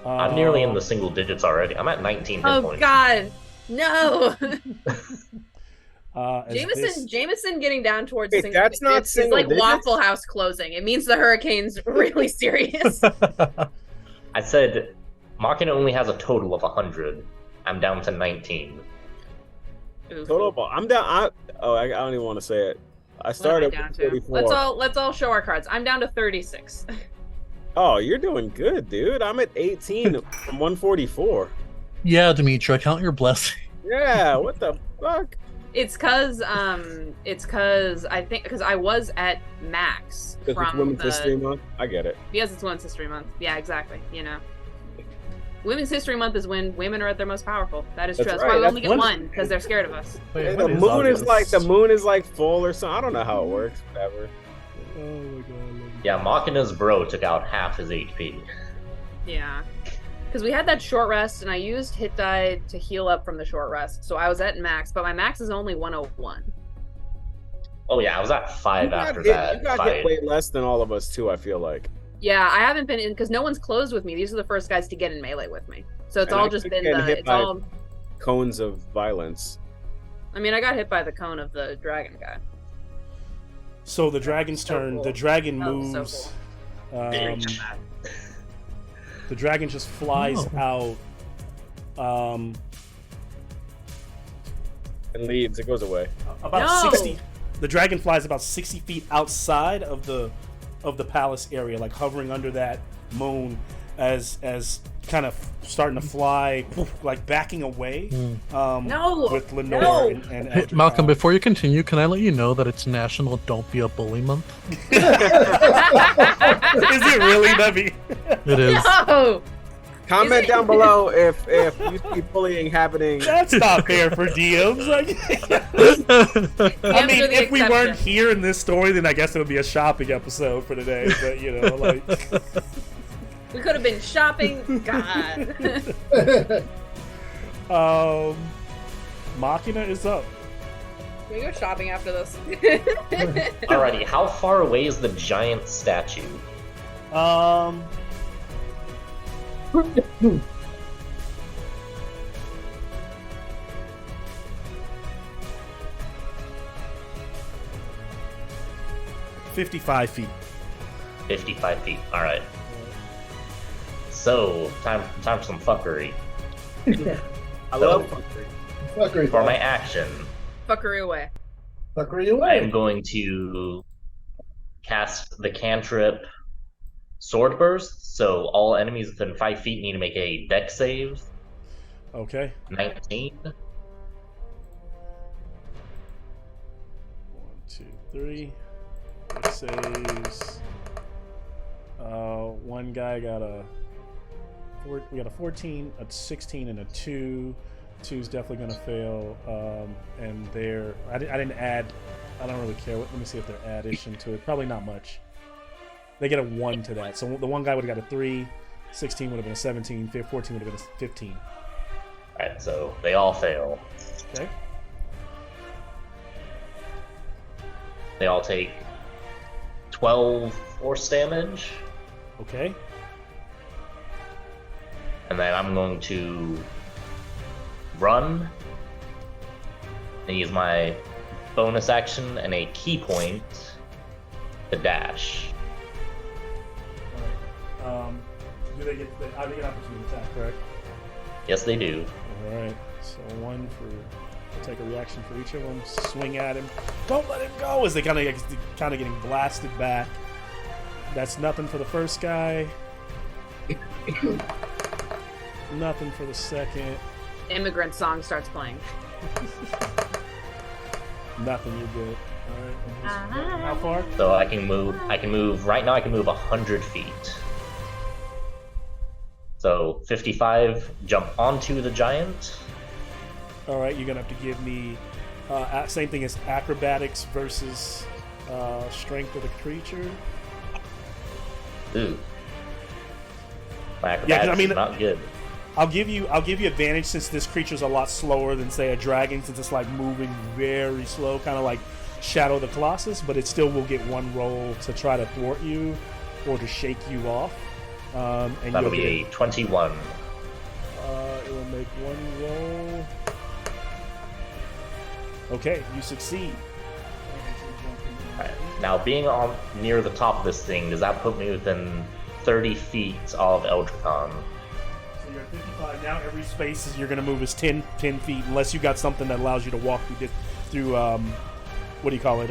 I'm nearly in the single digits already. I'm at 19 hit Oh points. God, no! Jameson. Jameson getting down towards Wait, single that's not digits is single like digits? Waffle House closing. It means the hurricane's really serious. I said Machina only has a total of 100. I'm down to 19. Oof. Total ball. I'm down. I don't even want to say it. I What am I started down with to? 44. Let's all show our cards. I'm down to 36. Oh, you're doing good, dude. I'm at 18 from 144. Yeah, Dimitri, count your blessing. Yeah, what the fuck? It's cause I think because I was at max Because it's from Women's History the Month. I get it. because it's Women's History Month. Yeah, exactly. You know, Women's History Month is when women are at their most powerful. That is true. That's That's why right. we only That's get when- one because they're scared of us. Wait, the what is moon is August? like full or something. I don't know how it works. Whatever. Oh my god. I love it. Yeah, Machina's bro took out half his HP. Yeah, because we had that short rest and I used hit die to heal up from the short rest, so I was at max, but my max is only 101. Oh yeah, I was at 5 You got after hit- that You got fight. hit way less than all of us too. I feel like. Yeah, I haven't been in because no one's closed with me. These are the first guys to get in melee with me, so it's And all I just keep been getting the. hit It's by- all. Cones of violence. I mean, I got hit by the cone of the dragon guy. So the dragon's So turn. cool. The dragon That was so moves. Very Um, good. the dragon just flies out. And leaves. It goes away. About No! 60. The dragon flies about 60 feet outside of the palace area, like hovering under that moon, as kind of starting to fly, like backing away. No! With Lenore No! and Hey, Eldritch Malcolm, Power. before you continue, can I let you know that it's National Don't Be a Bully Month? Is it really, Nubby? It is. No! Comment it- down below if you see bullying happening. That's not fair for DMs. Like, I DMs mean, are the if we weren't exception. here in this story, then I guess it would be a shopping episode for today. But you know, like, We could have been shopping. God. Machina is up. Can we go shopping after this? Alrighty, how far away is the giant statue? Um, $55 feet. 55 feet. Alright. So, time for some fuckery. I love. Fuckery. For my action, Fuckery away. Fuckery I am away. going to cast the cantrip Sword Burst, so all enemies within 5 feet need to make a dex save. Okay. 19. 1, 2, 3. It saves. One guy got we got a 14, a 16, and a 2. 2's definitely gonna fail. And there, I didn't add I don't really care. Let me see if they're addition to it. Probably not much. They get a 1 to that. So the one guy would have got a 3. 16 would have been a 17. 14 would have been a 15. Alright, so they all fail. Okay. They all take 12 force damage. Okay. And then I'm going to run and use my bonus action and a key point to dash. Alright. Do they get the opportunity attack, correct? Yes, they do. Alright. So 1 for... We'll take a reaction for each of them. Swing at him. Don't let him go! As they kind of getting blasted back. That's nothing for the first guy. Nothing for the second. Immigrant song starts playing. Nothing, you're good. Alright. How far? So I can move right now I can move 100 feet. So 55 jump onto the giant. Alright, you're gonna have to give me same thing as acrobatics versus strength of the creature. Ooh. My acrobatics is not good. I'll give you advantage since this creature's a lot slower than say a dragon, since it's like moving very slow, kind of like Shadow the Colossus, but it still will get 1 roll to try to thwart you or to shake you off. And that'll be a 21. It will make 1 roll. Okay, you succeed. Right. Now, being on near the top of this thing, does that put me within 30 feet of Eldricon? So you're at 55 now. Every space you're going to move is 10 feet, unless you got something that allows you to walk through what do you call it?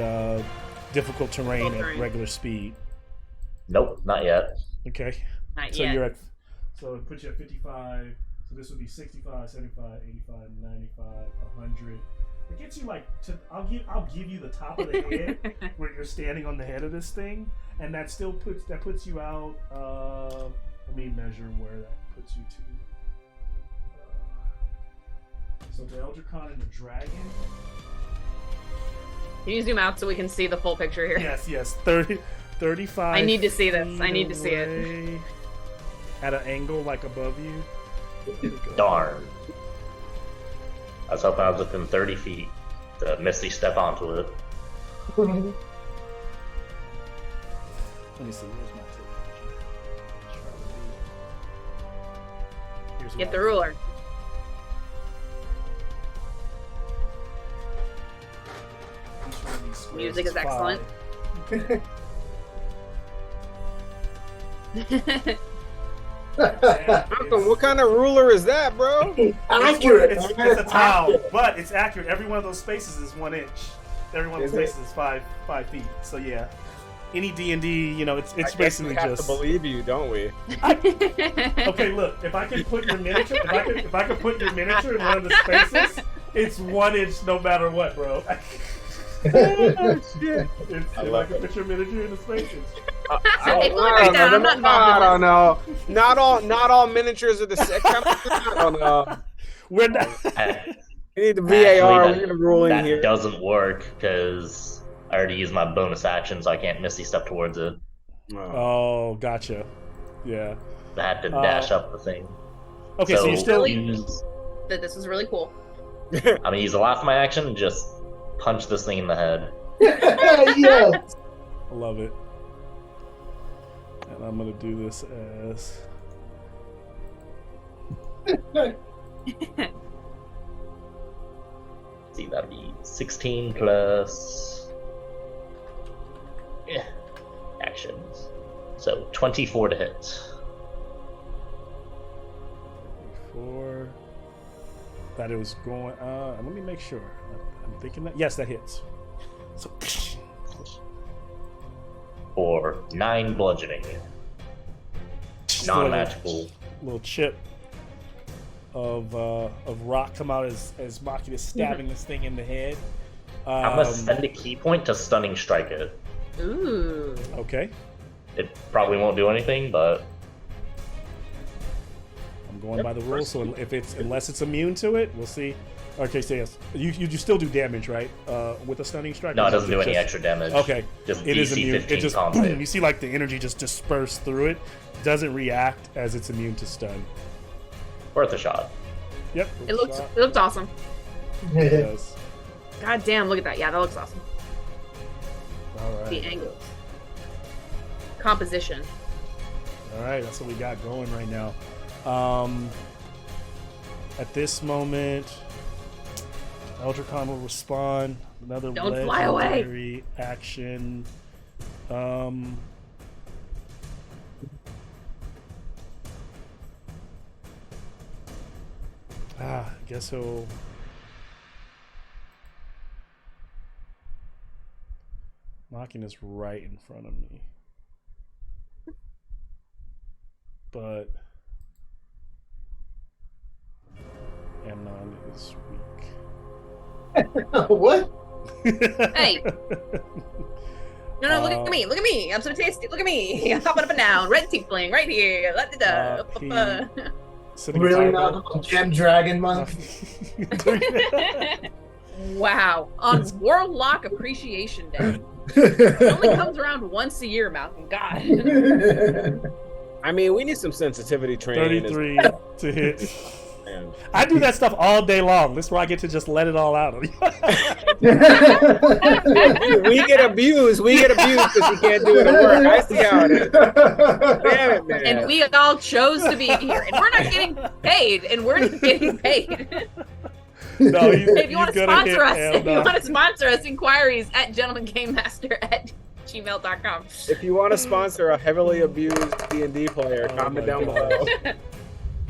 Difficult terrain at regular speed. Nope, not yet. Okay. Not So yet. you're at. So it puts you at 55. So this would be 65, 75, 85, 95, 100. It gets you like to. I'll give you the top of the head where you're standing on the head of this thing, and that still puts you out. Let me measure where that puts you to. So the Eldricon and the dragon. Can you zoom out so we can see the full picture here? Yes, 35. I need to see this. I feet need to see it. away, at an angle like above you. Darn. I was hoping I was within 30 feet to Misty step onto it. Let me see. Where's my tape? Get the ruler. Music is excellent. Malcolm, what kind of ruler is that, bro? Accurate. It's a tile, but it's accurate. Every one of those spaces is 1 inch. Every one of those spaces is 5 feet. So yeah, any D&D, it's I guess basically we have just. to believe you, don't we? Okay, look. If I can put your miniature, if I can put your miniature in one of the spaces, it's 1 inch no matter what, bro. If I can put your miniature in the spaces. Hey, put it right down. I'm not involved I in don't know. Not all miniatures are the same. I don't know. We're not. We need the VAR. Actually, We need a ruling that here. doesn't work because I already used my bonus action, so I can't Misty step towards it. Oh, gotcha. Yeah. I had to dash up the thing. Okay, so you still. use, That this was really cool. I'm gonna use the last of my action and just punch this thing in the head. Yes. I love it. And I'm gonna do this as. See, that'd be 16 plus actions. So 24 to hit. 4. That it was going. Let me make sure. I'm thinking that. Yes, that hits. So. For 9 bludgeoning. Non-magical. Little chip of rock come out as Maki is stabbing this thing in the head. I'm gonna spend a key point to stunning strike it. Ooh. Okay. It probably won't do anything, but I'm going by the rules. So if it's unless it's immune to it, we'll see. Okay, so yes, you still do damage, right? With a stunning strike. No, Or it doesn't do just- any extra damage. Okay, Just it is DC immune. 15 It just con save. you see like the energy just disperse through it. Doesn't react as it's immune to stun. Worth a shot. Yep. It looks awesome. It does. God damn, look at that. Yeah, that looks awesome. All right. The angles. Composition. All right, that's what we got going right now. At this moment, Eldricon will respond. Another Don't fly away. legendary action. I guess he'll. Machina's right in front of me. But Amnon is weak. What? Hey. No, look at me. Look at me. I'm so tasty. Look at me. I'm hopping up and down. Red tiefling right here. Sitting Really at not Gem Dragon month? Wow. On Warlock Appreciation Day. It only comes around once a year, Malcolm. God. I mean, we need some sensitivity training. 33 to hit. Man. I do that stuff all day long. This is where I get to just let it all out. We get abused. We get abused because we can't do it at work. I see how it is. Damn it, man. And we all chose to be here. And we're not getting paid. And we're getting paid. No, If you want to gotta hit sponsor us, if you Amnon. want to sponsor us, inquiries at gentlemangamemaster@gmail.com. If you want to sponsor a heavily abused D&D player, Oh comment my down God. below.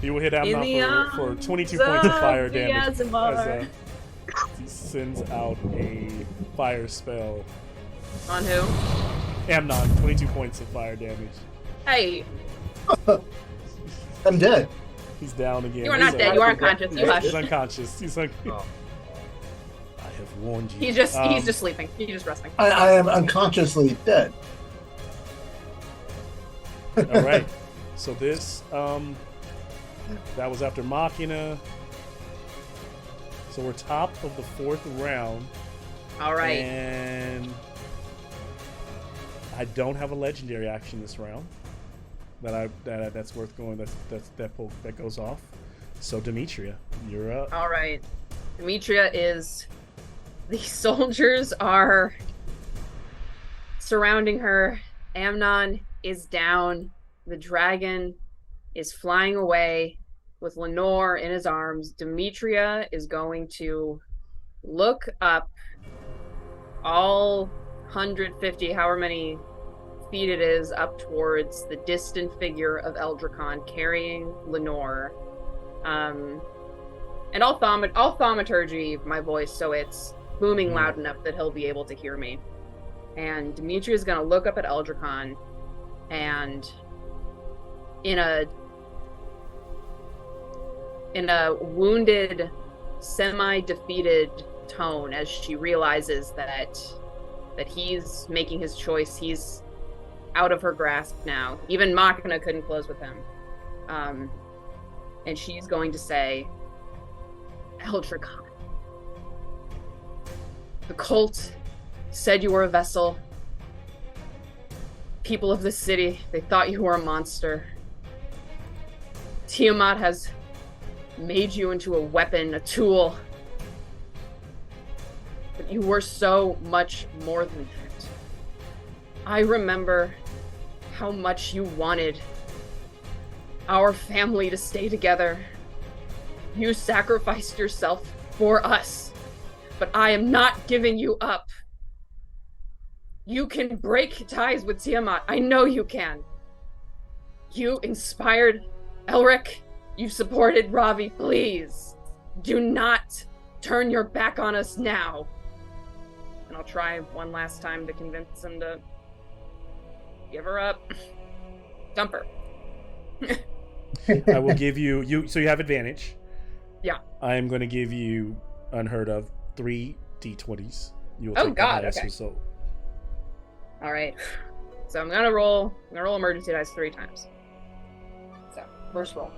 He will hit In the Amnon for 22 arms points of fire of the damage. Azimar. He sends out a fire spell. On who? Amnon, 22 points of fire damage. Hey, I'm dead. He's down again. you are not He's dead. You are unconscious. You hush. He's unconscious. He's like, Oh. I have warned you. He's just sleeping. He's just resting. I am unconsciously dead. All right. So this, that was after Machina. So we're top of the 4th round, All right. and I don't have a legendary action this round that's worth going. That goes off. So Demetria, you're up. All right. Demetria is. The soldiers are surrounding her. Amnon is down. The dragon is flying away with Lenore in his arms. Demetria is going to look up all 150, however many feet it is, up towards the distant figure of Eldricon carrying Lenore. And I'll thaumaturgy my voice so it's booming loud enough that he'll be able to hear me. And Demetria is going to look up at Eldricon and in a wounded, semi-defeated tone, as she realizes that he's making his choice, he's out of her grasp now. Even Machina couldn't close with him. And she's going to say, Eldricon, the cult said you were a vessel. People of the city, they thought you were a monster. Tiamat has made you into a weapon, a tool. But you were so much more than that. I remember how much you wanted our family to stay together. You sacrificed yourself for us, but I am not giving you up. You can break ties with Tiamat. I know you can. You inspired Elric. You supported Ravi. Please, do not turn your back on us now. And I'll try one last time to convince him to give her up. Dump her. I will give you. So you have advantage. Yeah. I am going to give you unheard of 3 d20s. You will Oh, take God, the highest okay. result. All right. So I'm gonna roll emergency dice 3 times. So first roll.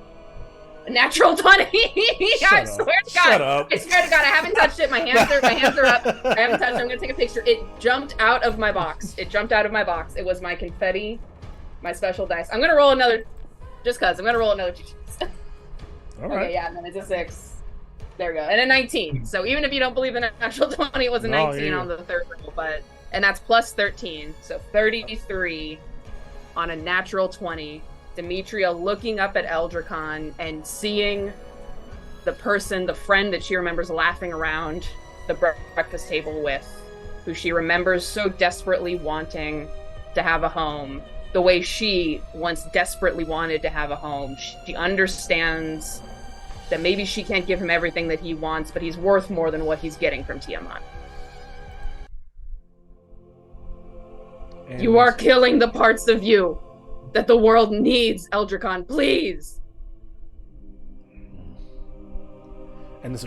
A natural 20. I Shut up. swear to God. Shut up. I swear to God, I haven't touched it. My hands are up. I haven't touched it. I'm gonna take a picture. It jumped out of my box. It was my confetti, my special dice. I'm gonna roll another, just cause. I'm gonna roll another 2 cheats. All right. Okay, yeah, and then it's a 6. There we go. And a 19. So even if you don't believe in a natural 20, it was a 19 on the third roll, and that's plus 13. So 33 on a natural 20. Demetria looking up at Eldricon and seeing the person, the friend that she remembers laughing around the breakfast table with, who she remembers so desperately wanting to have a home, the way she once desperately wanted to have a home. She understands that maybe she can't give him everything that he wants, but he's worth more than what he's getting from Tiamat. And You are killing the parts of you that the world needs, Eldricon, please. And this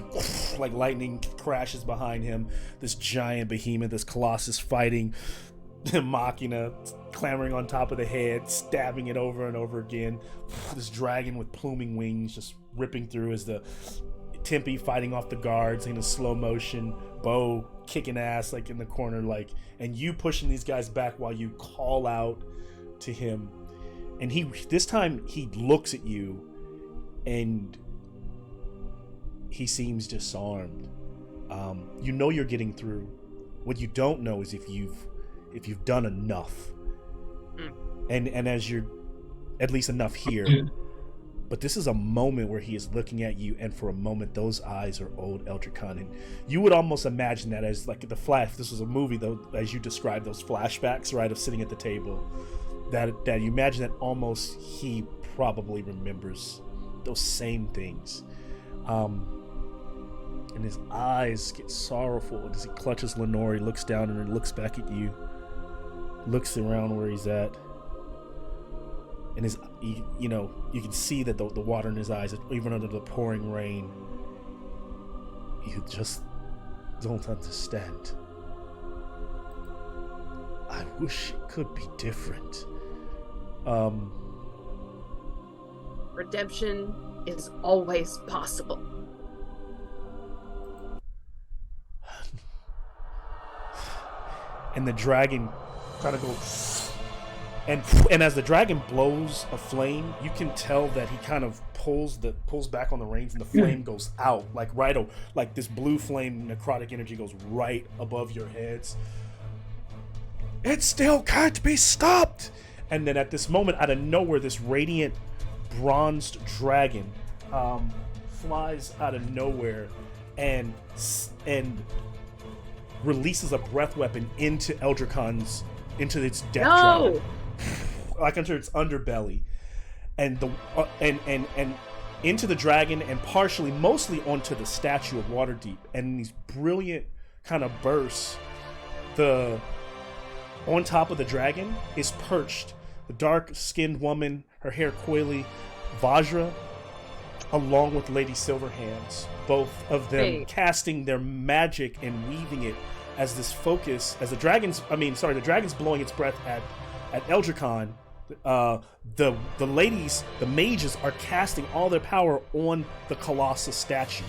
like lightning crashes behind him. This giant behemoth, this colossus fighting Machina, clambering on top of the head, stabbing it over and over again. This dragon with pluming wings just ripping through as the Tempe fighting off the guards in a slow motion, Bo kicking ass like in the corner, like, and you pushing these guys back while you call out to him. And this time he looks at you and he seems disarmed. You know you're getting through. What you don't know is if you've done enough. And as you're at least enough here. But this is a moment where he is looking at you, and for a moment those eyes are old Eldricon. And you would almost imagine that as like the flash, this was a movie though, as you described those flashbacks, right, of sitting at the table. That you imagine that almost he probably remembers those same things. And his eyes get sorrowful, and as he clutches Lenore, he looks down and he looks back at you, looks around where he's at, and you can see that the water in his eyes, even under the pouring rain. You just don't understand. I wish it could be different. Redemption is always possible. And the dragon kind of goes, and as the dragon blows a flame, you can tell that he kind of pulls back on the reins, and the flame goes out like this blue flame, necrotic energy goes right above your heads. It still can't be stopped. And then at this moment, out of nowhere, this radiant bronzed dragon flies out of nowhere and releases a breath weapon into its death trap, like into its underbelly, and into the dragon, and mostly onto the statue of Waterdeep. And in these brilliant kind of bursts, on top of the dragon is perched the dark-skinned woman, her hair coily, Vajra, along with Lady Silverhands, both of them casting their magic and weaving it as this focus, as the dragon's blowing its breath at Eldricon. The ladies, the mages, are casting all their power on the Colossus statue,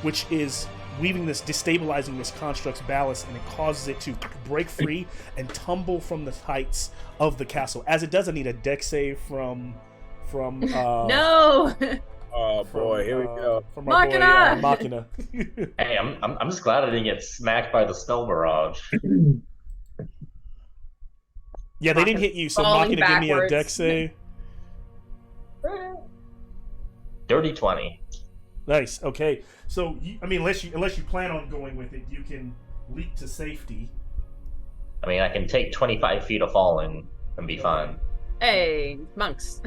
which is destabilizing this construct's ballast, and it causes it to break free and tumble from the heights of the castle. As it does, I need a dex save from No. Oh boy, here we go. From our Machina! boy, Machina. Hey, I'm just glad I didn't get smacked by the spell barrage. Yeah, they didn't hit you, so Falling Machina, give me a backwards. dex save. Dirty 20. Nice. Okay. So unless you plan on going with it, you can leap to safety. I mean, I can take 25 feet of falling and be fine. Hey, monks.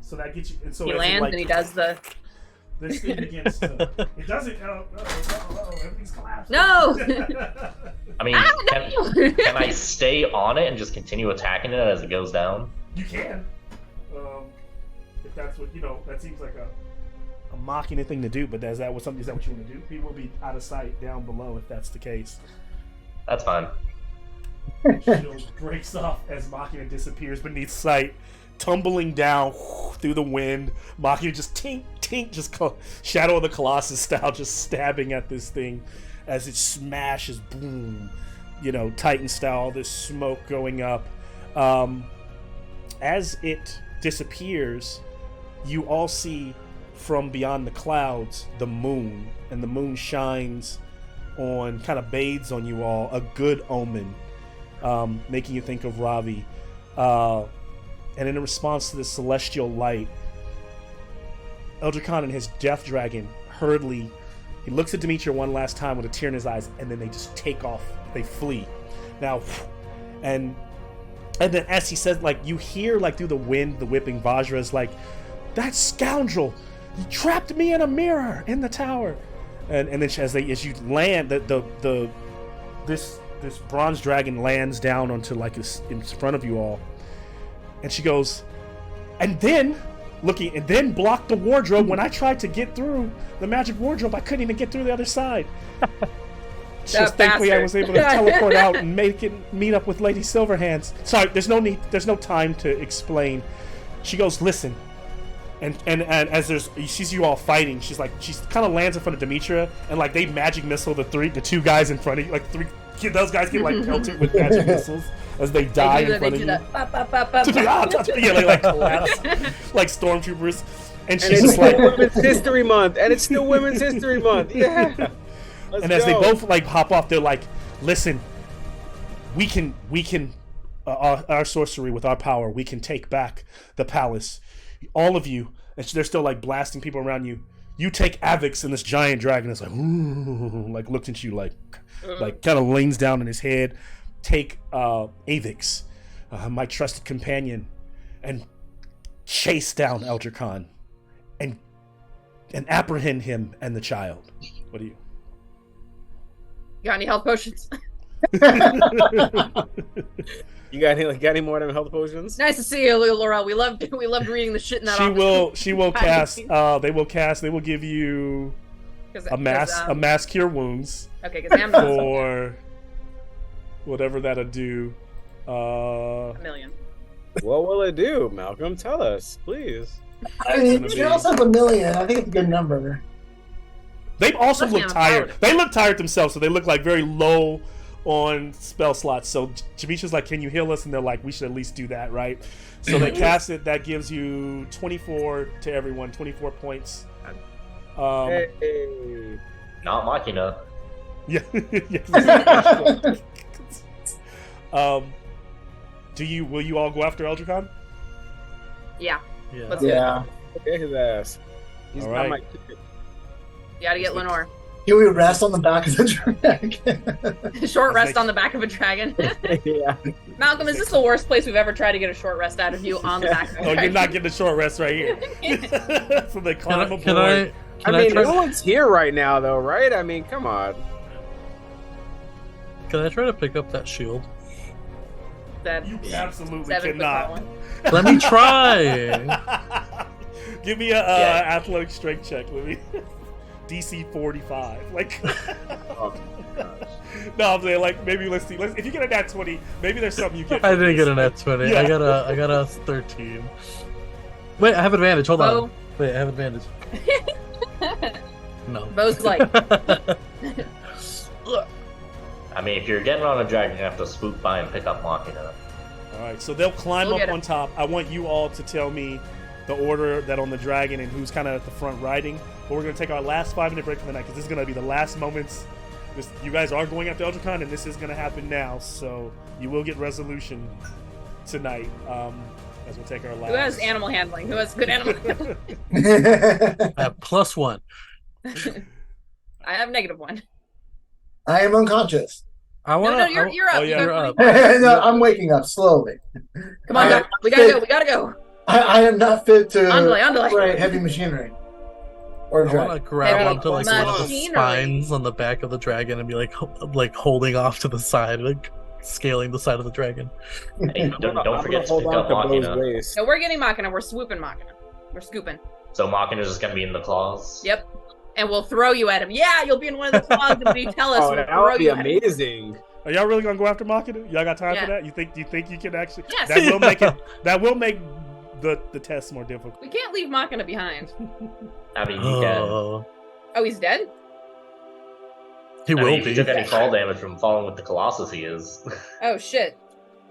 So that gets you. And so He as it, lands like, and he does the this thing begins to. It doesn't. Everything's collapsing. No! I mean, can I stay on it and just continue attacking it as it goes down? You can. If that's what that seems like a Machina thing to do. But is that what you want to do? People will be out of sight down below if that's the case. That's fine. Shield breaks off as Machina disappears beneath sight. tumbling down through the wind. Machina just tink, tink, just Shadow of the Colossus style, just stabbing at this thing as it smashes, boom, Titan style, all this smoke going up. As it disappears, you all see from beyond the clouds the moon, and the moon shines on, kind of bathes on you all, a good omen, making you think of Ravi. And in response to the celestial light, Eldar Khan and his death dragon hurriedly, he looks at Demetra one last time with a tear in his eyes, and then they just take off. They flee. Now, and then as he says, you hear, through the wind, the whipping Vajras, that scoundrel, he trapped me in a mirror in the tower. And then as you land, this bronze dragon lands down onto in front of you all, and she goes, and then blocked the wardrobe. When I tried to get through the magic wardrobe, I couldn't even get through the other side. Just thankfully I was able to teleport out and meet up with Lady Silverhands. Sorry, there's no time to explain. She goes, listen. And as she sees you all fighting, she kind of lands in front of Demetra, and they magic missile the two guys in front of you, those guys get pelted with magic missiles as they die in front of you. Collapse, like stormtroopers, and she's just Women's History Month, and it's still Women's History Month. Yeah. And as they both hop off, they're like, listen, we can our sorcery, with our power, we can take back the palace. All of you, and they're still blasting people around you. You take Avix, and this giant dragon is looks at you kind of leans down in his head. Take Avix, my trusted companion, and chase down Eldar Khan, and apprehend him and the child. What do you? Got any health potions? You got any more of them health potions? Nice to see you, Laurel. We loved reading the shit in that. She will cast. They will give you a mass cure wounds. Okay, because I'm not for whatever that'll do. $1 million. What will it do, Malcolm? Tell us, please. I mean, she also has $1 million. I think it's a good number. They also look tired. They look tired themselves, so they look very low on spell slots. So Demetra's can you heal us? And they're we should at least do that, right? So they cast it. That gives you 24 to everyone, 24 points. Hey. Not Machina. Yeah. Will you all go after Eldar Khan? Yeah. Yeah. Yeah. Get his ass. He's all not right. my kid. You gotta get Lenore. Can we rest on the back of the dragon? Short rest on the back of a dragon. Yeah. Malcolm, is this the worst place we've ever tried to get a short rest out of you, on the back of a dragon? You're not getting a short rest right here. So they climb aboard. No one's here right now, though, right? I mean, come on. Can I try to pick up that shield? You absolutely cannot. Let me try. Give me a athletic strength check, let me. DC 45. Oh my gosh. No, I'm saying maybe let's see. If you get a nat 20, maybe there's something you get. I didn't get a nat 20. Yeah. I got a 13. Wait, I have advantage. Hold on. Wait, I have advantage. No. Bo's I mean, if you're getting on a dragon, you have to swoop by and pick up Machina. Alright, so they'll climb up on top. I want you all to tell me the order that on the dragon and who's kind of at the front riding. But we're going to take our last 5-minute break for the night, because this is going to be the last moments. You guys are going after Eldar Khan, and this is going to happen now. So you will get resolution tonight as we'll take our last. Who has animal handling? Who has good animal handling? I have +1. I have -1. I am unconscious. I want No, you're up. Oh, yeah. You're up. No, I'm waking up slowly. Come on, Doc. We gotta go. I am not fit to Andale. operate heavy machinery. Or I drag. want to grab onto one of the Machinery. spines on the back of the dragon and be like holding off to the side, scaling the side of the dragon. Hey, don't forget to pick up Machina. No, we're getting Machina. We're swooping Machina. We're scooping. So Machina's just gonna be in the claws? Yep. And we'll throw you at him. Yeah, you'll be in one of the claws, and when you tell us, we'll that throw would be you at him. amazing. Are y'all really gonna go after Machina? Y'all got time Yeah. for that? You think you can actually? Yes. That will make the test more difficult. We can't leave Machina behind. I mean, you can. Oh, he's dead? He I will mean, if be. you took any fall damage from falling with the Colossus, he is. Oh, shit.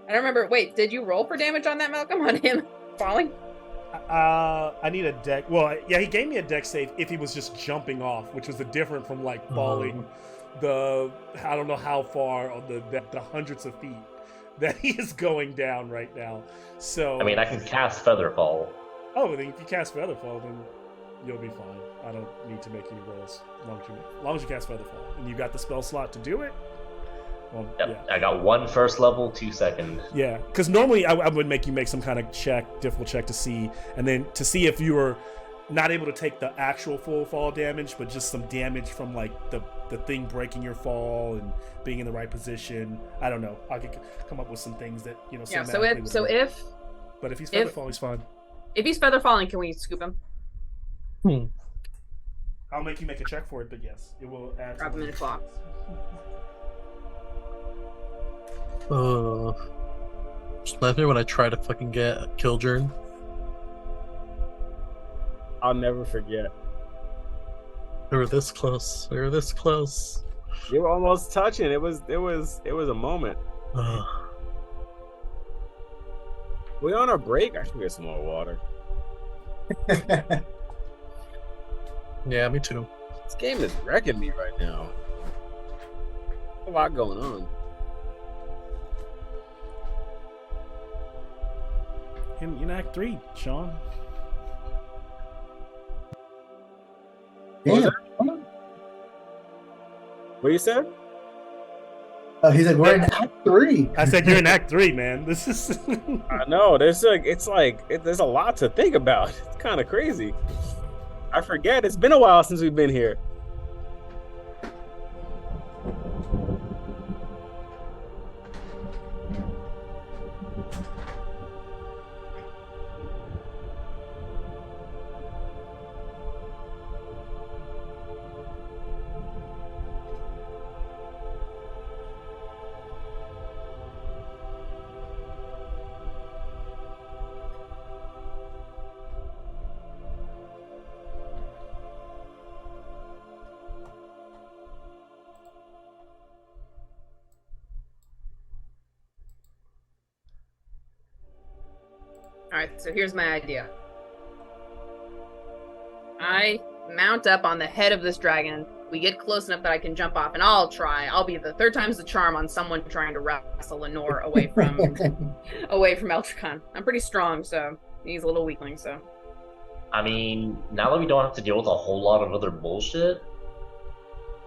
I don't remember. Wait, did you roll for damage on that, Malcolm? On him falling? I need a deck. Well, yeah, he gave me a deck save if he was just jumping off, which was different from like falling I don't know how far on the hundreds of feet that he is going down right now. So I mean, I can cast Featherfall. Oh, then if you cast Featherfall, then you'll be fine. I don't need to make any rolls as long as you cast Featherfall and you got the spell slot to do it. Well, Yep. Yeah. I got 1 first level, 2 second. Yeah, because normally I would make you make some kind of difficult check to see, and then to see if you were not able to take the actual full fall damage, but just some damage from like the thing breaking your fall and being in the right position. I don't know. I could come up with some things that Yeah. But if he's Featherfall, he's fine. If he's feather falling, can we scoop him? I'll make you make a check for it, but yes, it will add. Drop him in a clock. Just reminds me when I try to fucking get Killjourn. I'll never forget. We were this close. We were this close. You were almost touching. It was a moment. We on our break? I should get some more water. Yeah, me too. This game is wrecking me right now. A lot going on. In Act 3, Sean. Damn. What you said? Oh, he's like, we're in Act 3. I said you're in Act 3, man. This is. I know. There's there's a lot to think about. It's kind of crazy. I forget. It's been a while since we've been here. Alright, so here's my idea. I mount up on the head of this dragon. We get close enough that I can jump off, and I'll try. I'll be the third time's the charm on someone trying to wrestle Lenore away from Eltricon. I'm pretty strong, so he's a little weakling, so. I mean, now that we don't have to deal with a whole lot of other bullshit,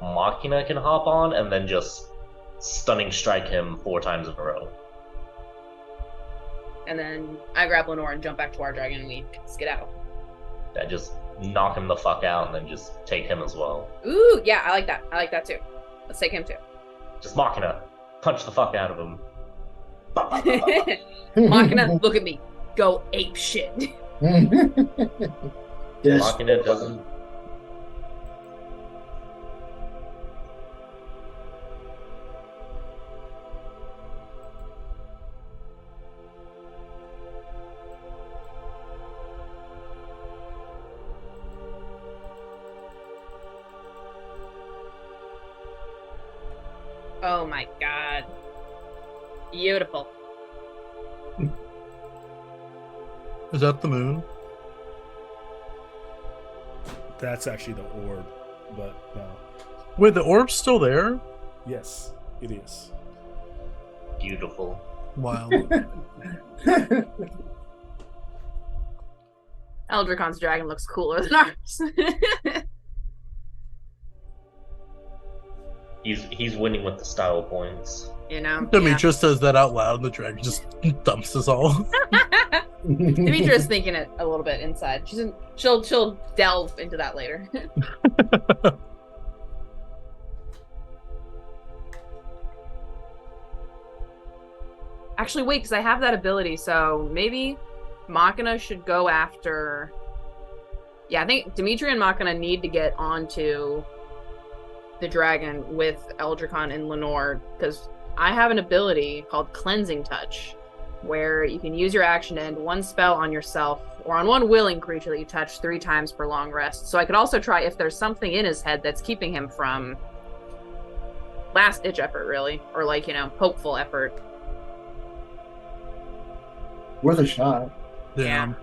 Machina can hop on and then just stunning strike him 4 times in a row. And then I grab Lenore and jump back to our dragon and we skedaddle. Yeah, just knock him the fuck out and then just take him as well. Ooh, yeah, I like that. I like that too. Let's take him too. Just Machina. Punch the fuck out of him. Machina, look at me. Go ape shit. Yes. Machina doesn't. Oh my god. Beautiful. Is that the moon? That's actually the orb, but no. Wait, the orb's still there? Yes, it is. Beautiful. Wow. Eldricon's dragon looks cooler than ours. He's winning with the style points. You know? Demetrius says that out loud and the dragon just dumps us all. Demetrius thinking it a little bit inside. She'll delve into that later. Actually, wait, because I have that ability, so maybe Machina should go after... Yeah, I think Dimitri and Machina need to get onto the dragon with Eldricon and Lenore, because I have an ability called Cleansing Touch where you can use your action to end one spell on yourself or on one willing creature that you touch 3 times per long rest. So I could also try if there's something in his head that's keeping him from last-ditch effort, really, or like, hopeful effort. Worth a shot. Yeah.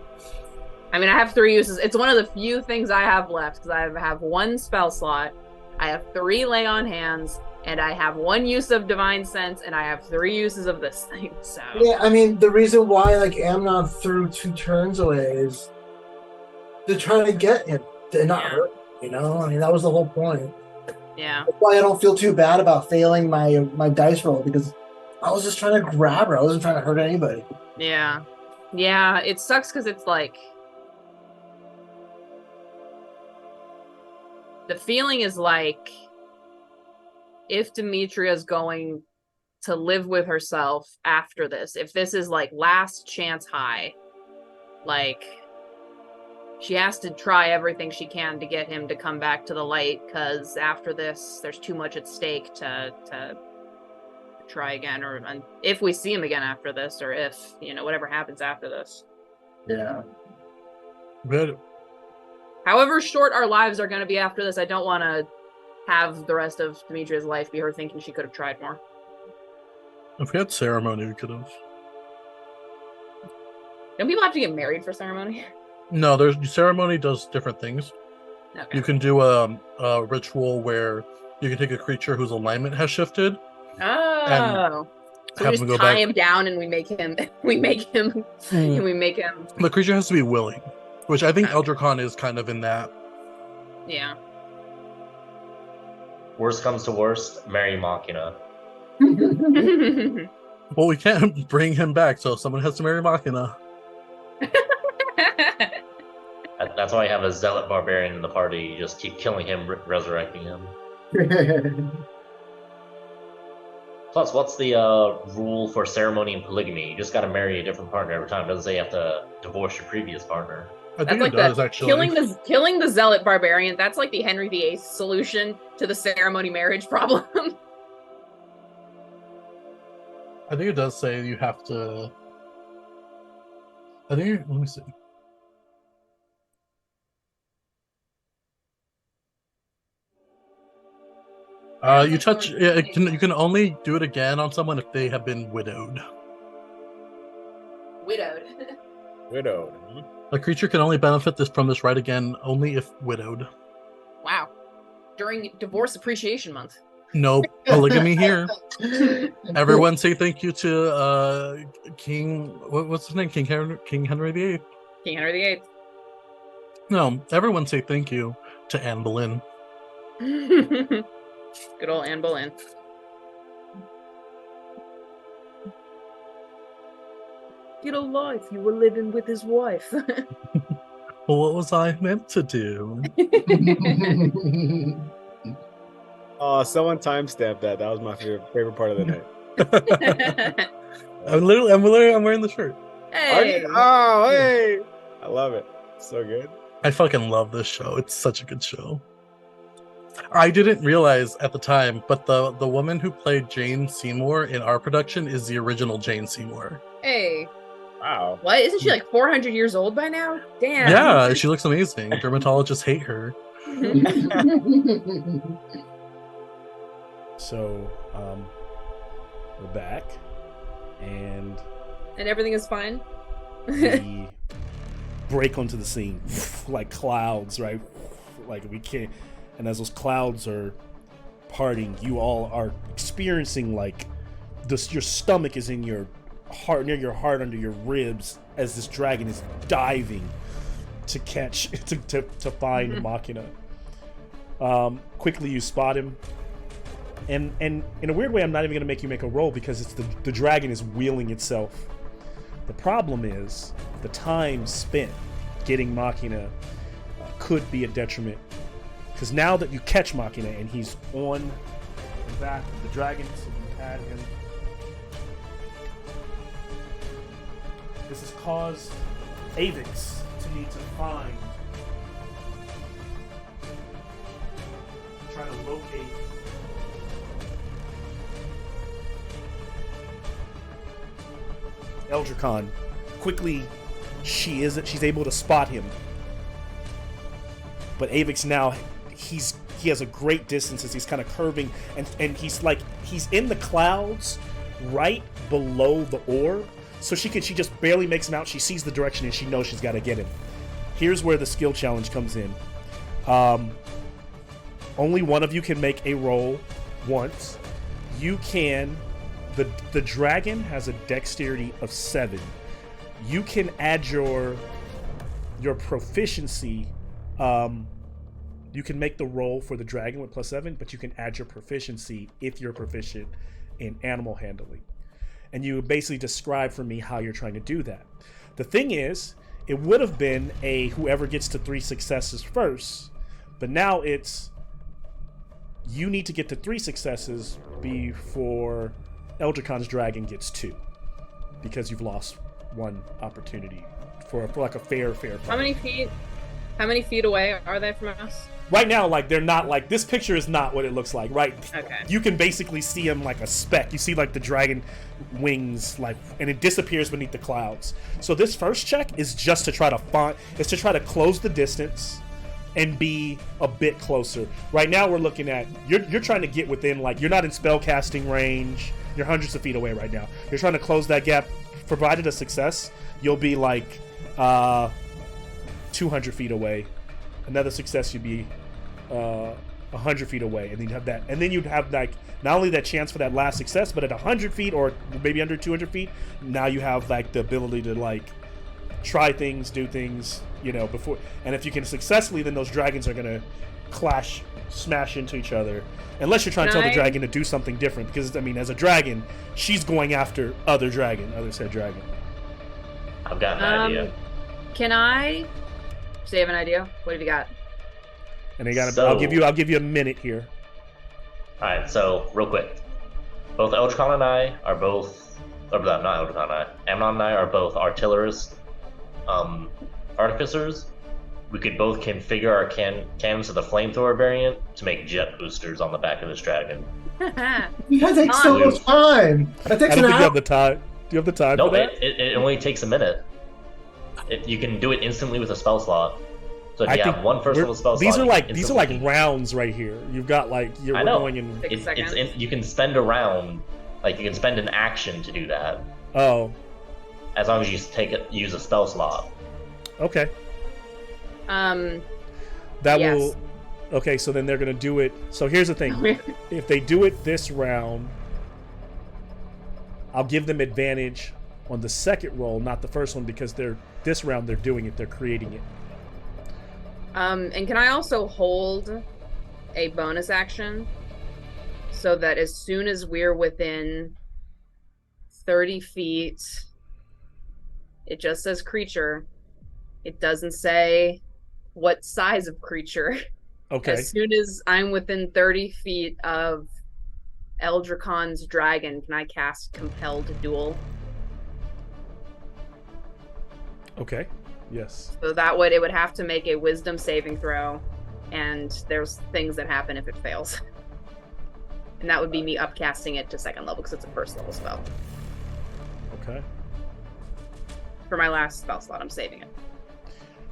I mean, I have 3 uses. It's one of the few things I have left, because I have 1 spell slot, I have 3 lay on hands, and I have 1 use of divine sense, and I have 3 uses of this thing. So Yeah, I mean, the reason why like Amnon threw 2 turns away is to try to get him to not hurt. I mean, that was the whole point. yeah, That's why I don't feel too bad about failing my dice roll, because I was just trying to grab her. I wasn't trying to hurt anybody. yeah. It sucks because it's like the feeling is like if Demetria's going to live with herself after this, if this is like last chance high, like she has to try everything she can to get him to come back to the light, because after this there's too much at stake to try again, or if we see him again after this, or if whatever happens after this. Yeah. Good. However short our lives are going to be after this, I don't want to have the rest of Demetria's life be her thinking she could have tried more. If we had ceremony, we could have. Don't people have to get married for ceremony? No, ceremony does different things. Okay. You can do a ritual where you can take a creature whose alignment has shifted. Oh. So have we them just go tie back. him down and we make him The creature has to be willing, which I think Okay. Eldrakon is kind of in that. yeah. Worst comes to worst, Mary Machina. Well, we can't bring him back, so someone has to marry Machina. That's why I have a zealot barbarian in the party. You just keep killing him, resurrecting him. Plus, what's the rule for ceremony and polygamy? You just got to marry a different partner every time. It doesn't say you have to divorce your previous partner. I That's think like it does, the actually. killing the zealot barbarian. That's like the Henry VIII solution to the ceremony marriage problem. I think it does say you have to. Let me see. You touch. Yeah, you can only do it again on someone if they have been widowed. Widowed. Widowed. A creature can only benefit from this right again only if widowed. Wow. During Divorce Appreciation Month. No polygamy here. Everyone say thank you to King. What's his name? King Henry VIII. King Henry VIII. No, everyone say thank you to Anne Boleyn. Good old Anne Boleyn. Get a life, you were living with his wife. Well, what was I meant to do? Oh, someone timestamped that. That was my favorite part of the night. I'm wearing the shirt. Hey! Oh, hey! I love it. So good. I fucking love this show. It's such a good show. I didn't realize at the time, but the woman who played Jane Seymour in our production is the original Jane Seymour. Hey. Wow. What? Isn't she like 400 years old by now? Damn. Yeah, she looks amazing. Dermatologists hate her. So, we're back, and And everything is fine? we break onto the scene like clouds, right? Like we can't. And as those clouds are parting, you all are experiencing like this. Your stomach is in your heart, near your heart, under your ribs, as this dragon is diving to catch to find Machina. Quickly, you spot him. And in a weird way, I'm not even going to make you make a roll because it's the dragon is wheeling itself. The problem is the time spent getting Machina could be a detriment. Because now that you catch Machina and he's on the back of the dragon, so you had him. This has caused Avix to need to try to locate Eldricon quickly, she's able to spot him. But Avix now, he has a great distance as he's kind of curving, and he's in the clouds right below the orb, so she just barely makes him out. She sees the direction and she knows she's got to get him. Here's where the skill challenge comes in. Only one of you can make a roll once. You can. The dragon has a dexterity of 7. You can add your proficiency. You can make the roll for the dragon with +7, but you can add your proficiency if you're proficient in animal handling. And you basically describe for me how you're trying to do that. The thing is, it would have been a whoever gets to 3 successes first, but now it's you need to get to 3 successes before Eldricon's dragon gets 2, because you've lost 1 opportunity for like a fair fight. How many feet away are they from us? Right now, like, they're not, like, this picture is not what it looks like, right? Okay. You can basically see him like a speck. You see, like, the dragon wings, like, and it disappears beneath the clouds. So this first check is just to try to close the distance and be a bit closer. Right now, we're looking at, you're trying to get within, like, you're not in spell casting range. You're hundreds of feet away right now. You're trying to close that gap. Provided a success, you'll be, like, 200 feet away. Another success, you'd be 100 feet away, and then you have that, and then you'd have, like, not only that chance for that last success, but at 100 feet or maybe under 200 feet, now you have, like, the ability to, like, try things, do things, you know, before. And if you can successfully, then those dragons are gonna smash into each other, unless you're trying to tell the dragon to do something different, because I mean, as a dragon, she's going after other said dragon. I've got an idea. Can I? So you have an idea? What have you got? And I'll give you a minute here. All right, so real quick, both Eldricon and I are both, or not Eldricon and I, Amnon and I are both artillerists, artificers. We could both configure our cannons to the flamethrower variant to make jet boosters on the back of this dragon. That takes so much time. That takes I don't an think hour. you have the time. Do you have the time No, for that? it only takes a minute. You can do it instantly with a spell slot. So if you have one person with a spell these slot, these are like rounds right here. You've got, like, you're going in. You can spend a round, like, you can spend an action to do that. Oh. As long as you use a spell slot. Okay. Yes. Will. Okay, so then they're gonna do it. So here's the thing: if they do it this round, I'll give them advantage on the second roll, not the first one, because this round they're doing it. They're creating it. And can I also hold a bonus action so that as soon as we're within 30 feet, it just says creature. It doesn't say what size of creature. Okay. As soon as I'm within 30 feet of Eldricon's dragon, can I cast Compelled Duel? Okay. Yes. So that it would have to make a wisdom saving throw, and there's things that happen if it fails. And that would be me upcasting it to 2nd level because it's a 1st level spell. Okay. For my last spell slot, I'm saving it.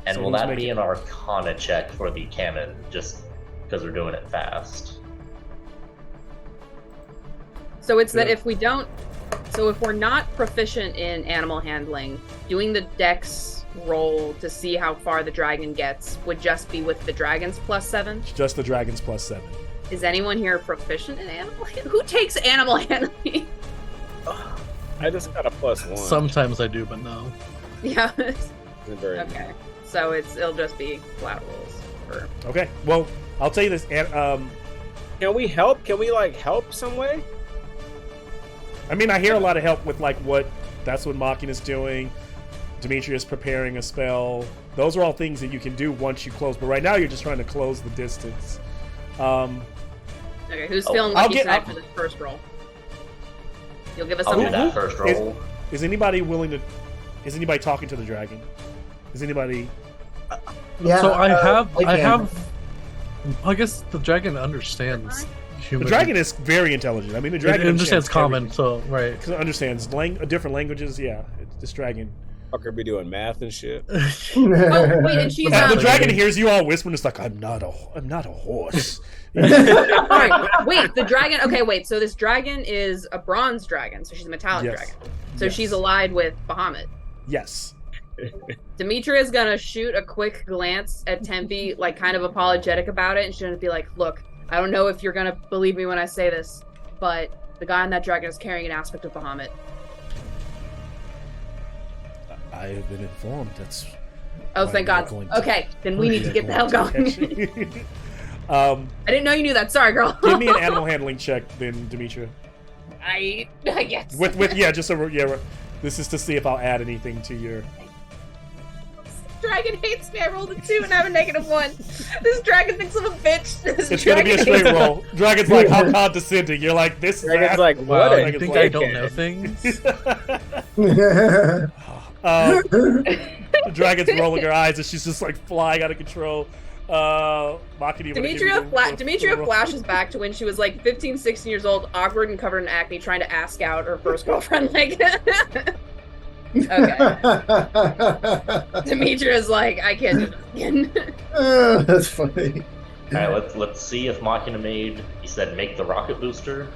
And So will who's that be making- an Arcana check for the cannon, just because we're doing it fast? So it's that Yeah. if we're not proficient in animal handling, doing the dex roll to see how far the dragon gets would just be with the dragon's +7. Just the dragons +7. Is anyone here proficient in animal handling? Who takes animal handling? I just got a +1. Sometimes I do, but no. Yeah. Isn't very Okay. So it'll just be flat rolls. For... Okay. Well, I'll tell you this. Can we help? Can we, like, help some way? I mean, I hear a lot of help with, like, that's what Mocking is doing. Demetrius preparing a spell. Those are all things that you can do once you close. But right now, you're just trying to close the distance. Okay, who's Oh, feeling I'll lucky get- tonight I'll- for the first roll? You'll give us I'll do something? that first roll. Is anybody willing to? Is anybody talking to the dragon? Is anybody? Yeah. So I can. guess the dragon understands human. The dragon is very intelligent. I mean, the It dragon understands everything. common, so right. 'Cause it understands different languages. Yeah, this dragon. Fucker be doing math and shit. Oh wait, and she's The dragon hears you all whispering. It's like, I'm not a horse. Sorry, wait, the dragon. Okay, wait. So this dragon is a bronze dragon. So she's a metallic Yes. dragon. So Yes. she's allied with Bahamut. Yes. Demetria is gonna shoot a quick glance at Tempe, like kind of apologetic about it, and she's gonna be like, "Look, I don't know if you're gonna believe me when I say this, but the guy on that dragon is carrying an aspect of Bahamut." I have been informed. That's. Oh, why thank we are God. going to- Okay, then we need to get the hell going going. to catch you. I I didn't know you knew that. Sorry, girl. give me an animal handling check, then, Demetria. I guess. With yeah, just so yeah. This is to see if I'll add anything to your. Dragon hates me. I rolled a 2 and I have a -1. This dragon thinks I'm a bitch. This It's gonna be a dragon straight hates me. roll. Dragon's like, how condescending. You're like, this is. Dragon's like, Wow, what a you think like- I don't know things? The dragon's rolling her eyes and she's just like flying out of control. Makini, Demetria flashes back to when she was like 15, 16 years old, awkward and covered in acne, trying to ask out her first girlfriend. Like, okay. Demetria's like, I can't do this again. That's funny. All right, let's see if Machina made. He said make the rocket booster.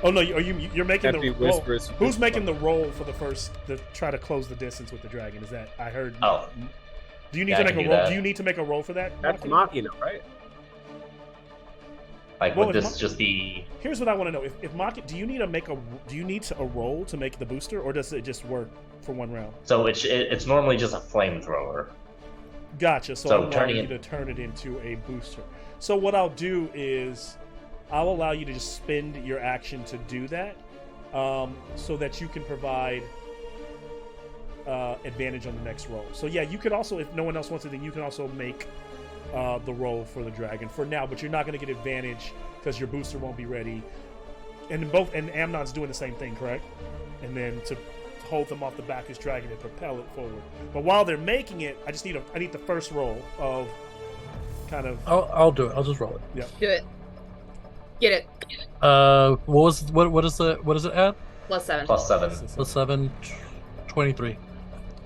Oh no, you're making Happy the roll. whispers. Who's making the roll for the first to try to close the distance with the dragon? Is that I heard? Oh. Do you need Yeah, to I make can a do roll? that. Do you need to make a roll for that? That's Makini? Machina, right? Like, Well, would it's this just be? Here's what I want to know: if Maki, do you need a roll to make the booster, or does it just work for one round? So it's normally just a flamethrower. Gotcha. So So I'll allow turning you it- to turn it into a booster. So what I'll do is I'll allow you to just spend your action to do that, so that you can provide advantage on the next roll. So yeah, you could also, if no one else wants it, then you can also make the roll for the dragon for now. But you're not going to get advantage because your booster won't be ready. And Amnon's doing the same thing, correct? And then to hold them off the back of his dragon and propel it forward. But while they're making it, I need the first roll of kind of I'll do it. I'll just roll it. Do it. Get it. What is it at? +7. +7. Plus 7, 23.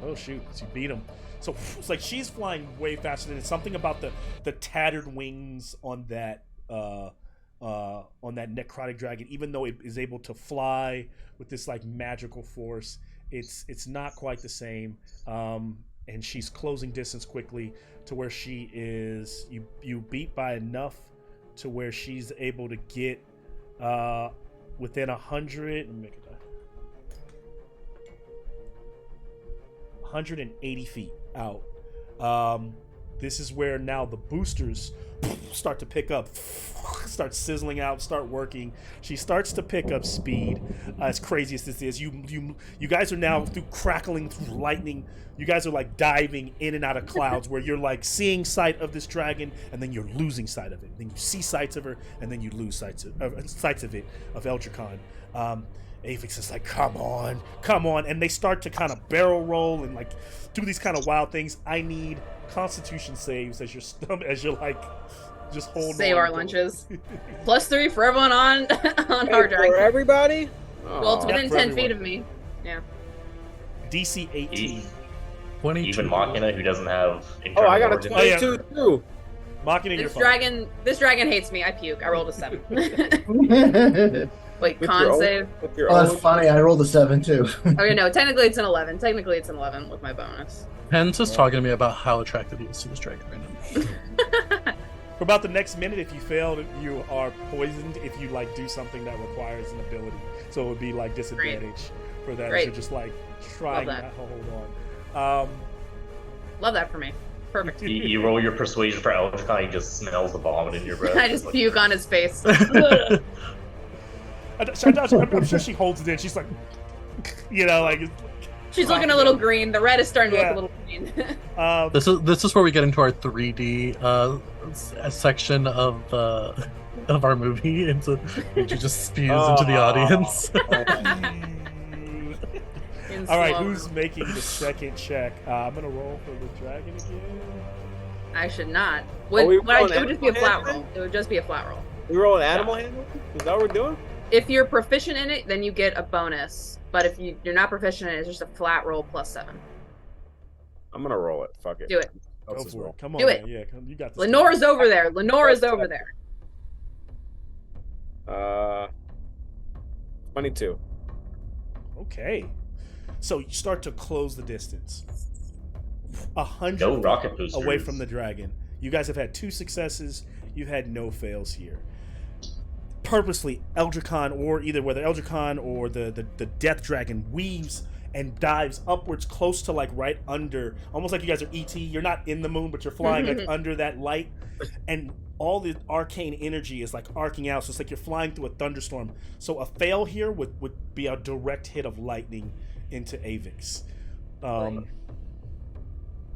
Oh shoot! So you beat him. So it's like she's flying way faster than it's something about the tattered wings on that necrotic dragon. Even though it is able to fly with this like magical force, it's not quite the same. And she's closing distance quickly to where she is. You beat by enough to where she's able to get within 100 and make it 180 feet out. This is where now the boosters start to pick up, start sizzling out, start working. She starts to pick up speed. As crazy as this is, you guys are now through crackling, through lightning. You guys are like diving in and out of clouds where you're like seeing sight of this dragon and then you're losing sight of it. Then you see sights of her and then you lose sights of it, of Eldracon. Avix is like, come on, and they start to kind of barrel roll and like do these kind of wild things. I need Constitution saves as you're like just hold Save on our to it. lunches. +3 for everyone on Hey, hard for dragon. everybody? Well, it's Aw. within for 10 everyone. feet of me. Yeah. DC 18. 22. Even Machina, who doesn't have Oh, internal I got a organs. 22 too. Mocking in your This dragon hates me. I puke. I rolled a 7. Wait, With con your own- save? With your Oh, that's own- funny. I rolled a 7 too. Okay, no, technically it's an 11. Technically it's an 11 with my bonus. Pence is talking to me about how attracted he is to this dragon right now. For about the next minute, if you fail, you are poisoned if you like do something that requires an ability. So it would be like disadvantage for that. Great. So just like trying Love to that. hold on. Love that for me. Perfect. You roll your persuasion for Eldracon, he just smells the vomit in your breath. I just Like, puke on his face. I'm sure she holds it in. She's like, like. She's looking a little green. The red is starting to look a little green. This is where we get into our 3D section of our movie, into which you just spews into the audience. In All right, slow. who's making the second check? I'm gonna roll for the dragon again. I should not. Are we It would rolling just be a flat animal roll. It would just be a flat roll. We roll an animal handling? Is that what we're doing? If you're proficient in it, then you get a bonus. But if you're not proficient in it, it's just a flat roll +7. I'm gonna roll it. Fuck it. Do it. Go Let's just for roll. it. Come on, Do it. man. Yeah, come, you got this. Lenore's over there. Lenore's over there. 22. Okay. So you start to close the distance. 100 No feet rocket boosters. away from the dragon. You guys have had 2 successes. You had no fails here. Purposely, Eldricon, or either whether Eldricon or the Death Dragon weaves and dives upwards close to like right under, almost like you guys are ET. You're not in the moon, but you're flying like under that light. And all the arcane energy is like arcing out. So it's like you're flying through a thunderstorm. So a fail here would be a direct hit of lightning into Avix.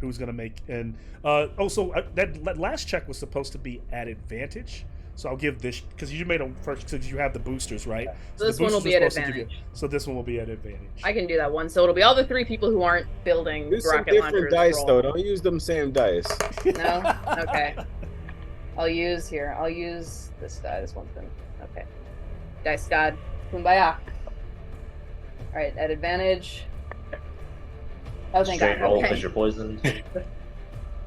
Who's gonna make and that last check was supposed to be at advantage. So I'll give this because you made a first because you have the boosters, right? So the this one will boosters be are at supposed to give advantage. so this one will be at advantage. I can do that one. So it'll be all the 3 people who aren't building Use some rocket different launchers. dice, roll. though. Don't use them same dice. No? Okay. I'll use this die. This one's been okay. Dice God. Kumbaya. Alright, at advantage. Oh, thank Straight God. roll Okay. because you're poisoned.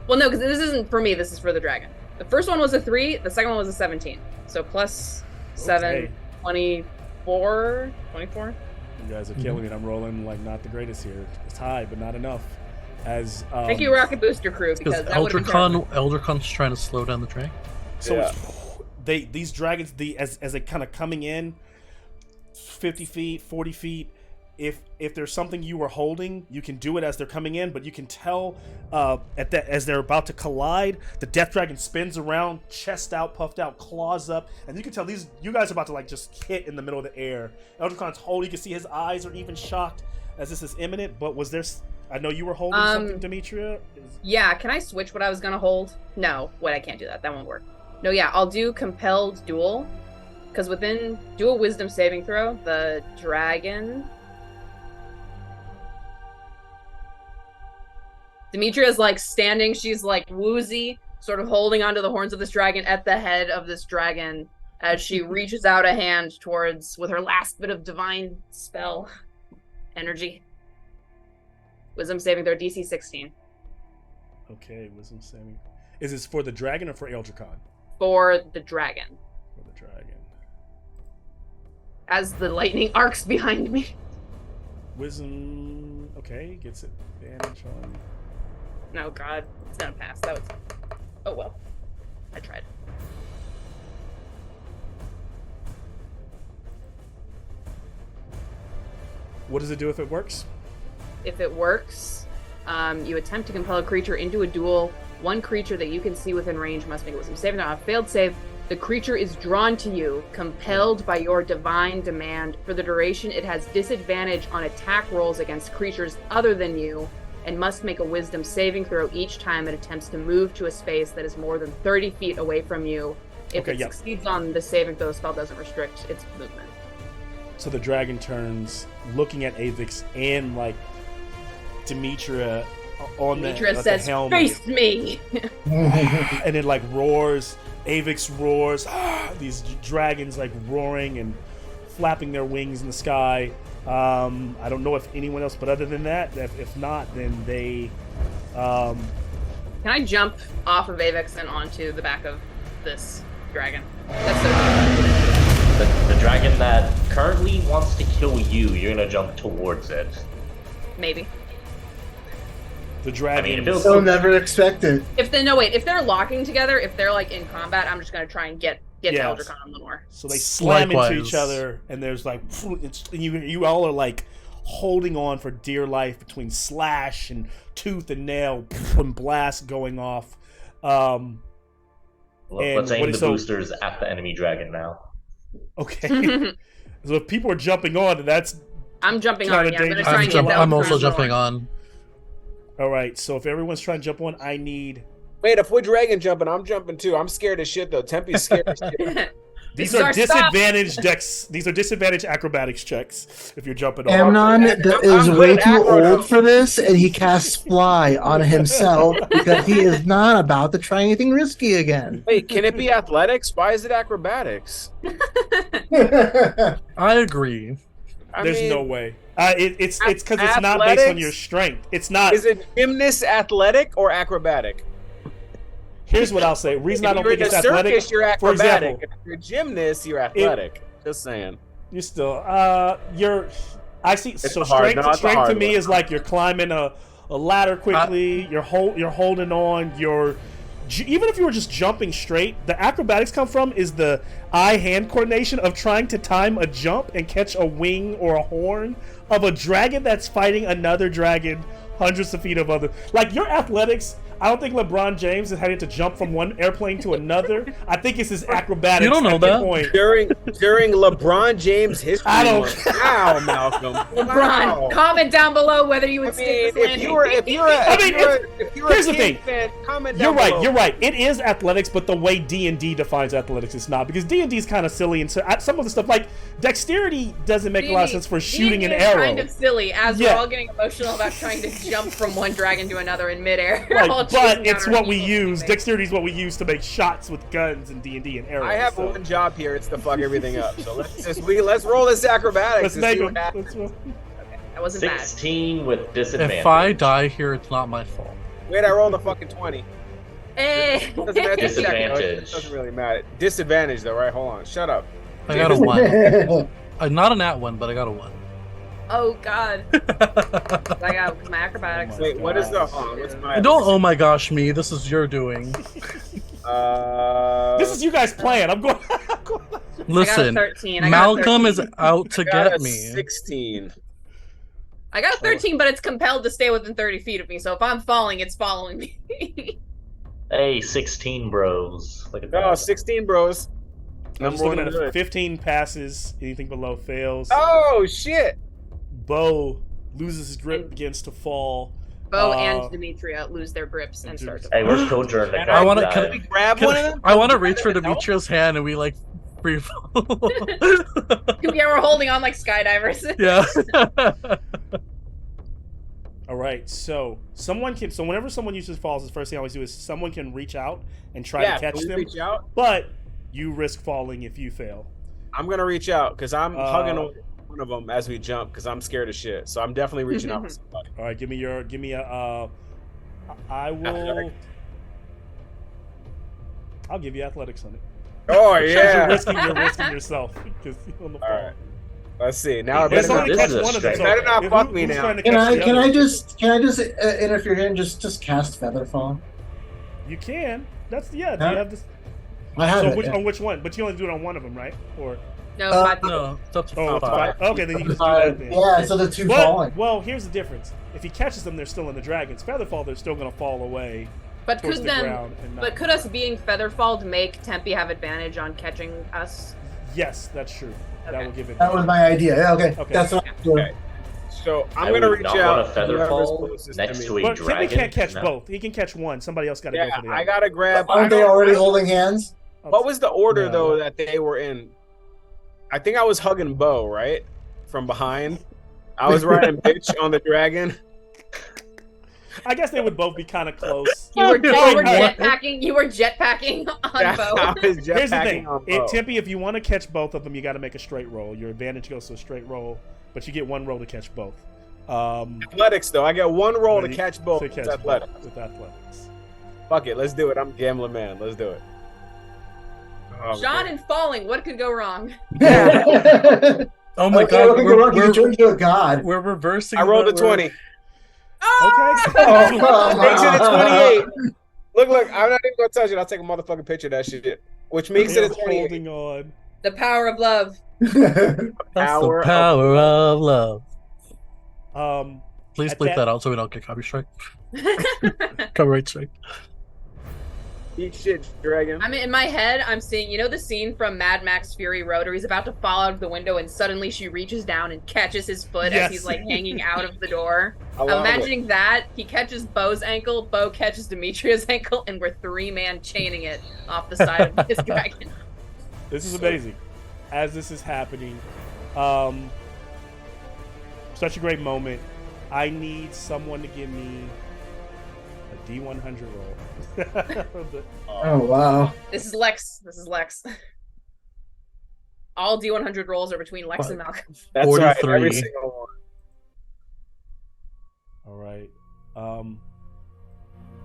Well, no, because this isn't for me. This is for the dragon. The first one was a 3. The second one was a 17. So plus 7, Okay. 24. 24? You guys are killing it. I'm rolling like not the greatest here. It's high, but not enough. As Thank you, Rocket Booster Crew, Because because that would have been terrible. Eldricon's trying to slow down the dragon. So Yeah. these dragons, as they kind of coming in, 50 feet, 40 feet. If there's something you were holding, you can do it as they're coming in, but you can tell as they're about to collide, the death dragon spins around, chest out, puffed out, claws up, and you can tell you guys are about to like just hit in the middle of the air. Eldricon's holding, you can see his eyes are even shocked as this is imminent. But was there? I know you were holding something, Demetria. Yeah, can I switch what I was gonna hold? No, wait, I can't do that. That won't work. No, yeah, I'll do Compelled Duel, because do a Wisdom saving throw. The dragon. Demetria's like standing, she's like woozy, sort of holding onto the horns of this dragon at the head of this dragon as she reaches out a hand towards, with her last bit of divine spell energy. Wisdom saving throw, DC 16. Okay, wisdom saving. Is this for the dragon or for Eldricon? For the dragon. For the dragon. As the lightning arcs behind me. Wisdom. Okay, gets advantage on. No, God, it's gonna pass. That was. Oh well, I tried. What does it do if it works? If it works, you attempt to compel a creature into a duel. One creature that you can see within range must make a wisdom saving throw. On a failed save, the creature is drawn to you, compelled by your divine demand. For the duration, it has disadvantage on attack rolls against creatures other than you, and must make a wisdom saving throw each time it attempts to move to a space that is more than 30 feet away from you. If Okay, it yep. succeeds on the saving throw, the spell doesn't restrict its movement. So the dragon turns, looking at Avix and like Demetria on Demetria the says, helmet, "Face me!" and it like roars. Avix roars. These dragons like roaring and flapping their wings in the sky. I don't know if anyone else, but other than that, if not, then they. Can I jump off of Avix and onto the back of this dragon? That's so cute. The dragon that currently wants to kill you, you're gonna jump towards it. Maybe. The dragon. I mean, if it was They'll never expect it. If they're locking together, if they're like in combat, I'm just gonna try and get to Yes. Eldricon on Lenore. So they slam into Likewise. each other, and there's like, and you all are like holding on for dear life between slash and tooth and nail and blast going off. And Let's what aim is the so- boosters at the enemy dragon now. Okay. So if people are jumping on, then that's I'm jumping Kinda on. Yeah, I'm gonna dangerous. try and get the I'm Eldricon also on jumping Lenore. on. all right. So if everyone's trying to jump on, I need. Wait, if we're dragon jumping, I'm jumping too. I'm scared as shit though. Tempe's scared as shit. These This is are our stop. disadvantaged decks. These are disadvantaged acrobatics checks if you're jumping off. Amnon is I'm way good too at acro. old for this, and he casts fly on himself because he is not about to try anything risky again. Wait, can it be athletics? Why is it acrobatics? I agree. I There's mean, no way. It's because it's not based on athletics? your strength. It's not. Is it gymnast athletic or acrobatic? Here's what I'll say. Reason I If don't you're think in it's a athletic. circus, you're For acrobatic. example, If you're a gymnast, you're athletic. Just saying. you're still. You're. I see. It's So the hard- strength. no, it's the Strength to hard me one. is like you're climbing a ladder quickly. You're holding on. Even if you were just jumping straight, the acrobatics come from is the eye-hand coordination of trying to time a jump and catch a wing or a horn of a dragon that's fighting another dragon hundreds of feet above them. Like your athletics, I don't think LeBron James is having to jump from one airplane to another. I think it's his acrobatics. You don't know at that. Point. During LeBron James history I don't- month. Wow, Malcolm. LeBron, Wow. comment down below whether you I would mean, stick this if you're landing. Here's the a thing. King fan, comment You're down right. below. You're right. It is athletics, but the way D&D defines athletics is not, because D&D is kind of silly, and so some of the stuff like dexterity doesn't make a lot of sense for shooting an D&D is arrow. kind of silly, as Yeah. we're all getting emotional about trying to jump from one dragon to another in midair. Right, All but chasing it's down our what we evil use. teammates. Dexterity is what we use to make shots with guns and D&D and arrows. I have so. one job here. It's to fuck everything up. So let's roll this acrobatics. Let's and make see them. what happens. Let's roll. That wasn't bad. 16 with disadvantage. If I die here, it's not my fault. Wait, I rolled a fucking 20. Hey. Doesn't matter. Disadvantage. It doesn't really matter. Disadvantage though, right? Hold on. Shut up. I got a 1. Not a nat 1, but I got a 1. Oh god. I got my acrobatics. Oh my Wait, what is the? gosh. Hold on, what's my? Don't oh my gosh me. This is your doing. This is you guys playing. I'm going. Listen, I got a 13. Malcolm is out to I got get a me. 16. I got a 13, but it's compelled to stay within 30 feet of me. So if I'm falling, it's following me. Hey, 16 bros. Look at Oh, that. 16 bros. I'm just Number looking one at good. 15 passes. Anything below fails. Oh shit! Bo loses his grip, begins to fall. Bo Uh, and Demetria lose their grips and start to Hey, where's Sojourn? Can I wanna- Can can we grab one of them? I want to reach for Demetria's hand and we like free fall. Yeah, we're holding on like skydivers. Yeah. All right, so someone can. So whenever someone uses falls, the first thing I always do is someone can reach out and try Yeah, to catch can we them, reach out? but you risk falling if you fail. I'm gonna reach out because I'm hugging Uh, one of them as we jump because I'm scared of shit. So I'm definitely reaching out for somebody. All right, give me a. I will. Athletic. I'll give you athletics on it. Oh You're yeah! risking yourself because you're on the fall. All right. Let's see. Now I It's better only not. This catch is a one of them. straight- so Better not if fuck me who's now. trying to Can catch I the can other? I just interfere here and just cast Featherfall? You can. That's Do you Huh? have this? I have So it. on which one? But you only do it on one of them, right? Or No, Uh, five people. No, it's up to oh, it's 5. five. Okay, then you can just do that. Then. Yeah, so the two falling. Well, here's the difference. If he catches them, they're still in the dragons. Featherfall, they're still going to fall away But towards could the them? ground. And not, But could us being featherfalled make Tempe have advantage on catching us? Yes, that's true. That Okay. will give it. That was my idea. Yeah, okay. Okay. That's what I'm doing. Okay. So I'm I gonna would reach not out. want a feather whoever's fall closest next me. to a But Timmy dragon. can't catch No. both. He can catch one. Somebody else got to go Yeah, for the I other. gotta grab. Aren't they already holding hands? What was the order No. though that they were in? I think I was hugging Bo, right? From behind. I was riding bitch on the dragon. I guess they would both be kind of close. You were Wait, what? jetpacking. You were jetpacking on Yeah, Bo. I was Here's the jetpacking thing, on Bo. Tempe, if you want to catch both of them, you got to make a straight roll. Your advantage goes to a straight roll, but you get one roll to catch both. Athletics though, I get one roll to Ready? catch both. To It's catch athletics. both with athletics. Fuck it, let's do it. I'm a gambling man. Let's do it. Oh, Sean man. and falling. What could go wrong? Oh my Okay, god, okay, you can we're, turn into a god. we're reversing. I rolled a the- we're- 20. Oh! Okay. Oh, Makes it a wow. 28. Look, I'm not even gonna touch it. I'll take a motherfucking picture of that shit. Which makes it a They're 28. holding on. The power of love. That's Power the of- power of love. Please At bleep that- that out so we don't get copy strike. Copyright strike. Eat shit, dragon. I'm in my head. I'm seeing, the scene from Mad Max Fury Road where he's about to fall out of the window and suddenly she reaches down and catches his foot Yes. as he's like hanging out of the door. I I'm love imagining that he catches Bo's ankle, Bo catches Demetria's ankle, and we're 3-man chaining it off the side of this dragon. This is amazing. As this is happening, such a great moment. I need someone to give me a D100 roll. Oh wow. This is Lex. All D100 rolls are between Lex and Malcolm. That's right. 43. Every single one. All right.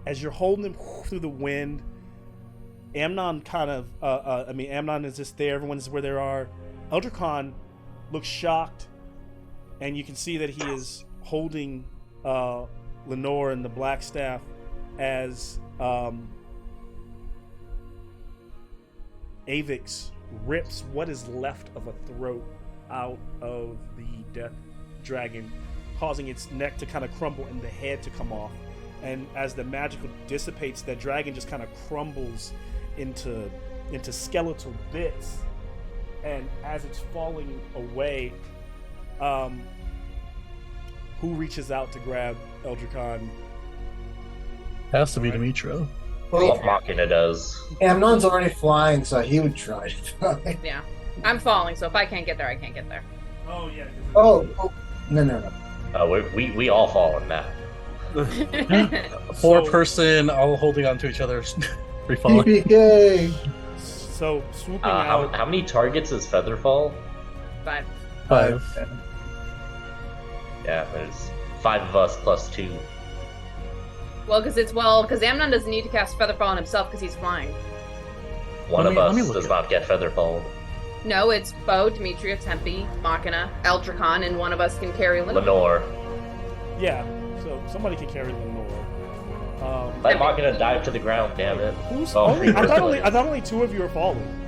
As you're holding him through the wind, Amnon Amnon is just there. Everyone's where they are. Eldra Khan looks shocked, and you can see that he is holding Lenore and the Black Staff as Avix rips what is left of a throat out of the death dragon, causing its neck to kind of crumble and the head to come off. And as the magical dissipates, that dragon just kind of crumbles into skeletal bits. And as it's falling away, who reaches out to grab Eldra Khan? Has to be Right. Demetria. Well, Machina does. Amnon's already flying, so he would try to. Yeah. I'm falling, so if I can't get there, I can't get there. Oh yeah. Oh, no. We all fall in that. Four-person, all holding on to each other, free falling. PPK. So swooping How out. many targets is Featherfall? But 5. Yeah, there's 5 of us plus 2. because Amnon doesn't need to cast Featherfall on himself because he's flying. One Let of me us look does at not get Featherfall. No, it's Bo, Demetria, Tempe, Machina, Eldra Khan, and one of us can carry Lenore. Lenore. Yeah. So somebody can carry Lenore. Let Machina dive to the ground, damn it. Who's Oh, only? I thought really? only 2 of you are falling.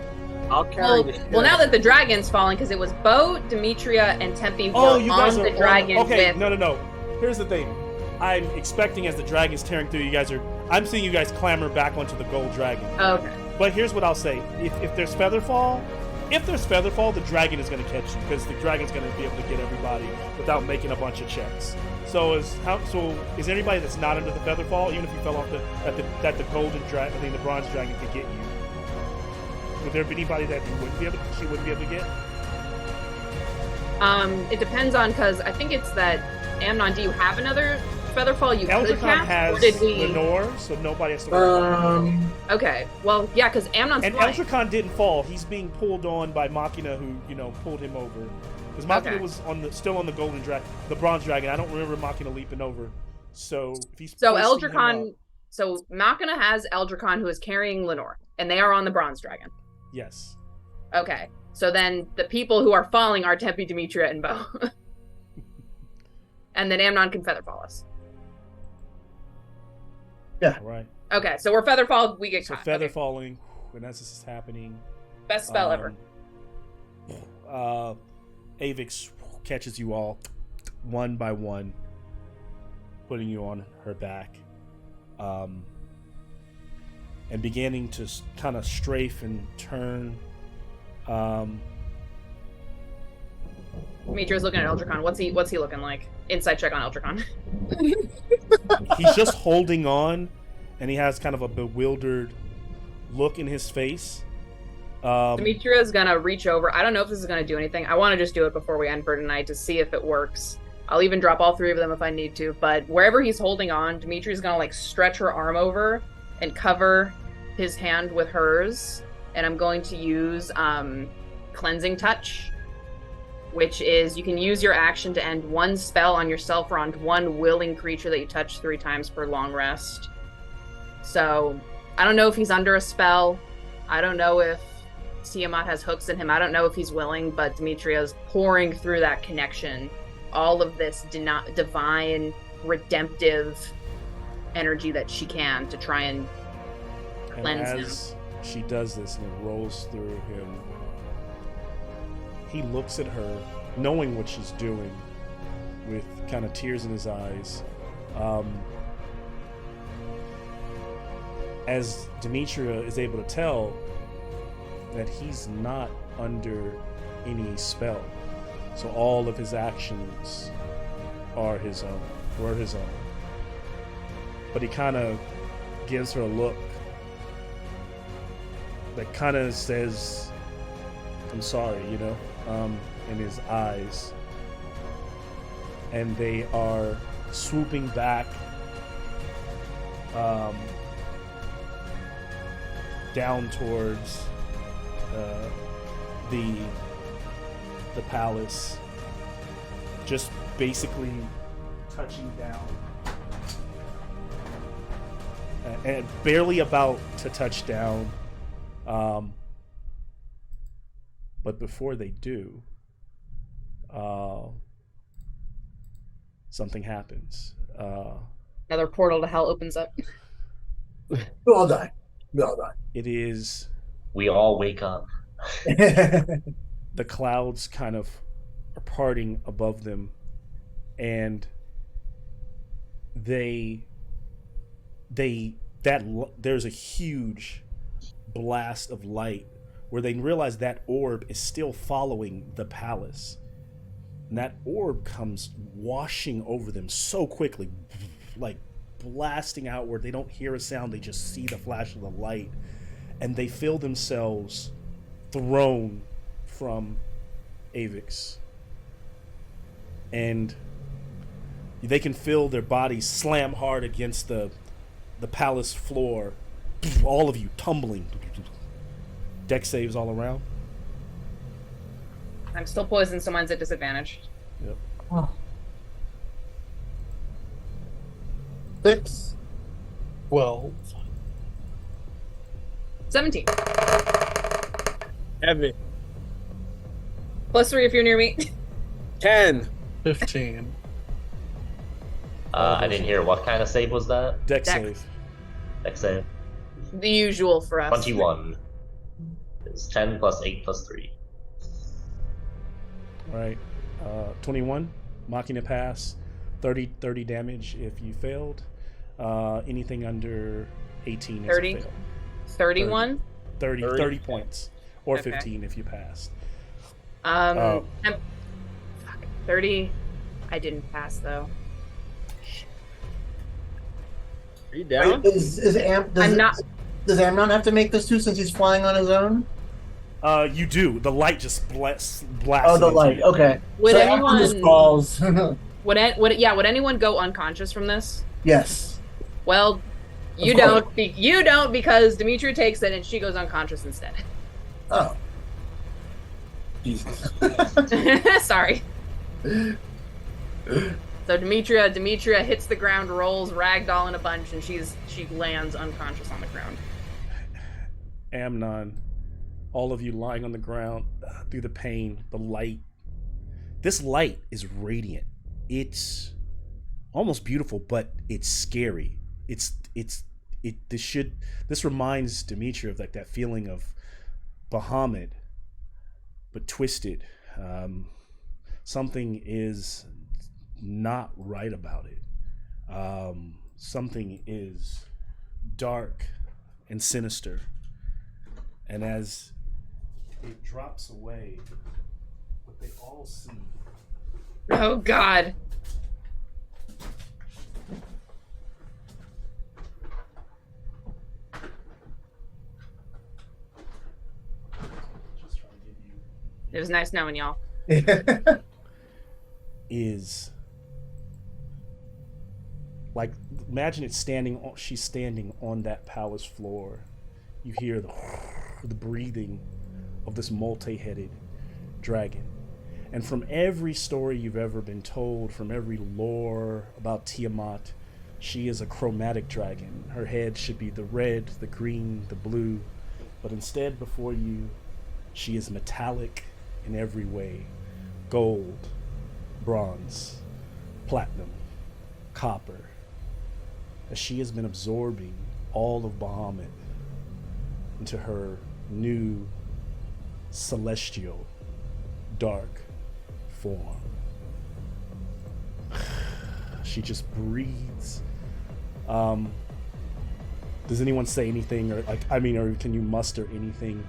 I'll carry Well, the shit. well, now that the dragon's falling, because it was Bo, Demetria, and Tempe were Oh, you guys on are the dragon okay. with. No. Here's the thing. I'm expecting as the dragon's tearing through, I'm seeing you guys clamber back onto the gold dragon. Okay. But here's what I'll say: if there's Featherfall, the dragon is going to catch you because the dragon's going to be able to get everybody without making a bunch of checks. So is anybody that's not under the Featherfall, even if you fell off that the golden dragon, I think the bronze dragon could get you? Would there be anybody that she wouldn't be able to get? It depends on, because I think it's that Amnon. Do you have another Featherfall you could Eldra Khan cast, or has did we? Lenore, so nobody has to worry about it. Okay. Well, yeah, because Amnon's And flying. Eldra Khan didn't fall. He's being pulled on by Machina, who pulled him over. Because Machina Okay. was still on the golden dragon, the bronze dragon. I don't remember Machina leaping over. So if he's So hoisting Eldra him Khan. up- So Machina has Eldra Khan, who is carrying Lenore, and they are on the bronze dragon. yes. Okay. So then the people who are falling are Tempe, Demetria, and Bo. And then Amnon can Featherfall us. All right. Okay, so we're Featherfall, we get So caught. feather Okay. falling, and as this is happening, Best spell ever. Avix catches you all one by one, putting you on her back, and beginning to kind of strafe and turn. Demetria's looking at Eldra Khan. What's he looking like? Inside check on Eldra Khan. He's just holding on, and he has kind of a bewildered look in his face. Demetria's gonna reach over. I don't know if this is gonna do anything. I want to just do it before we end for tonight to see if it works. I'll even drop all 3 of them if I need to. But wherever he's holding on, Demetria's gonna like stretch her arm over and cover his hand with hers. And I'm going to use Cleansing Touch, which is you can use your action to end 1 spell on yourself or on 1 willing creature that you touch 3 times per long rest. So I don't know if he's under a spell. I don't know if Tiamat has hooks in him. I don't know if he's willing, but Demetria's pouring through that connection all of this divine, redemptive energy that she can to try and And cleanse him. as she does this and it rolls through him, he looks at her, knowing what she's doing, with kind of tears in his eyes. As Demetria is able to tell that he's not under any spell. So all of his actions were his own. But he kind of gives her a look that kind of says, I'm sorry, in his eyes. And they are swooping back down towards the palace, just basically touching down and barely about to touch down. But before they do, something happens. Another portal to hell opens up. We all die. We all die. It is We all wake up. the clouds kind of are parting above them, and there's a huge blast of light where they realize that orb is still following the palace. And that orb comes washing over them so quickly, like blasting outward. They don't hear a sound, they just see the flash of the light. And they feel themselves thrown from Avix. And they can feel their bodies slam hard against the palace floor. All of you tumbling. Deck saves all around. I'm still poisoned, so mine's at disadvantage. Yep. Oh. 6. 12. 17. Heavy. +3 if you're near me. 10. 15. I didn't hear. What kind of save was that? Deck Dex. save. Dex save. The usual for us. 21. It's 10 plus 8 plus 3. All right. 21. Machina pass. 30 damage if you failed. Anything under 18 is 30? a fail. 31. 30 points. Or Okay. 15 if you passed. Fuck, 30. I didn't pass though. Are you down? Does I'm not. Does Amnon have to make this too since he's flying on his own? You do. The light just blasts. Oh, the light. Okay. Would So anyone? Amnon just falls. Would anyone go unconscious from this? Yes. Well, you Of course. don't. You don't because Demetria takes it and she goes unconscious instead. Oh. Jesus. Sorry. So Demetria hits the ground, rolls ragdoll in a bunch, and she lands unconscious on the ground. Amnon, all of you lying on the ground through the pain, the light. This light is radiant. It's almost beautiful, but it's scary. This reminds Demetria of like that feeling of Bahamut, but twisted. Something is not right about it. Something is dark and sinister. And as it drops away, what they all see Oh God. just trying to give you It was nice knowing y'all. is like, imagine it she's standing on that palace floor. You hear the breathing of this multi-headed dragon. And from every story you've ever been told, from every lore about Tiamat, she is a chromatic dragon. Her head should be the red, the green, the blue. But instead, before you, she is metallic in every way. Gold, bronze, platinum, copper. As she has been absorbing all of Bahamut into her new celestial dark form. She just breathes. Does anyone say anything, or or can you muster anything?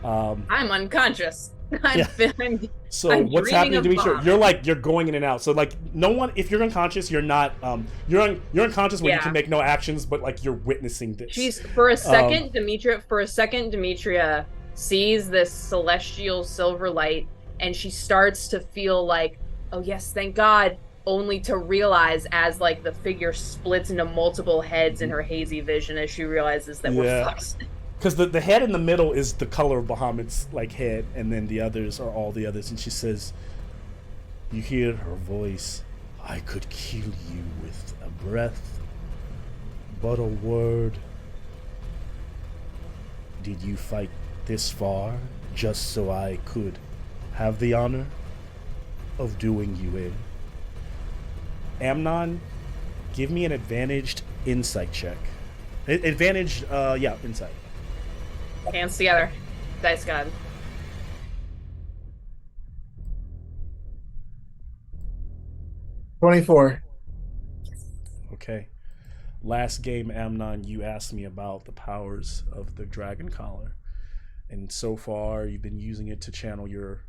I'm unconscious. I'm Yeah. feeling. So I'm what's dreaming happening, of Demetria? Bahamut. You're going in and out. So no one, if you're unconscious, you're not. You're unconscious when you Yeah. can make no actions, but you're witnessing this. She's for a second, Demetria sees this celestial silver light, and she starts to feel like, oh yes, thank God, only to realize as like the figure splits into multiple heads in her hazy vision as she realizes that we're fucked. Because the head in the middle is the color of Bahamut's like head, and then the others are all the others. And she says, "You hear her voice. I could kill you with a breath, but a word. Did you fight this far just so I could have the honor of doing you in? Amnon, give me an advantaged insight check. Advantage, insight. Hands together. Dice God. $24. Okay. Last game, Amnon, you asked me about the powers of the Dragon Collar, and so far you've been using it to channel your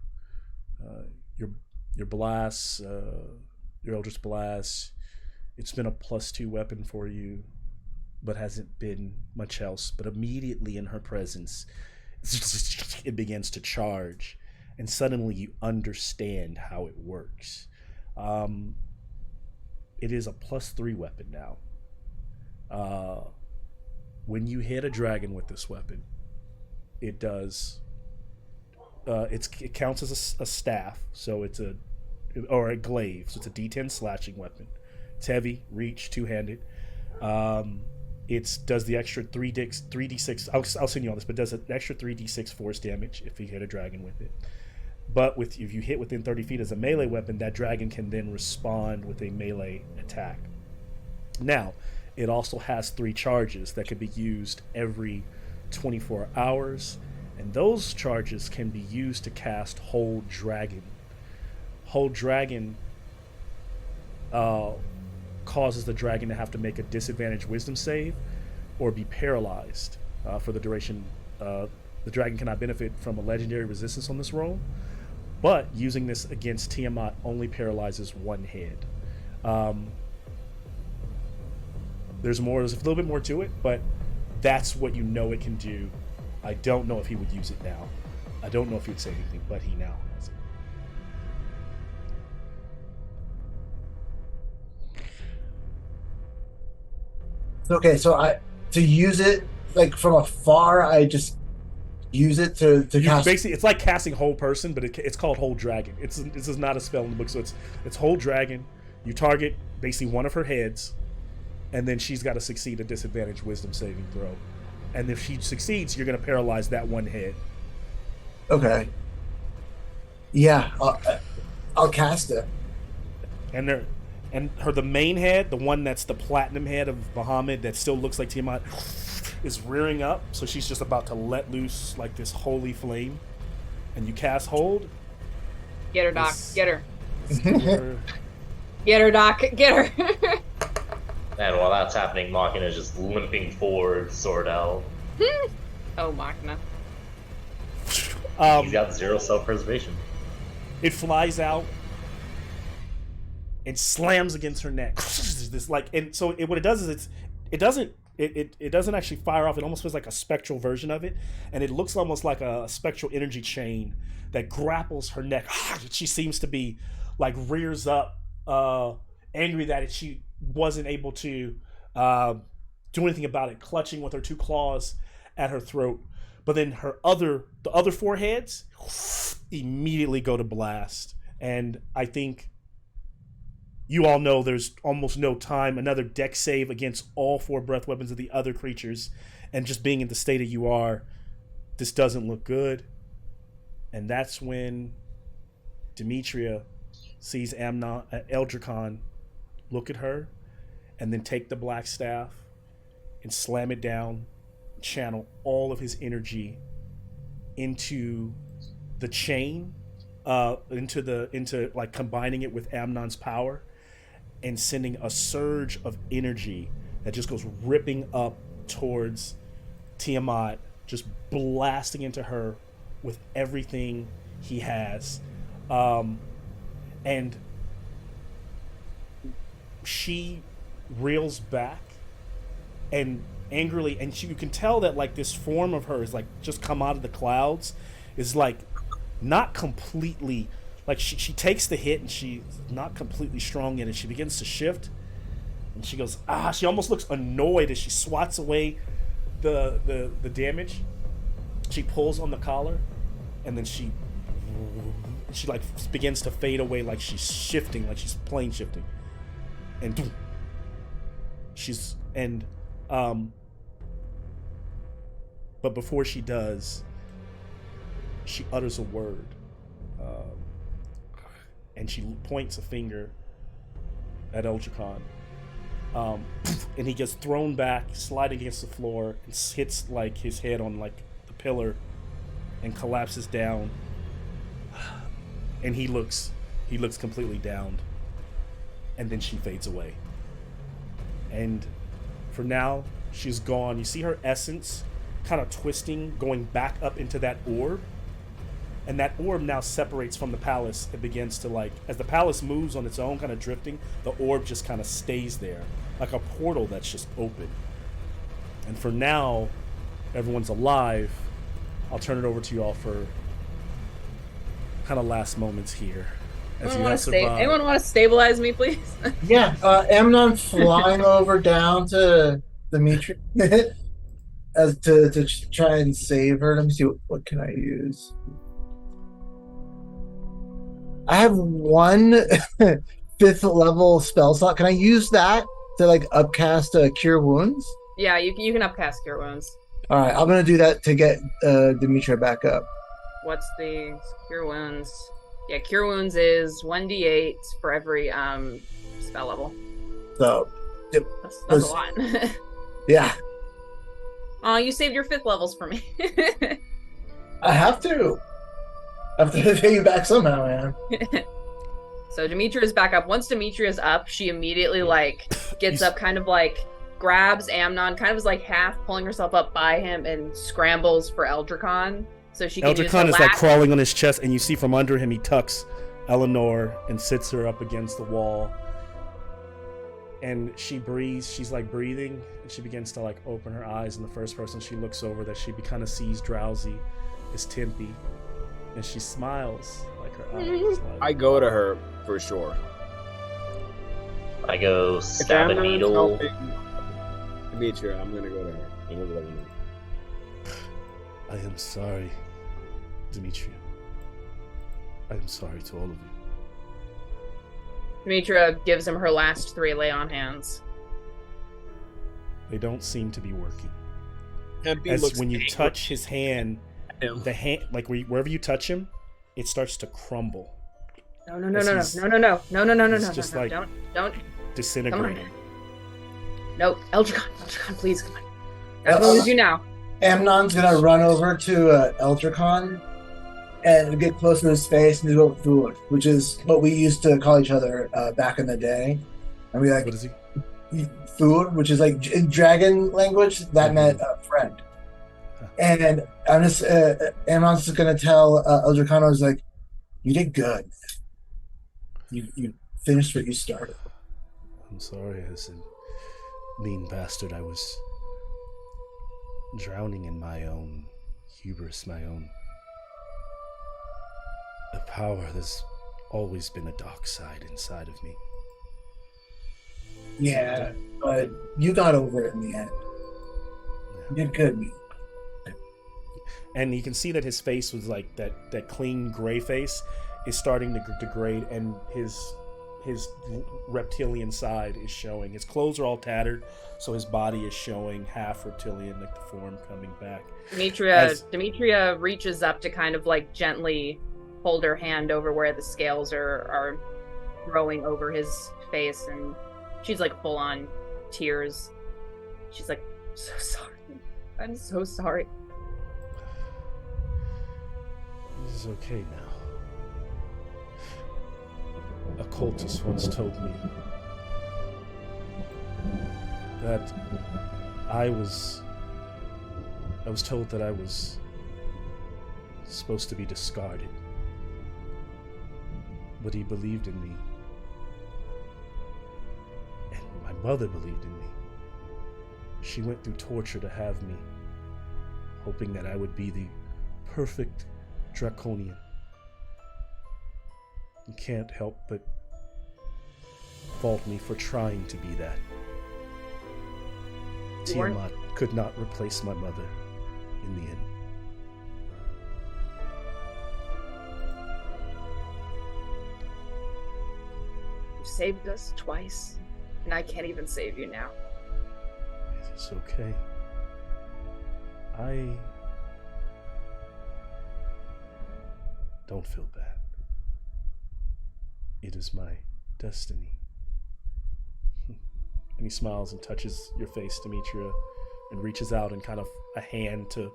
blasts, your Eldritch Blast. It's been a +2 weapon for you, but hasn't been much else. But immediately in her presence, it begins to charge, and suddenly you understand how it works. It is a +3 weapon now. When you hit a dragon with this weapon, it does. It counts as a staff, so it's a glaive, so it's a D10 slashing weapon. It's heavy, reach, two-handed. It does the extra 3d6. I'll send you all this, but it does an extra 3d6 force damage if you hit a dragon with it. But if you hit within 30 feet as a melee weapon, that dragon can then respond with a melee attack. Now, it also has 3 charges that can be used every 24 hours, and those charges can be used to cast Hold Dragon. Hold Dragon causes the dragon to have to make a disadvantaged wisdom save or be paralyzed for the duration. The dragon cannot benefit from a legendary resistance on this roll, but using this against Tiamat only paralyzes one head. There's a little bit more to it, but that's what you know it can do. I don't know if he would use it now. I don't know if he would say anything, but he now has it. Okay, so to use it like from afar, I just use it to cast. Basically, it's like casting Hold Person, but it's called Hold Dragon. This is not a spell in the book, so it's Hold Dragon. You target basically one of her heads, and then she's got to succeed a disadvantaged wisdom saving throw. And if she succeeds, you're going to paralyze that one head. Okay. Yeah, I'll cast it. And the main head, the one that's the platinum head of Bahamut that still looks like Tiamat, is rearing up. So she's just about to let loose like this holy flame. And you cast Hold. Get her, Doc. Get her. Her. Get her, Doc. Get her. And while that's happening, Machina is just limping forward, sword out. Oh, Machina. He's got 0 self-preservation. It flies out and slams against her neck. What it does is it doesn't actually fire off. It almost feels like a spectral version of it, and it looks almost like a spectral energy chain that grapples her neck. She seems to be like rears up, angry that she wasn't able to do anything about it, clutching with her 2 claws at her throat. But then the other 4 heads immediately go to blast. And I think you all know there's almost no time. Another dex save against all 4 breath weapons of the other creatures. And just being in the state of you are, this doesn't look good. And that's when Demetria sees Eldricon look at her, and then take the black staff and slam it down, channel all of his energy into the chain, into like combining it with Amnon's power, and sending a surge of energy that just goes ripping up towards Tiamat, just blasting into her with everything he has. And she reels back, and angrily, and you can tell that like this form of her is like just come out of the clouds, is like not completely, like she takes the hit and she's not completely strong in it. She begins to shift, and she goes, she almost looks annoyed as she swats away the damage. She pulls on the collar, and then she like begins to fade away, like she's shifting, like she's plane shifting, and she's but before she does, she utters a word, and she points a finger at Eldricon, and he gets thrown back, sliding against the floor, and hits like his head on like the pillar, and collapses down. And he looks completely downed, and then she fades away. And for now, she's gone. You see her essence kind of twisting, going back up into that orb, and that orb now separates from the palace. It begins to like, as the palace moves on its own, kind of drifting, the orb just kind of stays there, like a portal that's just open. And for now, everyone's alive. I'll turn it over to you all for kind of last moments here. As you have survived. Anyone want to stabilize me, please? Yeah, Amnon flying over down to Dimitri as to try and save her. Let me see, what can I use? I have one 5th level spell slot. Can I use that to like upcast Cure Wounds? Yeah, you can upcast Cure Wounds. All right, I'm gonna do that to get Dimitri back up. What's the Cure Wounds? Yeah, Cure Wounds is 1d8 for every spell level. So that's a lot. Yeah. Oh, you saved your 5th levels for me. I have to pay you back somehow, man. So Demetria is back up. Once Demetria is up, she immediately like gets up, kind of like grabs Amnon, kind of is like half pulling herself up by him, and scrambles for Eldricon. So she can use her Eldricon is like last... crawling on his chest, and you see from under him he tucks Eleanor and sits her up against the wall. And she breathes. She's like breathing, and she begins to like open her eyes. And the first person she looks over that she kind of sees drowsy is Tempe, and she smiles like her eyes. Like, I go to her for sure. I go stab a needle. Demetria, I'm gonna go to her. I'm gonna let you know. I am sorry, Demetria. I am sorry to all of you. Demetria gives him her last 3 lay on hands. They don't seem to be working. Tempe As looks when you angry. touch his hand, Him. the hand, like wherever you touch him, it starts to crumble, No, As he's- he's just like- don't. disintegrating. No, Eldricon, please, come on. That's what you now. Amnon's gonna run over to Eldricon and get close to his face and do food, which is what we used to call each other back in the day. And we like What is he? food, which is like in dragon language that meant friend. And I'm just Amnon's just gonna tell Eldricon, I was like, "You did good. You finished what you started." I'm sorry, as a mean bastard, I was drowning in my own hubris, my own power. There's always been a dark side inside of me. Yeah, but you got over it in the end. You did good. And you can see that his face was like that clean gray face is starting to degrade, and his reptilian side is showing. His clothes are all tattered, so his body is showing half reptilian, like the form coming back. Demetria reaches up to kind of like gently hold her hand over where the scales are growing over his face, and she's like full on tears. She's like, "So sorry. I'm so sorry." This is okay now. A cultist once told me that I was told that I was supposed to be discarded, but he believed in me, and my mother believed in me, She went through torture to have me, hoping that I would be the perfect draconian. You can't help but fault me for trying to be that. You weren't- Tiamat could not replace my mother in the end. You saved us twice, and I can't even save you now. It is okay. I don't feel bad. It is my destiny. And he smiles and touches your face, Demetria, and reaches out and kind of a hand to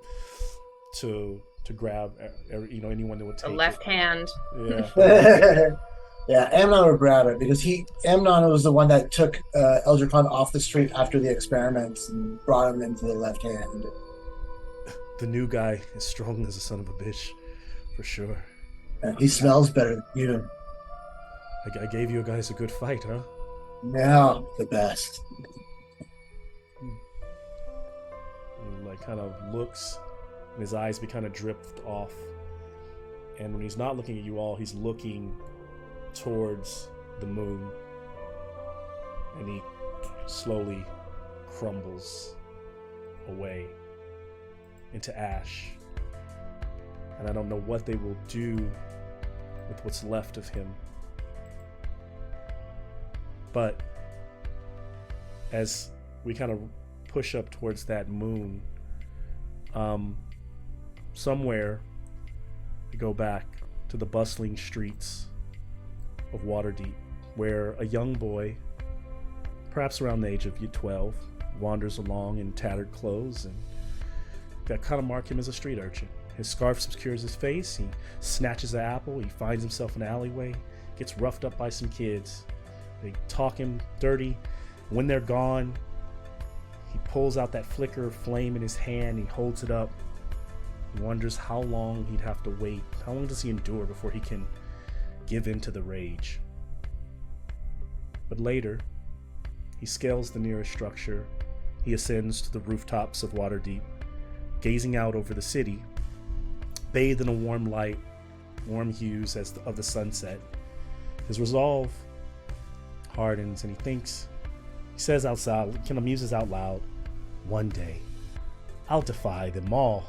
grab, anyone that would The take left hand. it. Yeah. Yeah, Amnon would grab it because Amnon was the one that took Eldritch Khan off the street after the experiments and brought him into the left hand. The new guy is strong as a son of a bitch, for sure. And he smells better than you. I gave you guys a good fight, huh? Now the best. He kind of looks, and his eyes kind of drift off. And when he's not looking at you all, he's looking towards the moon, and he slowly crumbles away into ash. And I don't know what they will do with what's left of him. But as we kind of push up towards that moon, somewhere we go back to the bustling streets of Waterdeep, where a young boy, perhaps around the age of 12, wanders along in tattered clothes, and that kind of mark him as a street urchin. His scarf obscures his face. He snatches an apple. He finds himself in an alleyway, gets roughed up by some kids. They talk him dirty. When they're gone, he pulls out that flicker of flame in his hand. He holds it up. He wonders how long he'd have to wait. How long does he endure before he can give in to the rage? But later, he scales the nearest structure. He ascends to the rooftops of Waterdeep, gazing out over the city, bathed in a warm light, warm hues of the sunset. His resolve hardens, and he says outside, kind of muses out loud, "One day, I'll defy them all.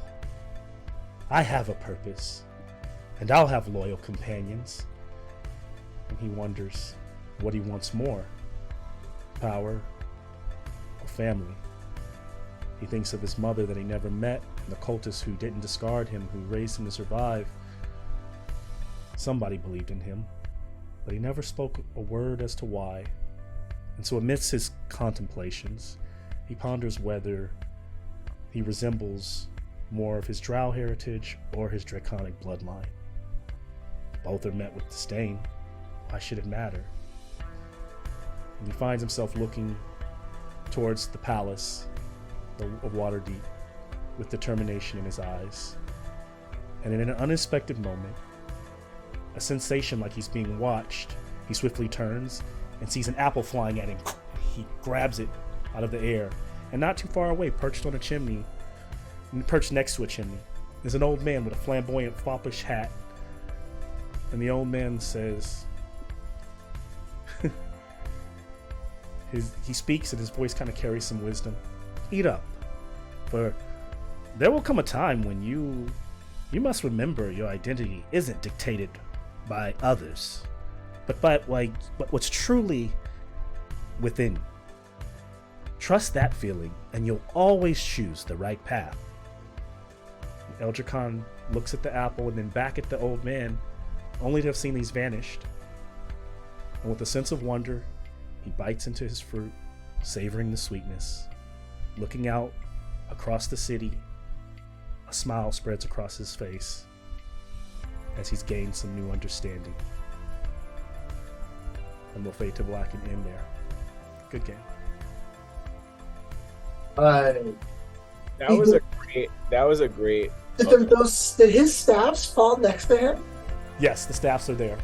I have a purpose, and I'll have loyal companions." And he wonders what he wants more, power or family. He thinks of his mother that he never met, and the cultists who didn't discard him, who raised him to survive. Somebody believed in him, but he never spoke a word as to why. And so amidst his contemplations, he ponders whether he resembles more of his drow heritage or his draconic bloodline. Both are met with disdain. Why should it matter? And he finds himself looking towards the palace of Waterdeep with determination in his eyes. And in an unexpected moment, a sensation like he's being watched, he swiftly turns and sees an apple flying at him. He grabs it out of the air, and not too far away, perched on a chimney, perched next to a chimney, is an old man with a flamboyant foppish hat. And the old man says, he speaks and his voice kind of carries some wisdom. "Eat up, for there will come a time when you must remember your identity isn't dictated by others, but what's truly within. Trust that feeling, and you'll always choose the right path." Eldritch Khan looks at the apple and then back at the old man, only to have seen he's vanished. And with a sense of wonder, he bites into his fruit, savoring the sweetness. Looking out across the city, a smile spreads across his face as he's gained some new understanding. And we'll fade to black and end there. Good game. That was a great. Did his staffs fall next to him? Yes, the staffs are there.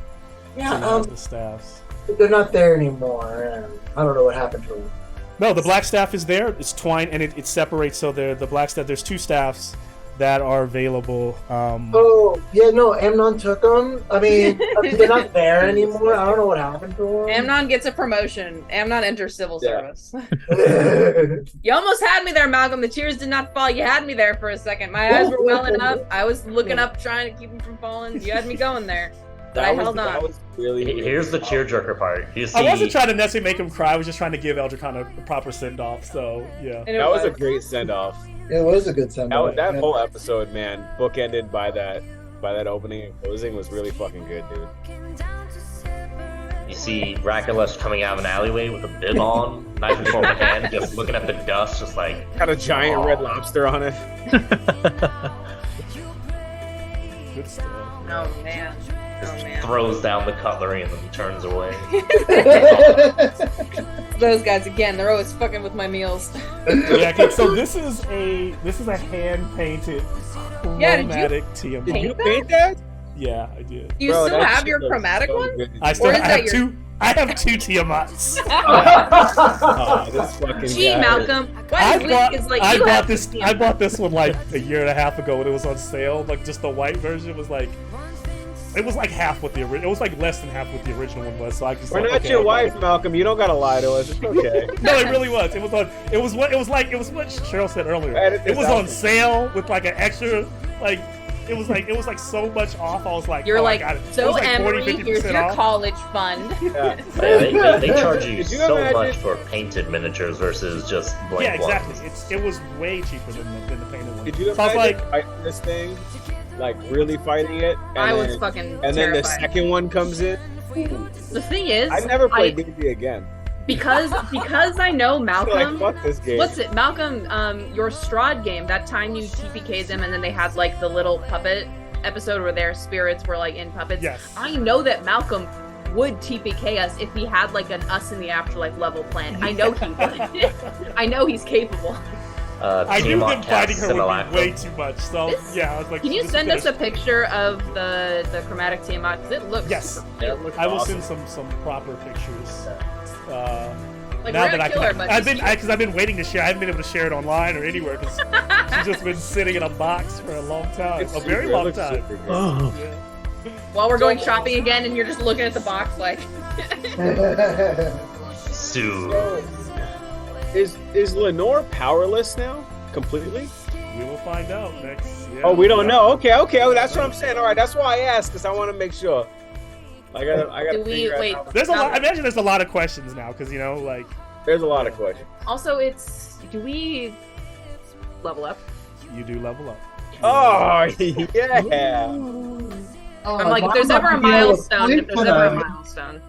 Yeah, So he has the staffs. they're not there anymore. I don't know what happened to them. No, the black staff is there. It's twine, and it separates. So the black staff. There's 2 staffs that are available. Oh, yeah, no, Amnon took them. I mean, they're not there anymore. I don't know what happened to them. Amnon gets a promotion. Amnon enters civil service. You almost had me there, Malcolm. The tears did not fall. You had me there for a second. My eyes were welling up. I was looking up, trying to keep them from falling. You had me going there. But I held on. That was really, really Here's the tearjerker part. You see, I wasn't trying to necessarily make him cry. I was just trying to give Eldricon a proper send off. So yeah. And it that was a great send off. It was a good send. That whole episode, man, bookended by that opening and closing was really fucking good, dude. you see Rakulesh coming out of an alleyway with a bib on, knife in form of hand, just looking at the dust, just like Got a giant red lobster on it. Good stuff. Oh man. just Oh man. throws down the cutlery and then turns away. Those guys again, they're always fucking with my meals. Yeah, okay, so this is a hand painted Yeah, did you chromatic Tiamat. Did you Paint that? paint that? Yeah, I did. Do you Bro, still that have shit your looks chromatic so one? good. I Or is that have your- 2. I have 2 Tiamats. Oh, this fucking Gee, guy. Malcolm, I why bought, is like I you bought have this. I bought this one like a year and a half ago when it was on sale. Like just the white version was like, it was like half what the original. It was like less than half what the original one was. So I just We're thought, not okay, your I'll buy wife, it. Malcolm. You don't gotta lie to us. It's okay. No, it really was. It was on. It was what Cheryl said earlier. Edit this It was out. on sale with like an extra like. It was like so much off. I was like, You're oh, I like, got it. It so was like Emery, 40, here's 50% your off. college fund. Yeah. Yeah, they charge you Could you so imagine- much for painted miniatures versus just blank Yeah, exactly. ones. It was way cheaper than the painted one. Did you So I was imagine like, fighting this thing? Like really fighting it? And I was then- fucking And then the terrified. second one comes in. The thing is, I never played D&D again. because I know Like, Malcolm. fuck this game. What's it, Malcolm? Your Strahd game. That time you TPK'd them, and then they had like the little puppet episode where their spirits were like in puppets. yes. I know that Malcolm would TPK us if he had like an us in the afterlife level plan. I know he would. I know he's capable. I knew Tiamat them fighting casts her would Simulacrum. be way too much. So This- yeah, I was like, Can you this is send us gonna- a picture of the chromatic Tiamat? Because it looks Yes. super Yeah, cute. it looks I will awesome. send some proper pictures. Like Now we're that gonna I kill her, can, but I've been because I've been waiting to share. I haven't been able to share it online or anywhere because she's just been sitting in a box for a long time, It's a very super- it long looks time. super good. Oh, Yeah. while we're going shopping again, and you're just looking at the box like. Sue. So, is Lenore powerless now? Completely? We will find out next. Yeah. Oh, we don't know. Okay. Oh, that's what I'm saying. All right, that's why I asked, because I want to make sure. I gotta Do we figure out wait? how- There's a lot. I imagine there's a lot of questions now because like There's a lot of questions. Also, do we level up? you do level up. Oh, yeah. I'm like, if there's ever a milestone, if there's ever a milestone.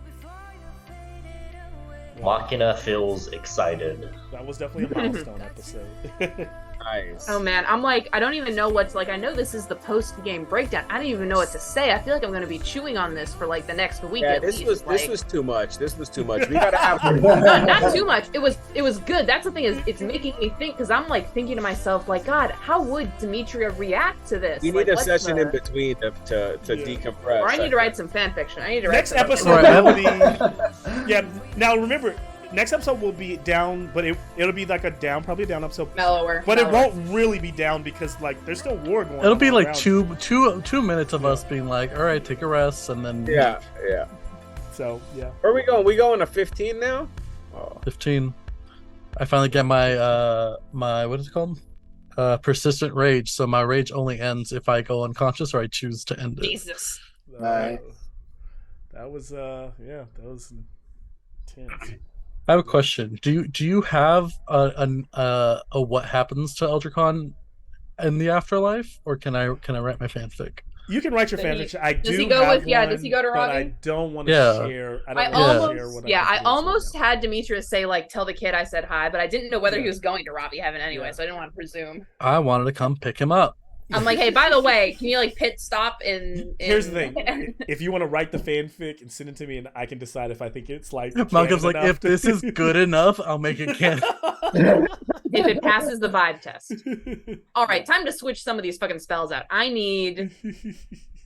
Machina feels excited. That was definitely a milestone episode. Nice. Oh man, I'm like, I don't even know what's like. I know this is the post-game breakdown. I don't even know what to say. I feel like I'm gonna be chewing on this for like the next week Yeah, at this least. was like, too much. This was too much. We gotta have. not too much. It was good. That's the thing is, it's making me think because I'm like thinking to myself, like, God, how would Demetria react to this? We Like, need a what's session the- in between to Yeah. decompress. Or I need to write some fan fiction. I need to write Next some episode Right. will be. Yeah. Now remember, next episode will be down, but it'll be like probably a down episode. mellower. But it mellower. won't really be down because like there's still war going on. it'll be like around. two minutes of us being like, all right, take a rest, and then Yeah. So yeah. Where are we going? We going to 15 now? Oh. 15. I finally get my my what is it called? Persistent rage. So my rage only ends if I go unconscious or I choose to end it. Jesus. Nice. That was yeah, that was intense. I have a question. Do you have a what happens to Eldricon in the afterlife, or can I write my fanfic? You can write your Does he- fanfiction. I does do he go have with- yeah, one, does he go to but I Robbie? don't want to Yeah. share. I I don't want to share almost, what yeah, I can do, so almost yeah. had Demetrius say like, "Tell the kid I said hi," but I didn't know whether he Yeah. was going to Robbie Heaven anyway, Yeah. so I didn't want to presume. I wanted to come pick him up. I'm like, hey, by the way, can you like pit stop in? Here's the thing: if you want to write the fanfic and send it to me, and I can decide if I think it's like Malcolm's canon like, enough if this is good enough, I'll make it canon. if it passes the vibe test. All right, time to switch some of these fucking spells out. I need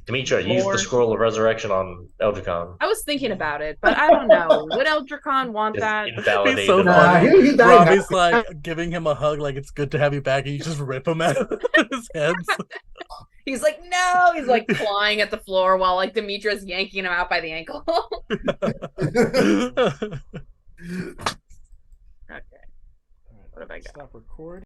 Demetra, use Or- the scroll of resurrection on Eldricon. I was thinking about it, but I don't know. Would Eldricon want Just that? invalidate He's so the Nah, funny. he died. Robbie's like giving him a hug, like it's good to have you back, and you just rip him out of his hands. He's like, no. He's like clawing at the floor while like Demetra's yanking him out by the ankle. Okay. All right, What have I got? Stop recording.